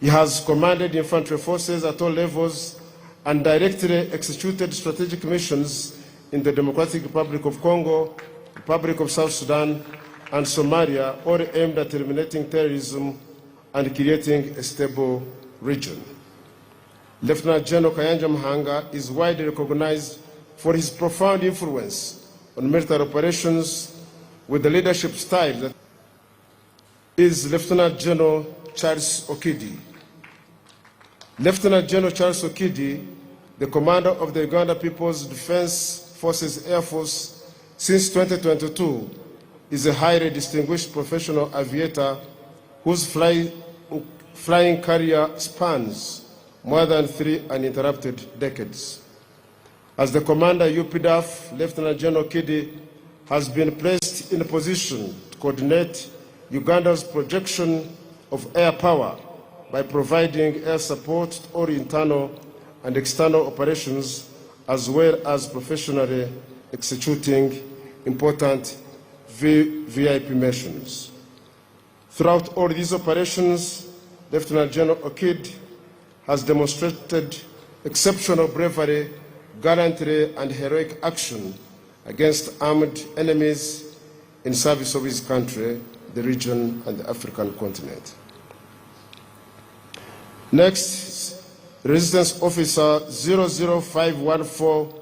He has commanded infantry forces at all levels and directly executed strategic missions in the Democratic Republic of Congo, Republic of South Sudan, and Somalia, all aimed at eliminating terrorism and creating a stable region. Lieutenant General Kayanja Muhanga is widely recognized for his profound influence on military operations with the leadership style that is Lieutenant General Charles Okidi. Lieutenant General Charles Okidi, the commander of the Uganda People's Defense Forces Air Force since 2022, is a highly distinguished professional aviator whose flying career spans more than 3 uninterrupted decades. As the commander UPDF, Lieutenant General Okidi has been placed in a position to coordinate Uganda's projection of air power by providing air support to all internal and external operations, as well as professionally executing important VIP missions. Throughout all these operations, Lieutenant General Okidi has demonstrated exceptional bravery, gallantry, and heroic action against armed enemies in service of his country, the region, and the African continent. Next, Resistance Officer 00514,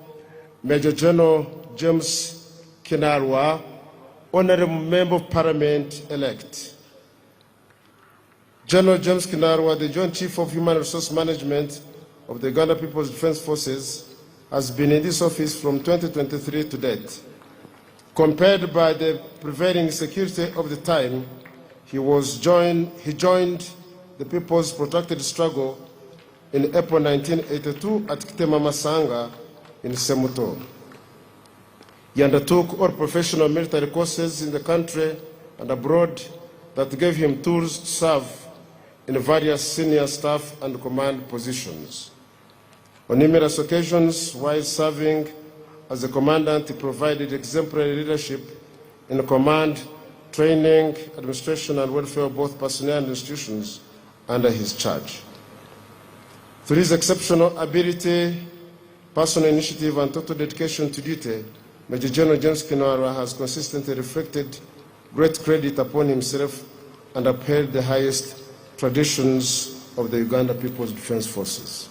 Major General James Kinarwa, Honorable Member of Parliament elect. General James Kinarwa, the Joint Chief of Human Resource Management of the Uganda People's Defense Forces, has been in this office from 2023 to date. Compared by the prevailing security of the time, he joined the People's Protracted Struggle in April 1982 at Kitema Masanga in Semuto. He undertook all professional military courses in the country and abroad that gave him tools to serve in various senior staff and command positions. On numerous occasions, while serving as a commandant, he provided exemplary leadership in command, training, administration, and welfare of both personnel and institutions under his charge. Through his exceptional ability, personal initiative, and total dedication to duty, Major General James Kinarwa has consistently reflected great credit upon himself and upheld the highest traditions of the Uganda People's Defense Forces.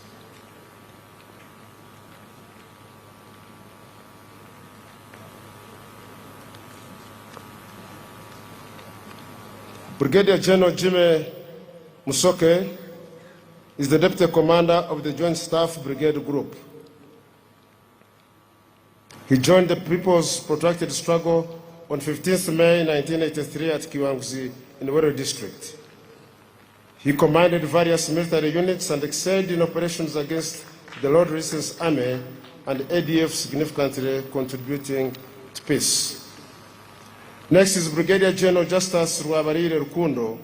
Brigadier General Jimmy Musoke is the Deputy Commander of the Joint Staff Brigade Group. He joined the People's Protracted Struggle on 15th May 1983 at Kiwanguzi in Wero district. He commanded various military units and excelled in operations against the Lord Resistance Army and ADF, significantly contributing to peace. Next is Brigadier General Justice Rwabarire Rukundo.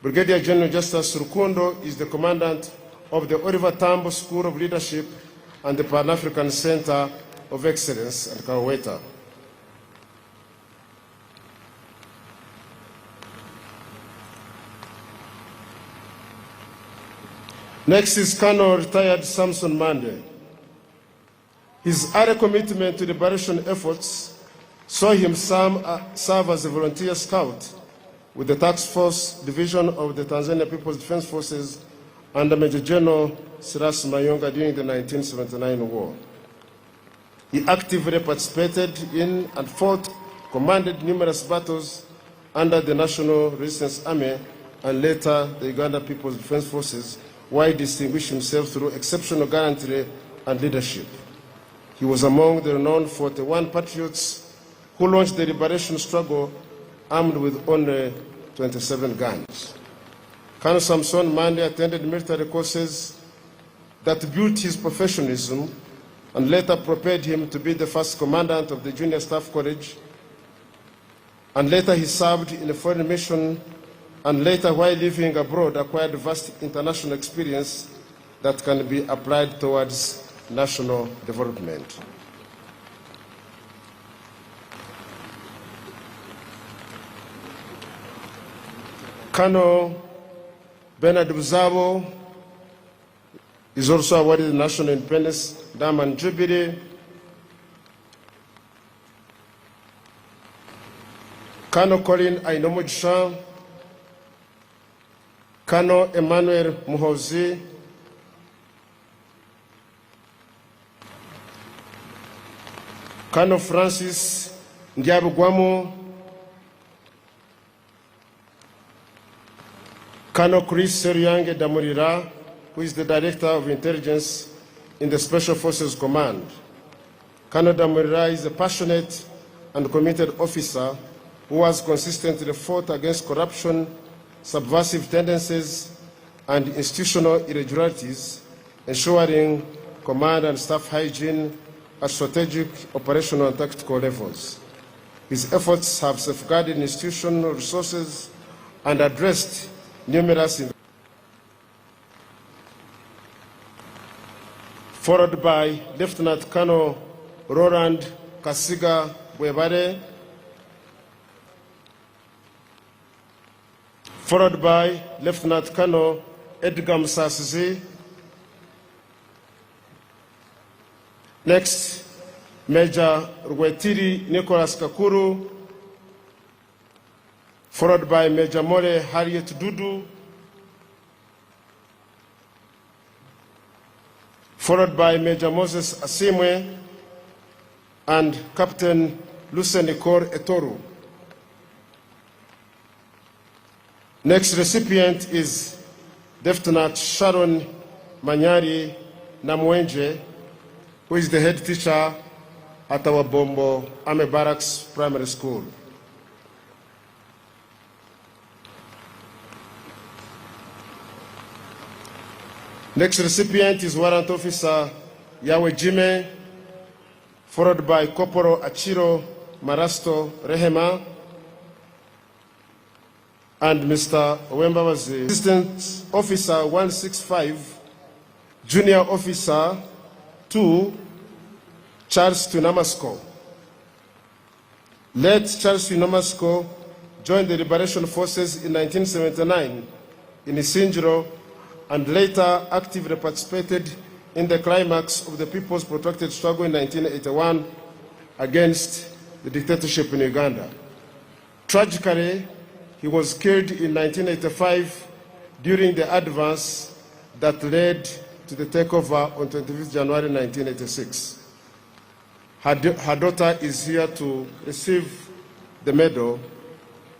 Brigadier General Justice Rukundo is the commandant of the Oliver Tambo School of Leadership and the Pan-African Center of Excellence at Kaweta. Next is Colonel retired Samson Mande. His early commitment to liberation efforts saw him serve as a volunteer scout with the Task Force Division of the Tanzania People's Defense Forces under Major General Silas Mayonga during the 1979 war. He actively participated in and fought, commanded numerous battles under the National Resistance Army and later the Uganda People's Defense Forces, while he distinguished himself through exceptional gallantry and leadership. He was among the renowned 41 patriots who launched the liberation struggle armed with only 27 guns. Colonel Samson Mande attended military courses that built his professionalism and later prepared him to be the first commandant of the Junior Staff College. And later he served in a foreign mission, and later while living abroad acquired vast international experience that can be applied towards national development. Colonel Bernard Buzabo is also awarded the National Independence Diamond Jubilee. Colonel Colin Ainomujisha, Colonel Emmanuel Muhozi, Colonel Francis Ndiabugwamu, Colonel Chris Seryange Damurira, who is the Director of Intelligence in the Special Forces Command. Colonel Damurira is a passionate and committed officer who has consistently fought against corruption, subversive tendencies, and institutional irregularities, ensuring command and staff hygiene at strategic, operational, and tactical levels. His efforts have safeguarded institutional resources and addressed numerous, followed by Lieutenant Colonel Roland Kasiga Bwebare, followed by Lieutenant Colonel Edgar Musasizi. Next, Major Rwetiri Nicholas Kakuru, followed by Major Mole Harriet Dudu, followed by Major Moses Asimwe and Captain Lucenicor Etoru. Next recipient is Lieutenant Sharon Manyari Namwenje, who is the head teacher at our Bombo Army Barracks Primary School. Next recipient is Warrant Officer Yawe Jime, followed by Corporal Achiro Marasto Rehema and Mr. Owembabazi. Assistant Officer 165, Junior Officer 2, Charles Tunamasko. Late Charles Tunamasko joined the Liberation Forces in 1979 in Isinjiro and later actively participated in the climax of the People's Protracted Struggle in 1981 against the dictatorship in Uganda. Tragically, he was killed in 1985 during the advance that led to the takeover on 25th January 1986. Her daughter is here to receive the medal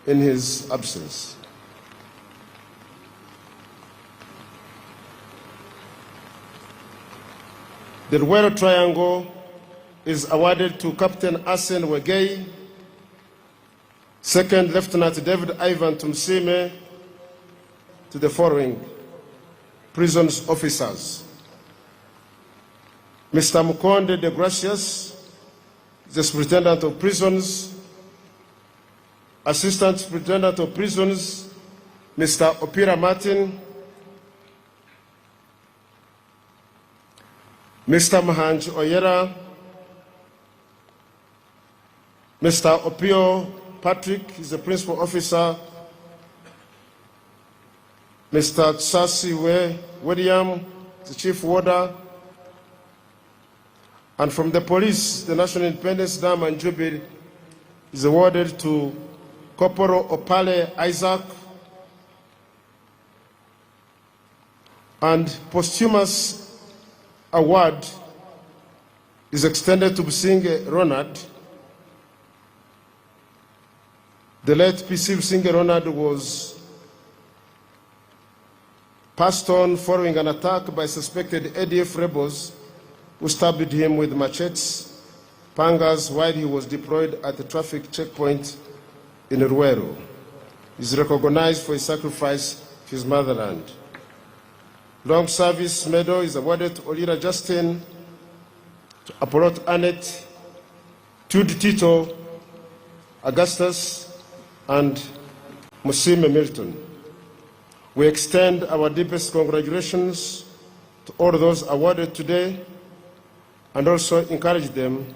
in his absence. The Ruwero Triangle is awarded to Captain Asen Wegei, Second Lieutenant David Ivan Tumsime to the following prisons officers. Mr. Mukonde de Gracias, the Superintendent of Prisons. Assistant Superintendent of Prisons, Mr. Opira Martin. Mr. Mahanj Oyera. Mr. Opio Patrick is the Principal Officer. Mr. Tsasi William, the Chief Warder. And from the police, the National Independence Dam and Jubilee is awarded to Corporal Opale Isaac. And posthumous award is extended to Businge Ronald. The late PC Businge Ronald was passed on following an attack by suspected ADF rebels who stabbed him with machetes, pangas, while he was deployed at the traffic checkpoint in Ruero. He is recognized for his sacrifice to his motherland. Long Service Medal is awarded to Olira Justin, to Apolot Annette, Tude Tito, Augustus, and Musime Milton. We extend our deepest congratulations to all those awarded today and also encourage them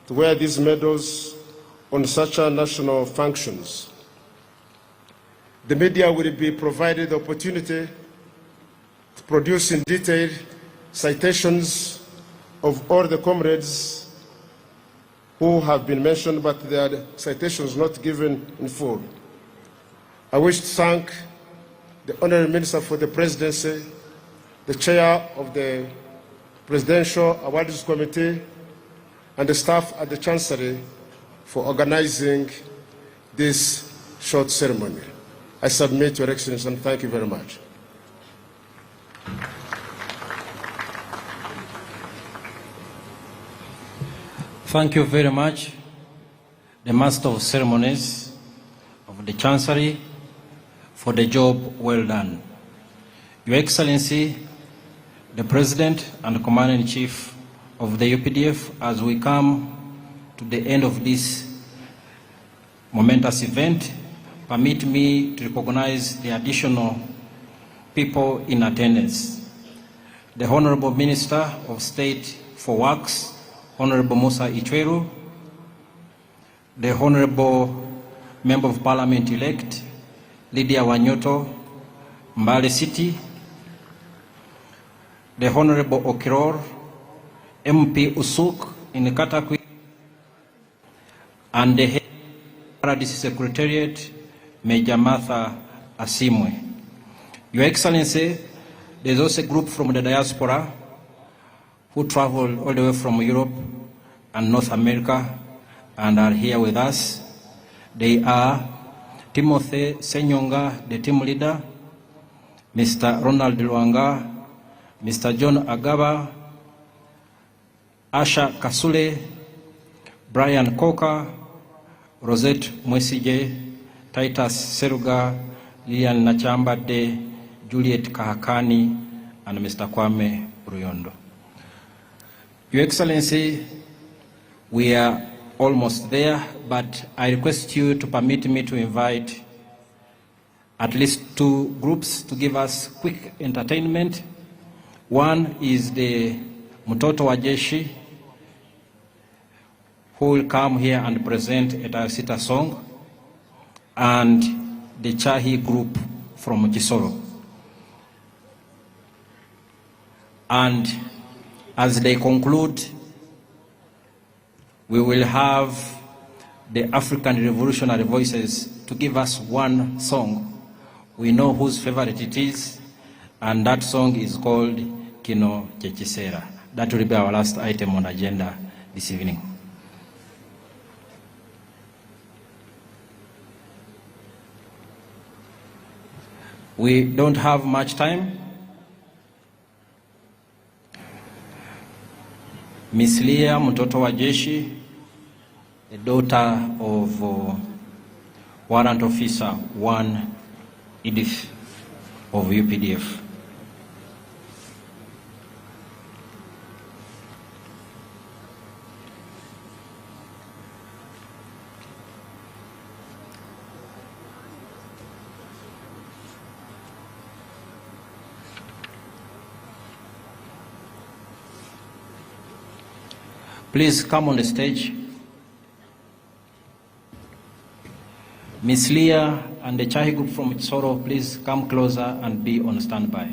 to wear these medals on such national functions. The media will be provided the opportunity to produce in detail citations of all the comrades who have been mentioned, but their citations not given in full. I wish to thank the Honorable Minister for the Presidency, the Chair of the Presidential Awards Committee, and the staff at the Chancery for organizing this short ceremony. I submit to Your Excellency and thank you very much. Thank you very much, the Master of Ceremonies of the Chancery, for the job well done. Your Excellency, the President and Commander-in-Chief of the UPDF, as we come to the end of this momentous event, permit me to recognize the additional people in attendance. The Honorable Minister of State for Works, Honorable Musa Ichweru, the Honorable Member of Parliament-elect, Lydia Wanyoto, Mbale City, the Honorable Okiror, MP Usuk in Katakwi, and the head of the Paradise Secretariat, Major Martha Asimwe. Your Excellency, there's also a group from the diaspora who traveled all the way from Europe and North America and are here with us. They are Timothy Senyonga, the team leader, Mr. Ronald Luanga, Mr. John Agaba, Asha Kasule, Brian Coker, Rosette Mwesije, Titus Seruga, Lilian Nachambade, Juliet Kahakani, and Mr. Kwame Ruyondo. Your Excellency, we are almost there, but I request you to permit me to invite at least two groups to give us quick entertainment. One is the Mtoto wa Jeshi, who will come here and present a Tarehe Sita song, and the Chahi group from Kisoro. And as they conclude, we will have the African Revolutionary Voices to give us one song. We know whose favorite it is, and that song is called Kino Chechisera. That will be our last item on agenda this evening. We don't have much time. Miss Leah Mtoto wa Jeshi, the daughter of Warrant Officer 1, Edith of UPDF. Please come on the stage. Ms. Leah and the Chahi group from Soro, please come closer and be on standby.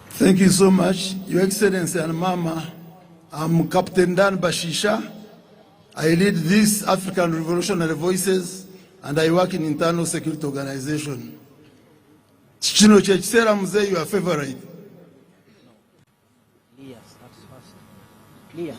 Thank you so much, Your Excellency and Mama. I'm Captain Dan Bashisha. I lead these African Revolutionary Voices and I work in internal security organization. Chino Chechisera Mzee, your favorite. Leah, that's first. Leah.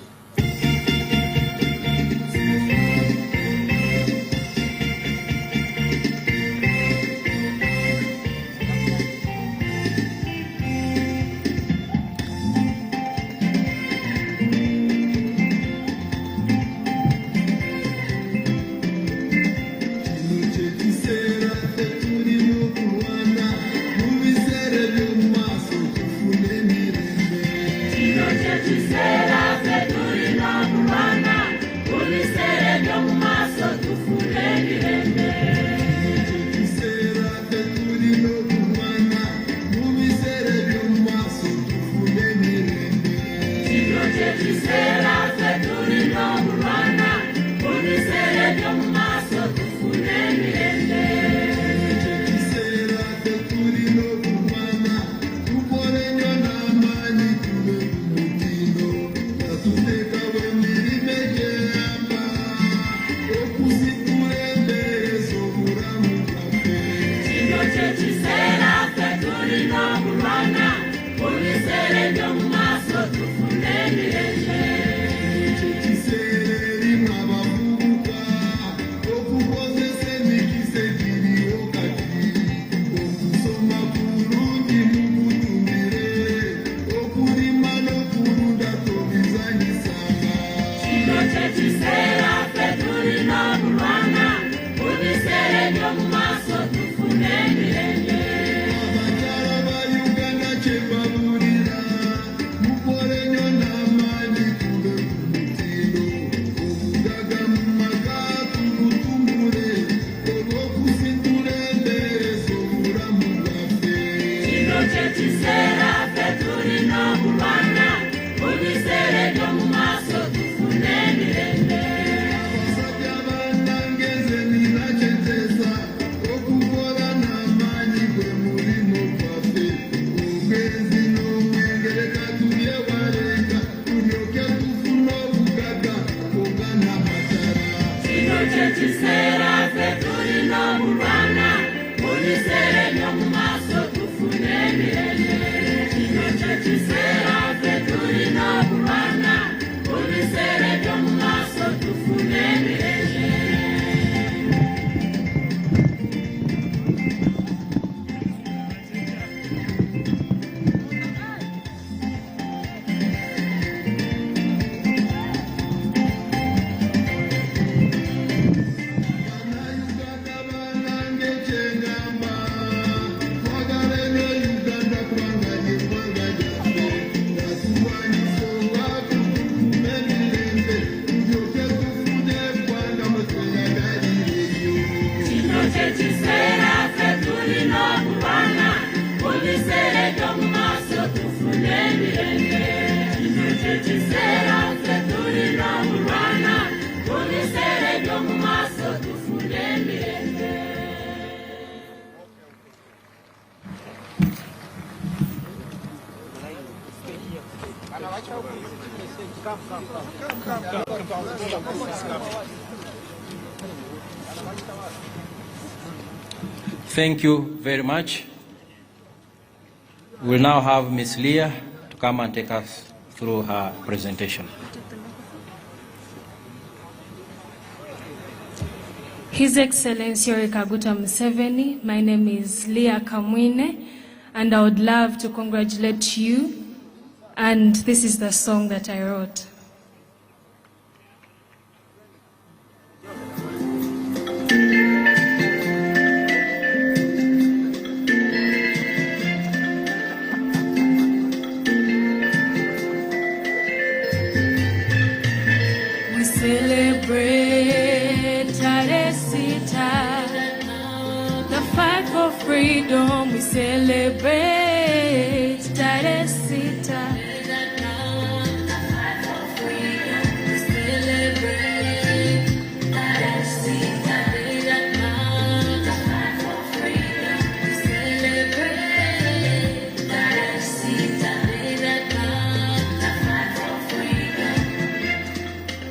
Thank you very much. We'll now have Ms. Leah to come and take us through her presentation. His Excellency Yoweri Kaguta Museveni, my name is Leah Kamwine, and I would love to congratulate you, and this is the song that I wrote. celebrate Tarehe Sita, the fight for freedom. We celebrate Tarehe Sita.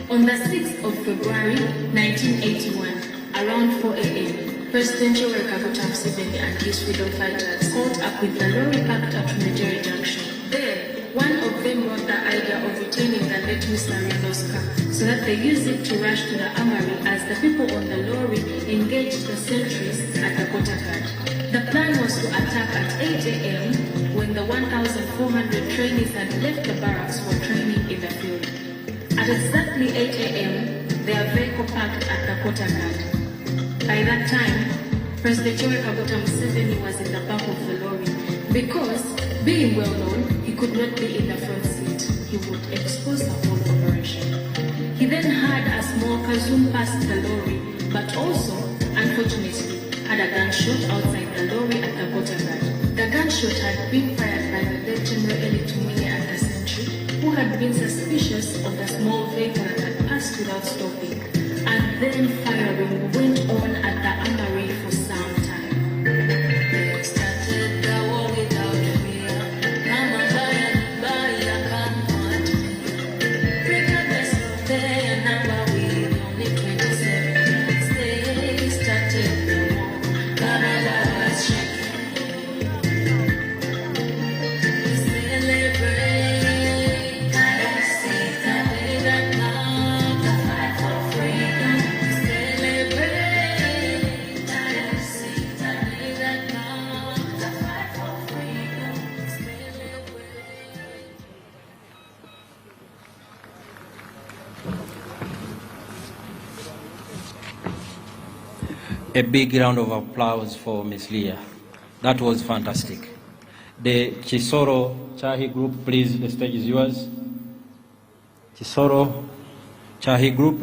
On the 6th of February 1981, around 4 a.m., President Yoweri Kaguta Museveni and his freedom fighters caught up with the lorry parked at Nigeria Junction. There, one of them brought the idea of retaining the late Mr. Rihanna's car so that they use it to rush to the armory as the people on the lorry engaged the sentries at the border guard. The plan was to attack at 8 a.m. when the 1,400 trainees had left the barracks for training in the field. At exactly 8 a.m., their vehicle parked at the border guard. By that time, President Yoweri Kaguta Museveni was in the back of the lorry because, being well known, he could not be in the front seat. He would expose the whole operation. He then had a small kazoom past the lorry, but also, unfortunately, had a gunshot outside the lorry at the border guard. The gunshot had been fired by the late General Eli Tumwine at the sentry, who had been suspicious of the small vehicle that had passed without stopping. And then firing went on at the armory for some time. They started the war without fear. Mama Baya come at me. Regardless of their number, we only 27. They started the war. Canada was shaking. Celebrate Tarehe Sita, that love, the fight for freedom. Celebrate Tarehe Sita, that love, the fight for freedom. A big round of applause for Ms. Leah. That was fantastic. The Chisoro Chahi group, please, the stage is yours. Chisoro Chahi group.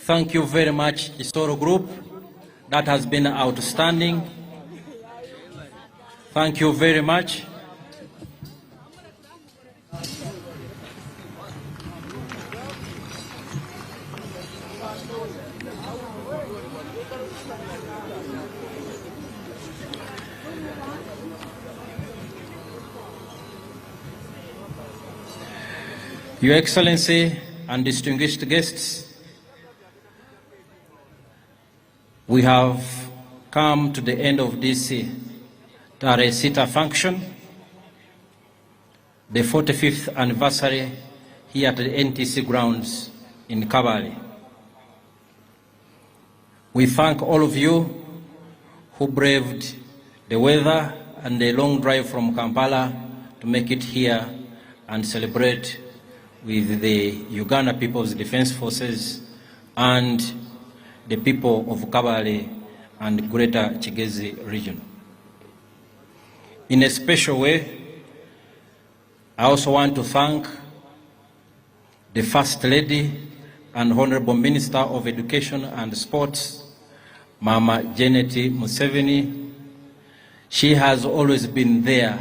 Thank you very much, Isoro Group. That has been outstanding. Thank you very much. Your Excellency and distinguished guests, we have come to the end of this Tarehe Sita function, the 45th anniversary here at the NTC grounds in Kabale. We thank all of you who braved the weather and the long drive from Kampala to make it here and celebrate with the Uganda People's Defense Forces and the people of Kabale and Greater Kigezi region. In a special way, I also want to thank the First Lady and Honorable Minister of Education and Sports, Mama Janet Museveni. She has always been there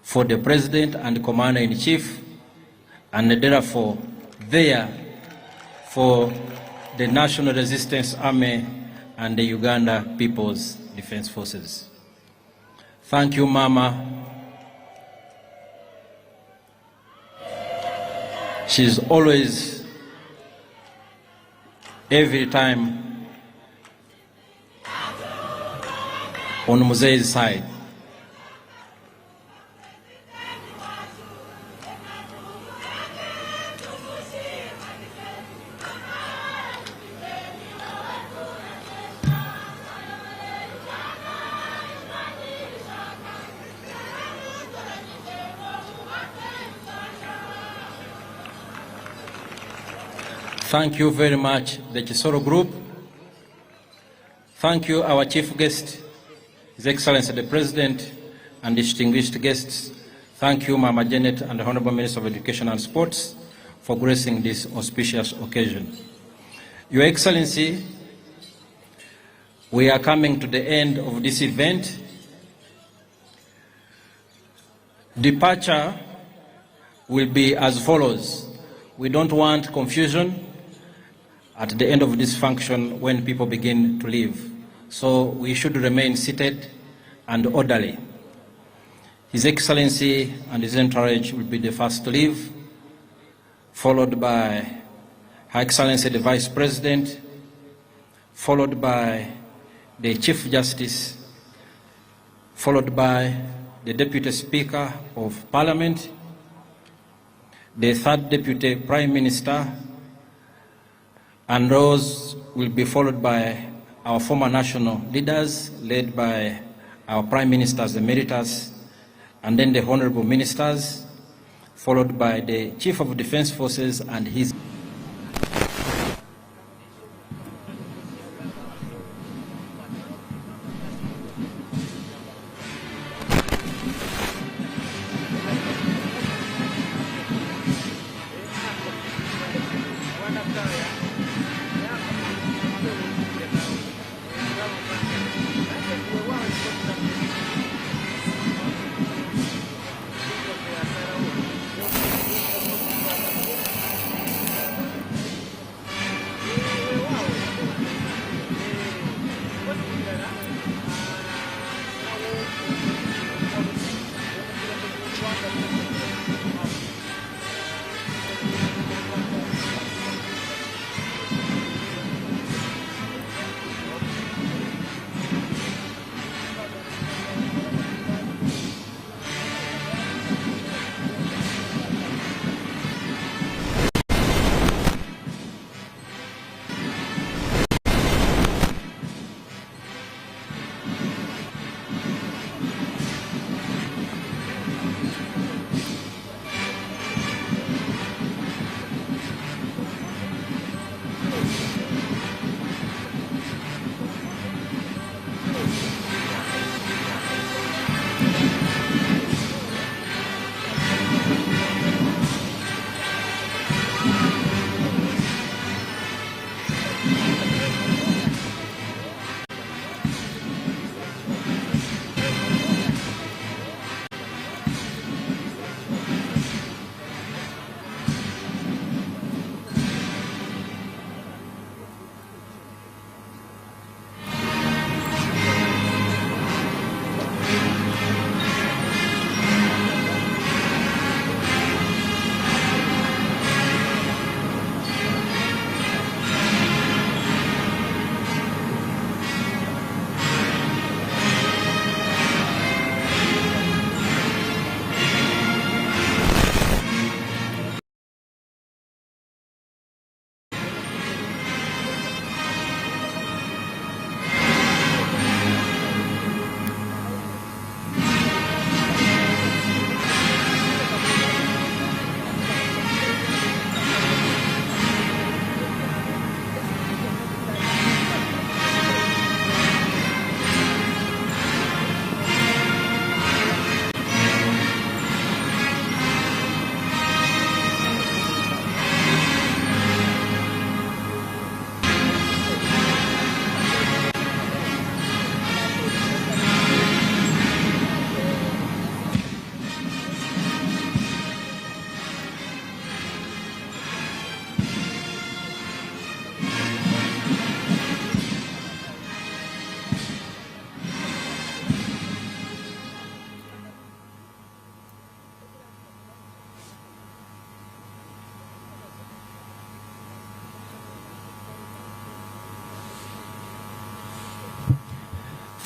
for the President and Commander-in-Chief, and therefore there for the National Resistance Army and the Uganda People's Defense Forces. Thank you, Mama. She's always, every time, on Muzee's side. Thank you very much, the Chisoro Group. Thank you, our chief guest, His Excellency the President, and distinguished guests. Thank you, Mama Janet and the Honorable Minister of Education and Sports, for gracing this auspicious occasion. Your Excellency, we are coming to the end of this event. Departure will be as follows. We don't want confusion at the end of this function when people begin to leave. So we should remain seated and orderly. His Excellency and His Entourage will be the first to leave, followed by Her Excellency the Vice President, followed by the Chief Justice, followed by the Deputy Speaker of Parliament, the third Deputy Prime Minister, and those will be followed by our former national leaders, led by our Prime Ministers Emeritus, and then the Honorable Ministers, followed by the Chief of Defense Forces and his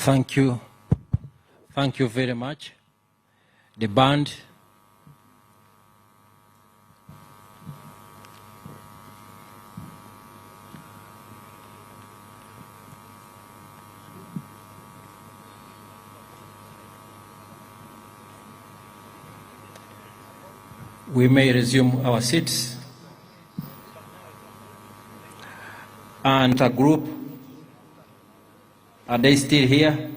Thank you. Thank you very much. The band. We may resume our seats. And a group, are they still here?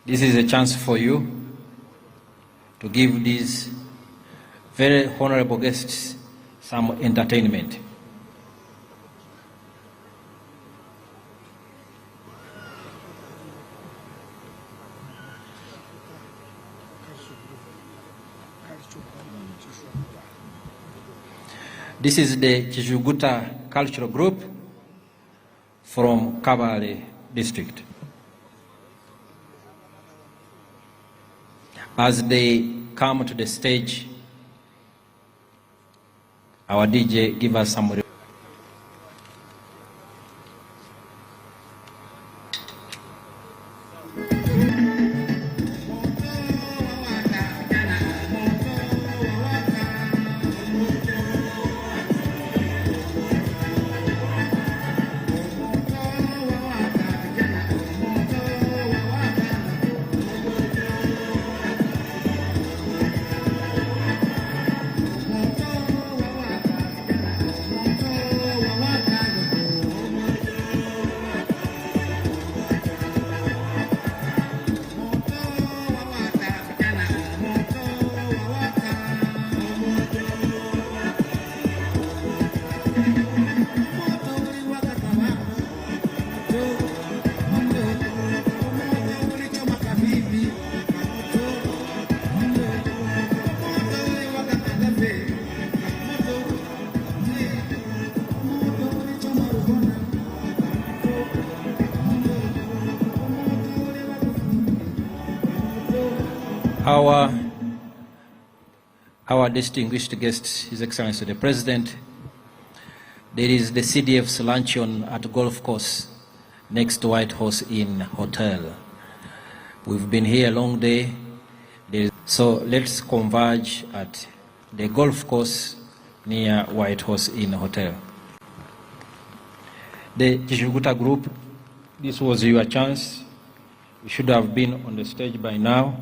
This is a chance for you to give these very honorable guests some entertainment. This is the Chijuguta Cultural Group from Kabale District. As they come to the stage, our DJ give us some. Our distinguished guest, His Excellency the President, there is the CDF's luncheon at golf course next to White Horse Inn Hotel. We've been here a long day, so let's converge at the golf course near White Horse Inn Hotel. The Chijuguta Group, this was your chance. You should have been on the stage by now.